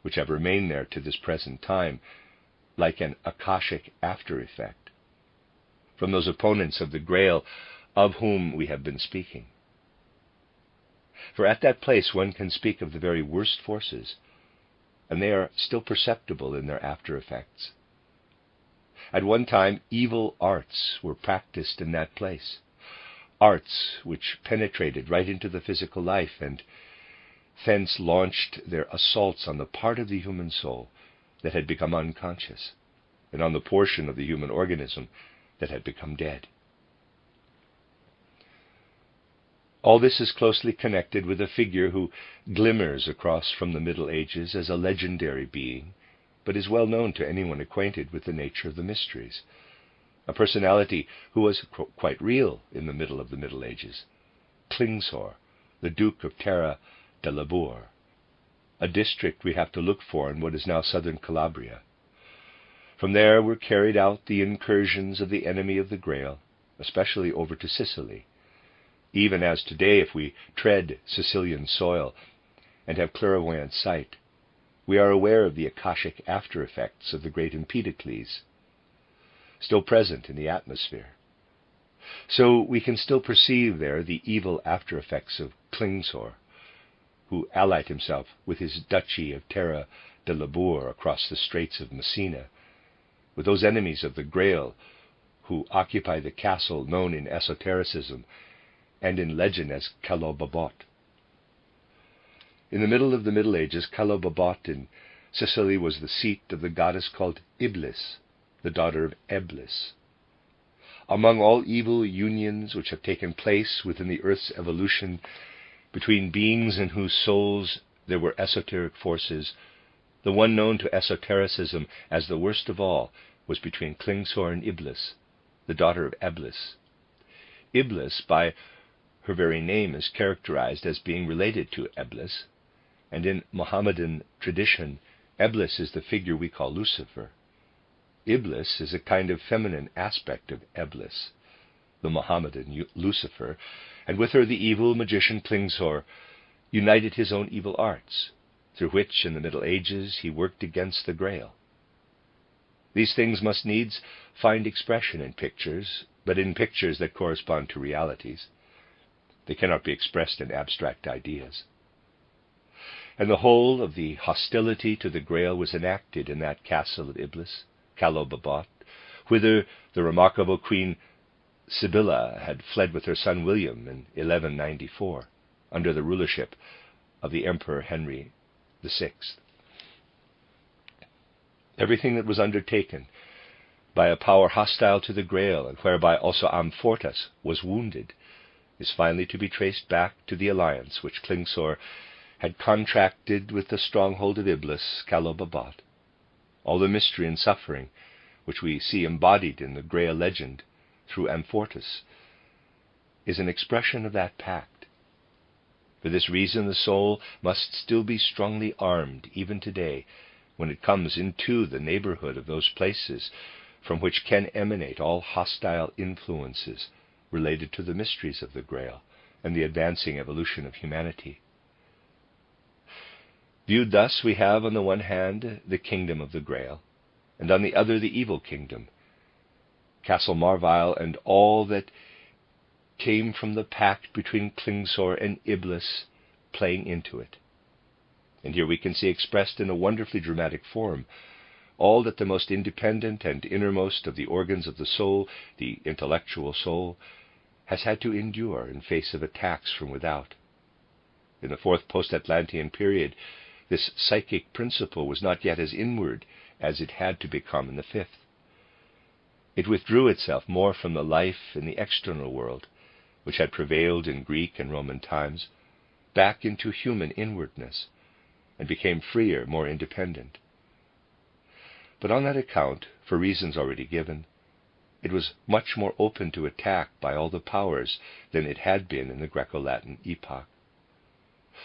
which have remained there to this present time, like an akashic after-effect, from those opponents of the Grail of whom we have been speaking. For at that place one can speak of the very worst forces, and they are still perceptible in their after-effects. At one time, evil arts were practiced in that place, arts which penetrated right into the physical life and thence launched their assaults on the part of the human soul that had become unconscious, and on the portion of the human organism that had become dead. All this is closely connected with a figure who glimmers across from the Middle Ages as a legendary being, but is well known to anyone acquainted with the nature of the mysteries, a personality who was quite real in the middle of the Middle Ages, Klingsor, the Duke of Terra de Labour, a district we have to look for in what is now southern Calabria. From there were carried out the incursions of the enemy of the Grail, especially over to Sicily, even as today if we tread Sicilian soil and have clairvoyant sight, we are aware of the akashic after-effects of the great Empedocles, still present in the atmosphere. So we can still perceive there the evil after-effects of Klingsor, who allied himself with his duchy of Terra de Labour across the Straits of Messina, with those enemies of the Grail who occupy the castle known in esotericism and in legend as Kalobabot. In the middle of the Middle Ages, Kalobabot in Sicily was the seat of the goddess called Iblis, the daughter of Eblis. Among all evil unions which have taken place within the earth's evolution between beings in whose souls there were esoteric forces, the one known to esotericism as the worst of all was between Klingsor and Iblis, the daughter of Eblis. Iblis, by her very name, is characterized as being related to Eblis, and in Mohammedan tradition, Eblis is the figure we call Lucifer. Iblis is a kind of feminine aspect of Eblis, the Mohammedan Lucifer, and with her the evil magician Klingsor united his own evil arts, through which in the Middle Ages he worked against the Grail. These things must needs find expression in pictures, but in pictures that correspond to realities. They cannot be expressed in abstract ideas. And the whole of the hostility to the Grail was enacted in that castle of Iblis, Kalobabot, whither the remarkable Queen Sibylla had fled with her son William in 1194, under the rulership of the Emperor Henry VI. Everything that was undertaken by a power hostile to the Grail, and whereby also Amfortas was wounded, is finally to be traced back to the alliance which Klingsor had contracted with the stronghold of Iblis, Kalobabat. All the mystery and suffering which we see embodied in the Grail legend through Amfortas is an expression of that pact. For this reason, the soul must still be strongly armed, even today, when it comes into the neighborhood of those places from which can emanate all hostile influences related to the mysteries of the Grail and the advancing evolution of humanity. Viewed thus, we have on the one hand the kingdom of the Grail, and on the other the evil kingdom, Castle Marvile, and all that came from the pact between Klingsor and Iblis playing into it. And here we can see expressed in a wonderfully dramatic form all that the most independent and innermost of the organs of the soul, the intellectual soul, has had to endure in face of attacks from without. In the fourth post-Atlantean period, this psychic principle was not yet as inward as it had to become in the fifth. It withdrew itself more from the life in the external world, which had prevailed in Greek and Roman times, back into human inwardness, and became freer, more independent. But on that account, for reasons already given, it was much more open to attack by all the powers than it had been in the Greco-Latin epoch.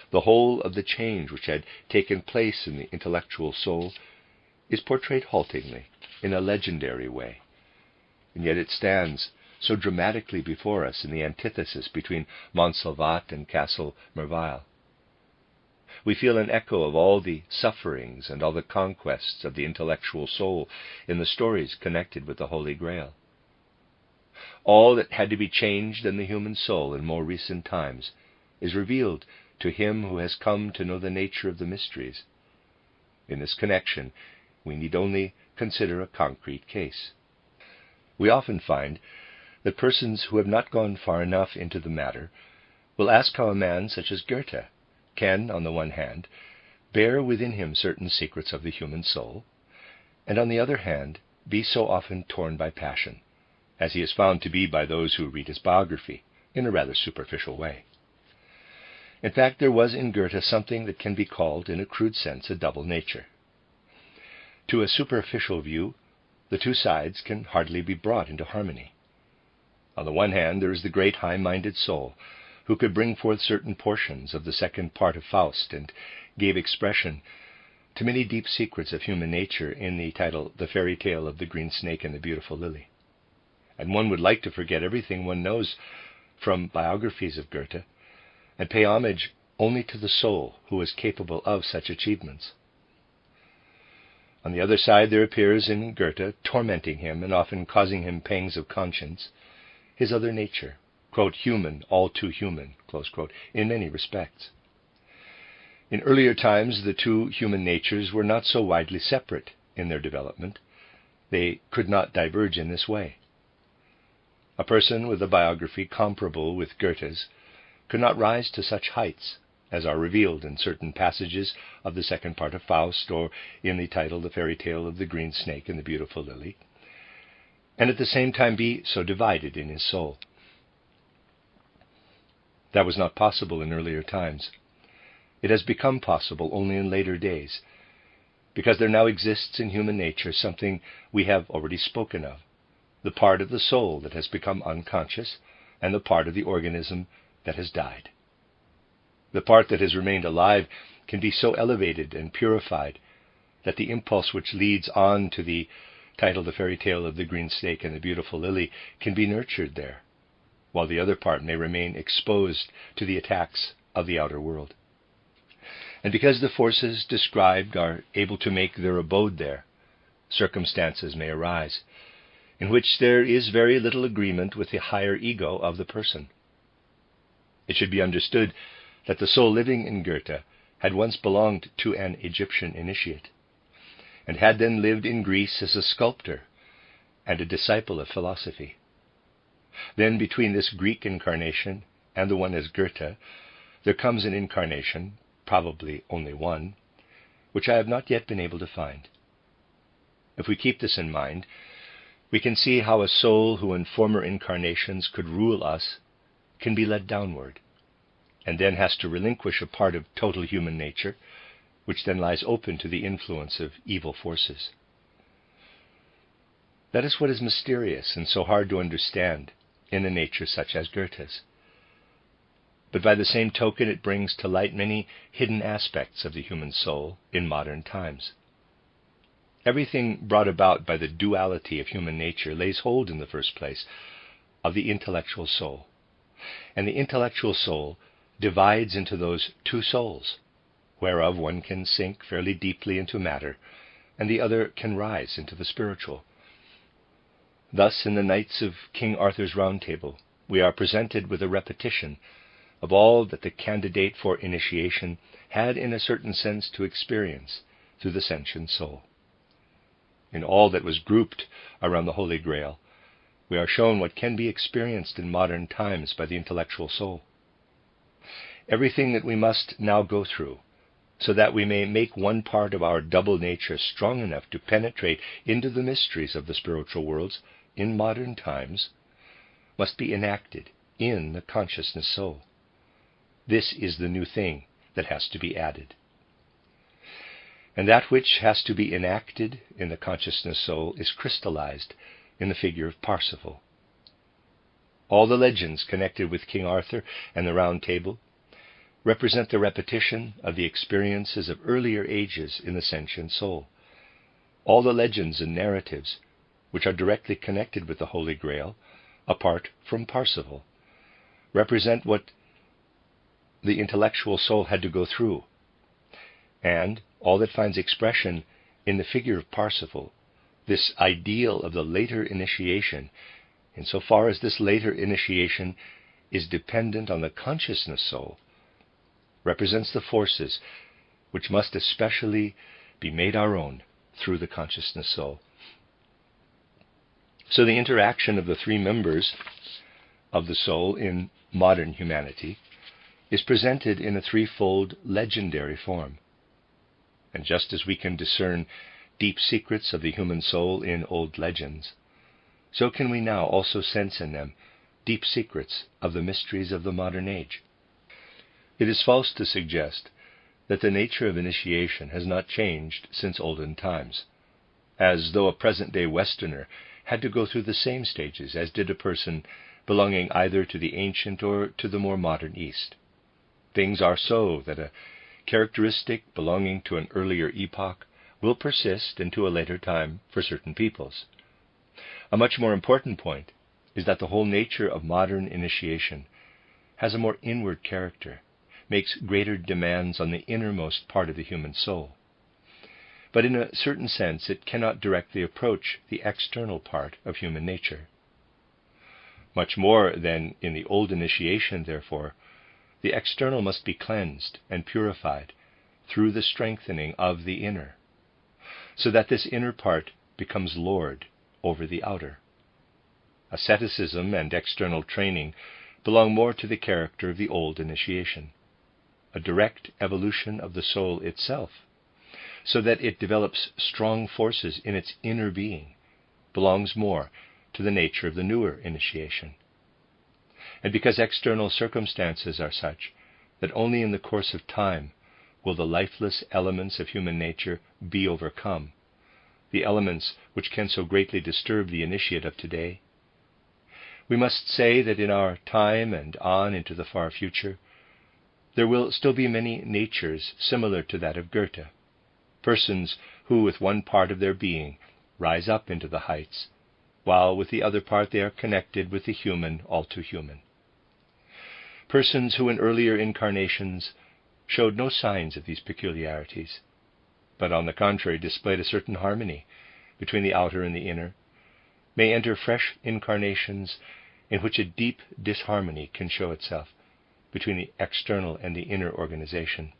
The whole of the change which had taken place in the intellectual soul is portrayed haltingly, in a legendary way, and yet it stands so dramatically before us in the antithesis between Montsalvat and Castle Merville. We feel an echo of all the sufferings and all the conquests of the intellectual soul in the stories connected with the Holy Grail. All that had to be changed in the human soul in more recent times is revealed to him who has come to know the nature of the mysteries. In this connection, we need only consider a concrete case. We often find that persons who have not gone far enough into the matter will ask how a man such as Goethe can, on the one hand, bear within him certain secrets of the human soul, and on the other hand, be so often torn by passion, as he is found to be by those who read his biography, in a rather superficial way. In fact, there was in Goethe something that can be called, in a crude sense, a double nature. To a superficial view, the two sides can hardly be brought into harmony. On the one hand, there is the great high-minded soul, who could bring forth certain portions of the second part of Faust, and gave expression to many deep secrets of human nature in the title The Fairy Tale of the Green Snake and the Beautiful Lily. And one would like to forget everything one knows from biographies of Goethe, and pay homage only to the soul who is capable of such achievements. On the other side, there appears in Goethe, tormenting him and often causing him pangs of conscience, his other nature, quote, human, all too human, close quote, in many respects. In earlier times, the two human natures were not so widely separate in their development. They could not diverge in this way. A person with a biography comparable with Goethe's could not rise to such heights as are revealed in certain passages of the second part of Faust, or in the title The Fairy Tale of the Green Snake and the Beautiful Lily, and at the same time be so divided in his soul. That was not possible in earlier times. It has become possible only in later days, because there now exists in human nature something we have already spoken of, the part of the soul that has become unconscious, and the part of the organism that has died. The part that has remained alive can be so elevated and purified that the impulse which leads on to the title The Fairy Tale of the Green Snake and the Beautiful Lily can be nurtured there, while the other part may remain exposed to the attacks of the outer world. And because the forces described are able to make their abode there, circumstances may arise in which there is very little agreement with the higher ego of the person. It should be understood that the soul living in Goethe had once belonged to an Egyptian initiate, and had then lived in Greece as a sculptor and a disciple of philosophy. Then between this Greek incarnation and the one as Goethe, there comes an incarnation, probably only one, which I have not yet been able to find. If we keep this in mind, we can see how a soul who in former incarnations could rule us can be led downward, and then has to relinquish a part of total human nature, which then lies open to the influence of evil forces. That is what is mysterious and so hard to understand in a nature such as Goethe's. But by the same token, it brings to light many hidden aspects of the human soul in modern times. Everything brought about by the duality of human nature lays hold, in the first place, of the intellectual soul. And the intellectual soul divides into those two souls, whereof one can sink fairly deeply into matter, and the other can rise into the spiritual. Thus, in the Knights of King Arthur's Round Table, we are presented with a repetition of all that the candidate for initiation had in a certain sense to experience through the sentient soul. In all that was grouped around the Holy Grail, we are shown what can be experienced in modern times by the intellectual soul. Everything that we must now go through, so that we may make one part of our double nature strong enough to penetrate into the mysteries of the spiritual worlds in modern times, must be enacted in the consciousness soul. This is the new thing that has to be added. And that which has to be enacted in the consciousness soul is crystallized in the figure of Parsifal. All the legends connected with King Arthur and the Round Table represent the repetition of the experiences of earlier ages in the sentient soul. All the legends and narratives which are directly connected with the Holy Grail, apart from Parsifal, represent what the intellectual soul had to go through, and all that finds expression in the figure of Parsifal, this ideal of the later initiation, insofar as this later initiation is dependent on the consciousness soul, represents the forces which must especially be made our own through the consciousness soul. So the interaction of the three members of the soul in modern humanity is presented in a threefold legendary form. And just as we can discern deep secrets of the human soul in old legends, so can we now also sense in them deep secrets of the mysteries of the modern age. It is false to suggest that the nature of initiation has not changed since olden times, as though a present-day Westerner had to go through the same stages as did a person belonging either to the ancient or to the more modern East. Things are so that a characteristic belonging to an earlier epoch will persist into a later time for certain peoples. A much more important point is that the whole nature of modern initiation has a more inward character, makes greater demands on the innermost part of the human soul. But in a certain sense it cannot directly approach the external part of human nature. Much more than in the old initiation, therefore, the external must be cleansed and purified through the strengthening of the inner, so that this inner part becomes lord over the outer. Asceticism and external training belong more to the character of the old initiation, a direct evolution of the soul itself, so that it develops strong forces in its inner being, belongs more to the nature of the newer initiation. And because external circumstances are such that only in the course of time will the lifeless elements of human nature be overcome, the elements which can so greatly disturb the initiate of today, we must say that in our time and on into the far future, there will still be many natures similar to that of Goethe, persons who with one part of their being rise up into the heights, while with the other part they are connected with the human all too human. Persons who in earlier incarnations showed no signs of these peculiarities, but on the contrary displayed a certain harmony between the outer and the inner, may enter fresh incarnations in which a deep disharmony can show itself between the external and the inner organization.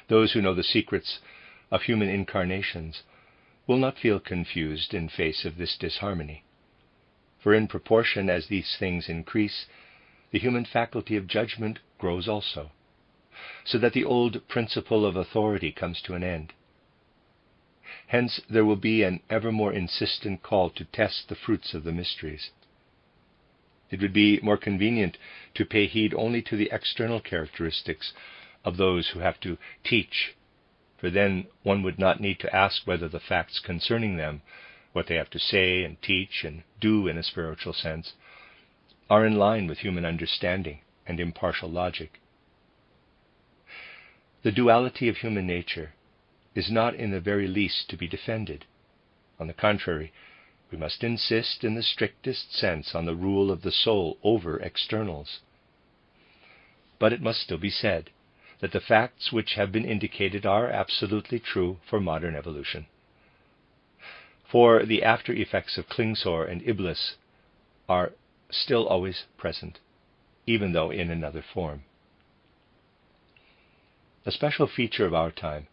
Those who know the secrets of human incarnations will not feel confused in face of this disharmony, for in proportion as these things increase, the human faculty of judgment grows also, so that the old principle of authority comes to an end. Hence there will be an ever more insistent call to test the fruits of the mysteries. It would be more convenient to pay heed only to the external characteristics of those who have to teach, for then one would not need to ask whether the facts concerning them, what they have to say and teach and do in a spiritual sense, are in line with human understanding and impartial logic. The duality of human nature is not in the very least to be defended. On the contrary, we must insist in the strictest sense on the rule of the soul over externals. But it must still be said that the facts which have been indicated are absolutely true for modern evolution. For the after effects of Klingsor and Iblis are still always present, even though in another form. A special feature of our time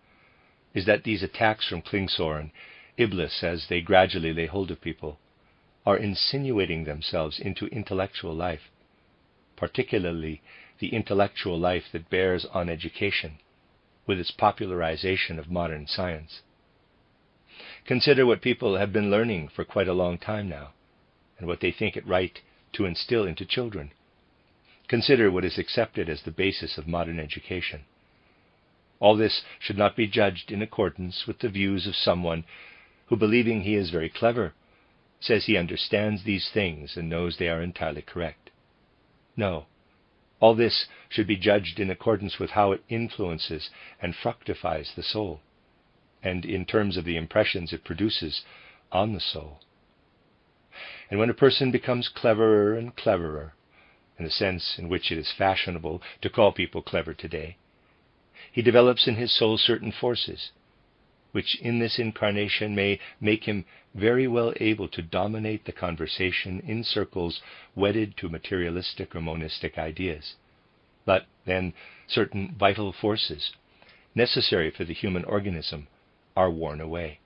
is that these attacks from Klingsor and Iblis, as they gradually lay hold of people, are insinuating themselves into intellectual life, particularly the intellectual life that bears on education, with its popularization of modern science. Consider what people have been learning for quite a long time now, and what they think it right to instill into children. Consider what is accepted as the basis of modern education. All this should not be judged in accordance with the views of someone who, believing he is very clever, says he understands these things and knows they are entirely correct. No, all this should be judged in accordance with how it influences and fructifies the soul, and in terms of the impressions it produces on the soul. And when a person becomes cleverer and cleverer, in the sense in which it is fashionable to call people clever today, he develops in his soul certain forces, which in this incarnation may make him very well able to dominate the conversation in circles wedded to materialistic or monistic ideas. But then certain vital forces, necessary for the human organism, are worn away.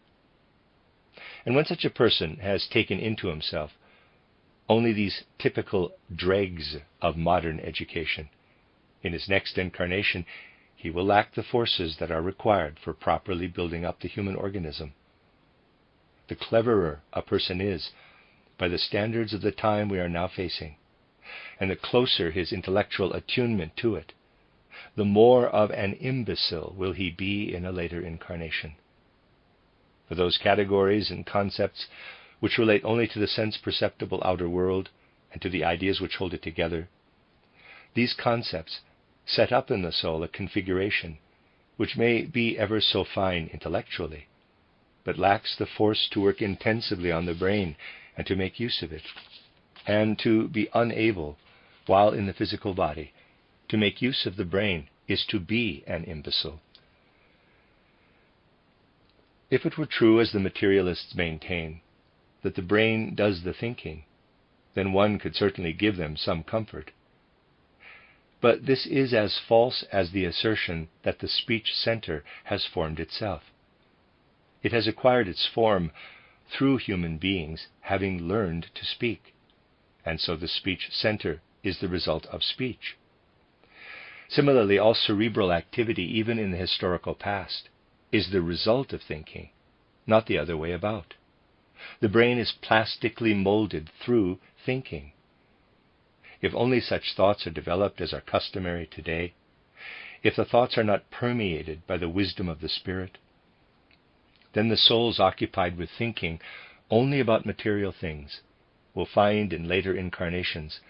And when such a person has taken into himself only these typical dregs of modern education, in his next incarnation he will lack the forces that are required for properly building up the human organism. The cleverer a person is, by the standards of the time we are now facing, and the closer his intellectual attunement to it, the more of an imbecile will he be in a later incarnation. For those categories and concepts which relate only to the sense-perceptible outer world and to the ideas which hold it together, these concepts set up in the soul a configuration which may be ever so fine intellectually, but lacks the force to work intensively on the brain and to make use of it, and to be unable, while in the physical body, to make use of the brain is to be an imbecile. If it were true, as the materialists maintain, that the brain does the thinking, then one could certainly give them some comfort. But this is as false as the assertion that the speech center has formed itself. It has acquired its form through human beings having learned to speak, and so the speech center is the result of speech. Similarly, all cerebral activity, even in the historical past, is the result of thinking, not the other way about. The brain is plastically molded through thinking. If only such thoughts are developed as are customary today, if the thoughts are not permeated by the wisdom of the Spirit, then the souls occupied with thinking only about material things will find in later incarnations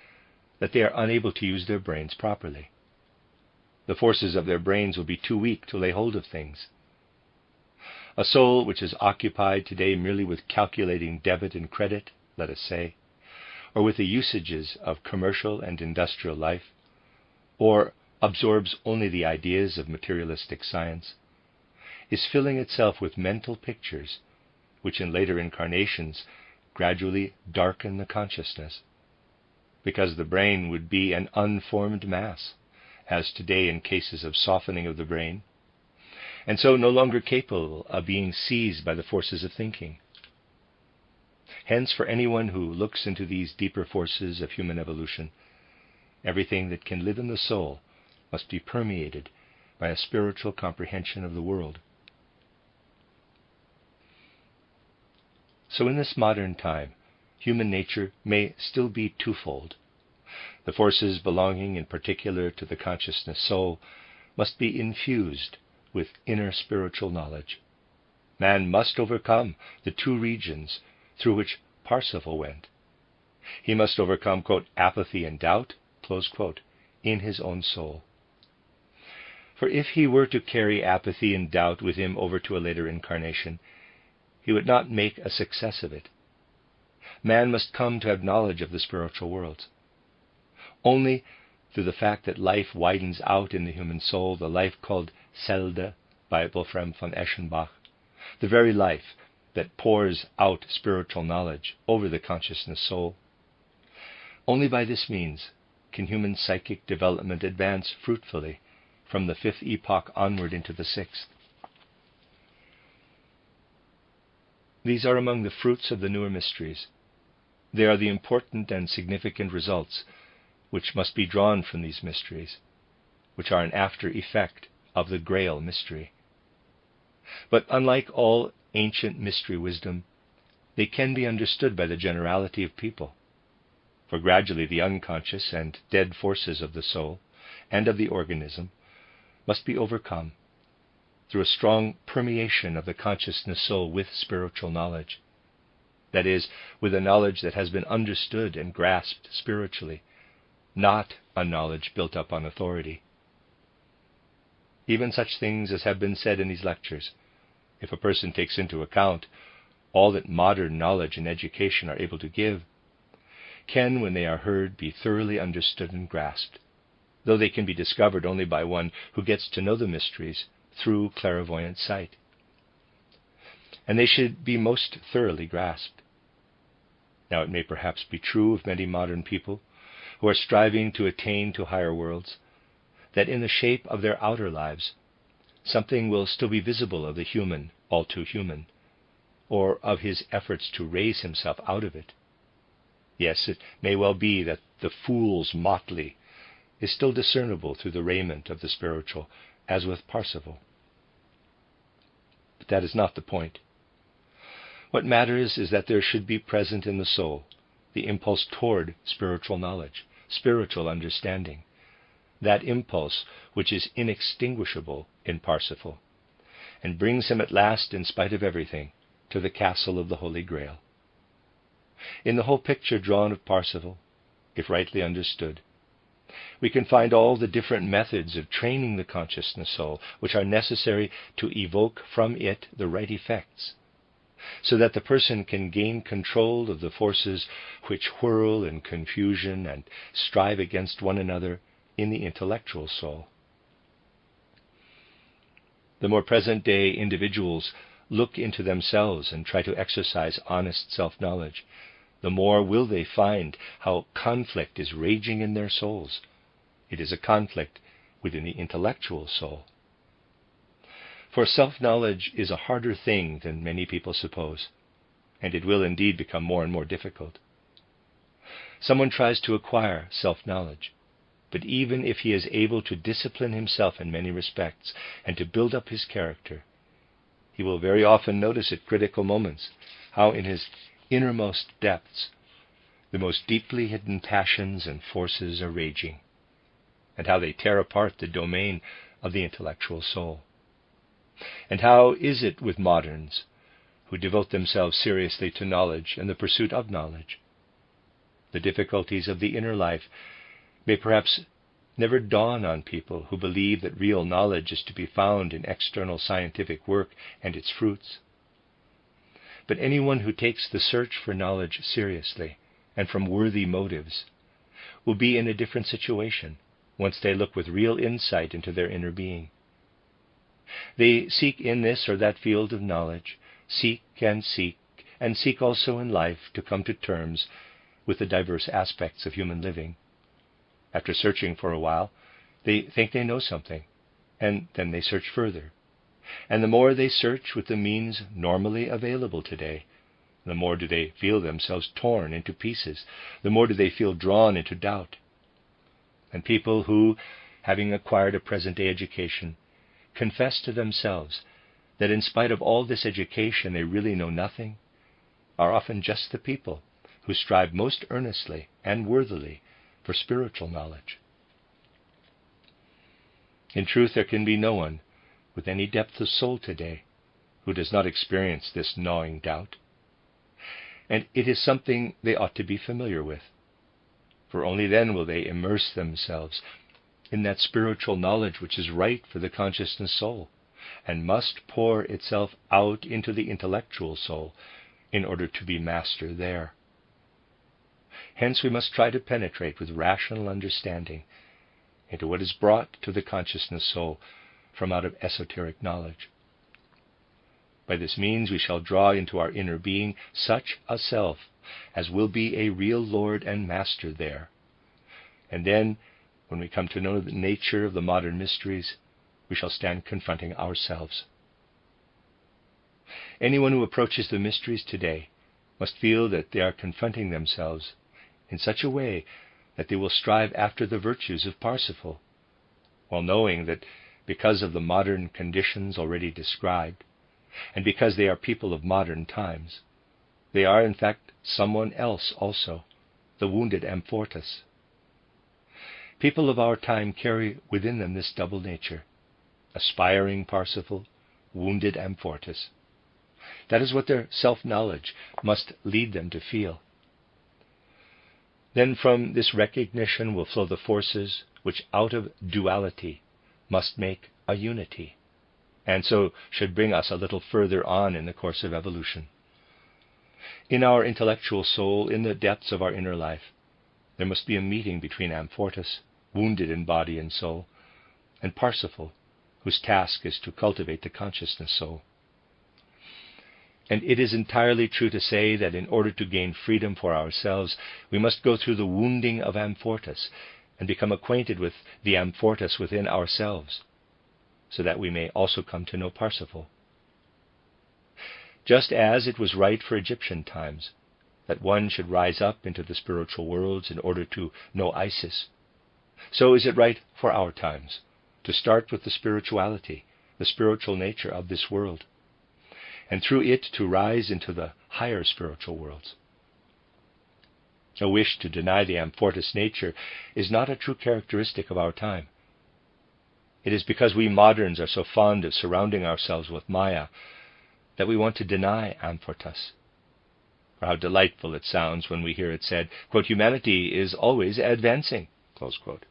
that they are unable to use their brains properly. The forces of their brains will be too weak to lay hold of things. A soul which is occupied today merely with calculating debit and credit, let us say, or with the usages of commercial and industrial life, or absorbs only the ideas of materialistic science, is filling itself with mental pictures which in later incarnations gradually darken the consciousness, because the brain would be an unformed mass, as today in cases of softening of the brain, and so no longer capable of being seized by the forces of thinking. Hence, for anyone who looks into these deeper forces of human evolution, everything that can live in the soul must be permeated by a spiritual comprehension of the world. So in this modern time, human nature may still be twofold. The forces belonging in particular to the consciousness soul must be infused with inner spiritual knowledge. Man must overcome the two regions through which Parsifal went. He must overcome, quote, apathy and doubt, close quote, in his own soul. For if he were to carry apathy and doubt with him over to a later incarnation, he would not make a success of it. Man must come to have knowledge of the spiritual worlds. Only through the fact that life widens out in the human soul, the life called Selde by Wolfram von Eschenbach, the very life that pours out spiritual knowledge over the consciousness soul. Only by this means can human psychic development advance fruitfully from the fifth epoch onward into the sixth. These are among the fruits of the newer mysteries. They are the important and significant results which must be drawn from these mysteries, which are an after effect of the Grail mystery. But unlike all ancient mystery wisdom, they can be understood by the generality of people. For gradually the unconscious and dead forces of the soul and of the organism must be overcome through a strong permeation of the consciousness soul with spiritual knowledge. That is, with a knowledge that has been understood and grasped spiritually, not a knowledge built up on authority. Even such things as have been said in these lectures, if a person takes into account all that modern knowledge and education are able to give, can, when they are heard, be thoroughly understood and grasped, though they can be discovered only by one who gets to know the mysteries through clairvoyant sight. And they should be most thoroughly grasped. Now it may perhaps be true of many modern people who are striving to attain to higher worlds, that in the shape of their outer lives, something will still be visible of the human, all too human, or of his efforts to raise himself out of it. Yes, it may well be that the fool's motley is still discernible through the raiment of the spiritual, as with Parsifal. But that is not the point. What matters is that there should be present in the soul the impulse toward spiritual knowledge, spiritual understanding, that impulse which is inextinguishable in Parsifal, and brings him at last, in spite of everything, to the castle of the Holy Grail. In the whole picture drawn of Parsifal, if rightly understood, we can find all the different methods of training the consciousness soul which are necessary to evoke from it the right effects, so that the person can gain control of the forces which whirl in confusion and strive against one another in the intellectual soul. The more present-day individuals look into themselves and try to exercise honest self-knowledge, the more will they find how conflict is raging in their souls. It is a conflict within the intellectual soul. For self-knowledge is a harder thing than many people suppose, and it will indeed become more and more difficult. Someone tries to acquire self-knowledge, but even if he is able to discipline himself in many respects and to build up his character, he will very often notice at critical moments how in his innermost depths the most deeply hidden passions and forces are raging, and how they tear apart the domain of the intellectual soul. And how is it with moderns who devote themselves seriously to knowledge and the pursuit of knowledge? The difficulties of the inner life may perhaps never dawn on people who believe that real knowledge is to be found in external scientific work and its fruits. But anyone who takes the search for knowledge seriously and from worthy motives will be in a different situation once they look with real insight into their inner being. They seek in this or that field of knowledge, seek, and seek also in life to come to terms with the diverse aspects of human living. After searching for a while, they think they know something, and then they search further. And the more they search with the means normally available today, the more do they feel themselves torn into pieces, the more do they feel drawn into doubt. And people who, having acquired a present-day education, confess to themselves that in spite of all this education they really know nothing, are often just the people who strive most earnestly and worthily for spiritual knowledge. In truth, there can be no one with any depth of soul today who does not experience this gnawing doubt. And it is something they ought to be familiar with, for only then will they immerse themselves in that spiritual knowledge which is right for the consciousness soul, and must pour itself out into the intellectual soul in order to be master there. Hence we must try to penetrate with rational understanding into what is brought to the consciousness soul from out of esoteric knowledge. By this means we shall draw into our inner being such a self as will be a real Lord and Master there. And then, when we come to know the nature of the modern mysteries, we shall stand confronting ourselves. Anyone who approaches the mysteries today must feel that they are confronting themselves in such a way that they will strive after the virtues of Parsifal, while knowing that because of the modern conditions already described, and because they are people of modern times, they are in fact someone else also, the wounded Amfortas. People of our time carry within them this double nature, aspiring Parsifal, wounded Amfortas. That is what their self-knowledge must lead them to feel. Then from this recognition will flow the forces which out of duality must make a unity, and so should bring us a little further on in the course of evolution. In our intellectual soul, in the depths of our inner life, there must be a meeting between Amfortas, wounded in body and soul, and Parsifal, whose task is to cultivate the consciousness soul. And it is entirely true to say that in order to gain freedom for ourselves, we must go through the wounding of Amfortas and become acquainted with the Amfortas within ourselves, so that we may also come to know Parsifal. Just as it was right for Egyptian times that one should rise up into the spiritual worlds in order to know Isis, so is it right for our times to start with the spirituality, the spiritual nature of this world, and through it to rise into the higher spiritual worlds. A wish to deny the Amfortas nature is not a true characteristic of our time. It is because we moderns are so fond of surrounding ourselves with Maya that we want to deny Amfortas. For how delightful it sounds when we hear it said, quote, humanity is always advancing, close quote.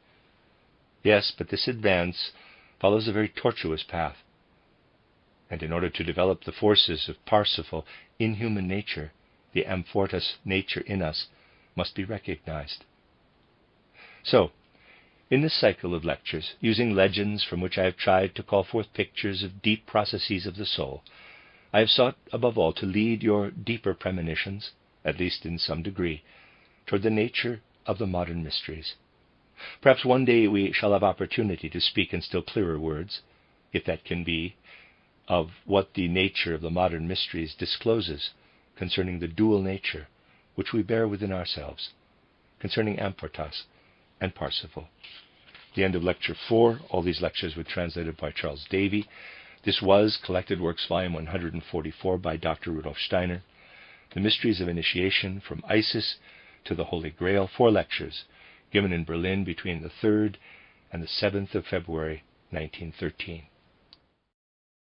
Yes, but this advance follows a very tortuous path. And in order to develop the forces of Parsifal in human nature, the Amfortas nature in us must be recognized. So, in this cycle of lectures, using legends from which I have tried to call forth pictures of deep processes of the soul, I have sought above all to lead your deeper premonitions, at least in some degree, toward the nature of the modern mysteries. Perhaps one day we shall have opportunity to speak in still clearer words, if that can be, of what the nature of the modern mysteries discloses concerning the dual nature which we bear within ourselves, concerning Amfortas and Parsifal. The end of Lecture 4. All these lectures were translated by Charles Davy. This was Collected Works, Volume 144 by Dr. Rudolf Steiner. The Mysteries of Initiation, from Isis to the Holy Grail, 4 lectures, given in Berlin between the 3rd and the 7th of February, 1913.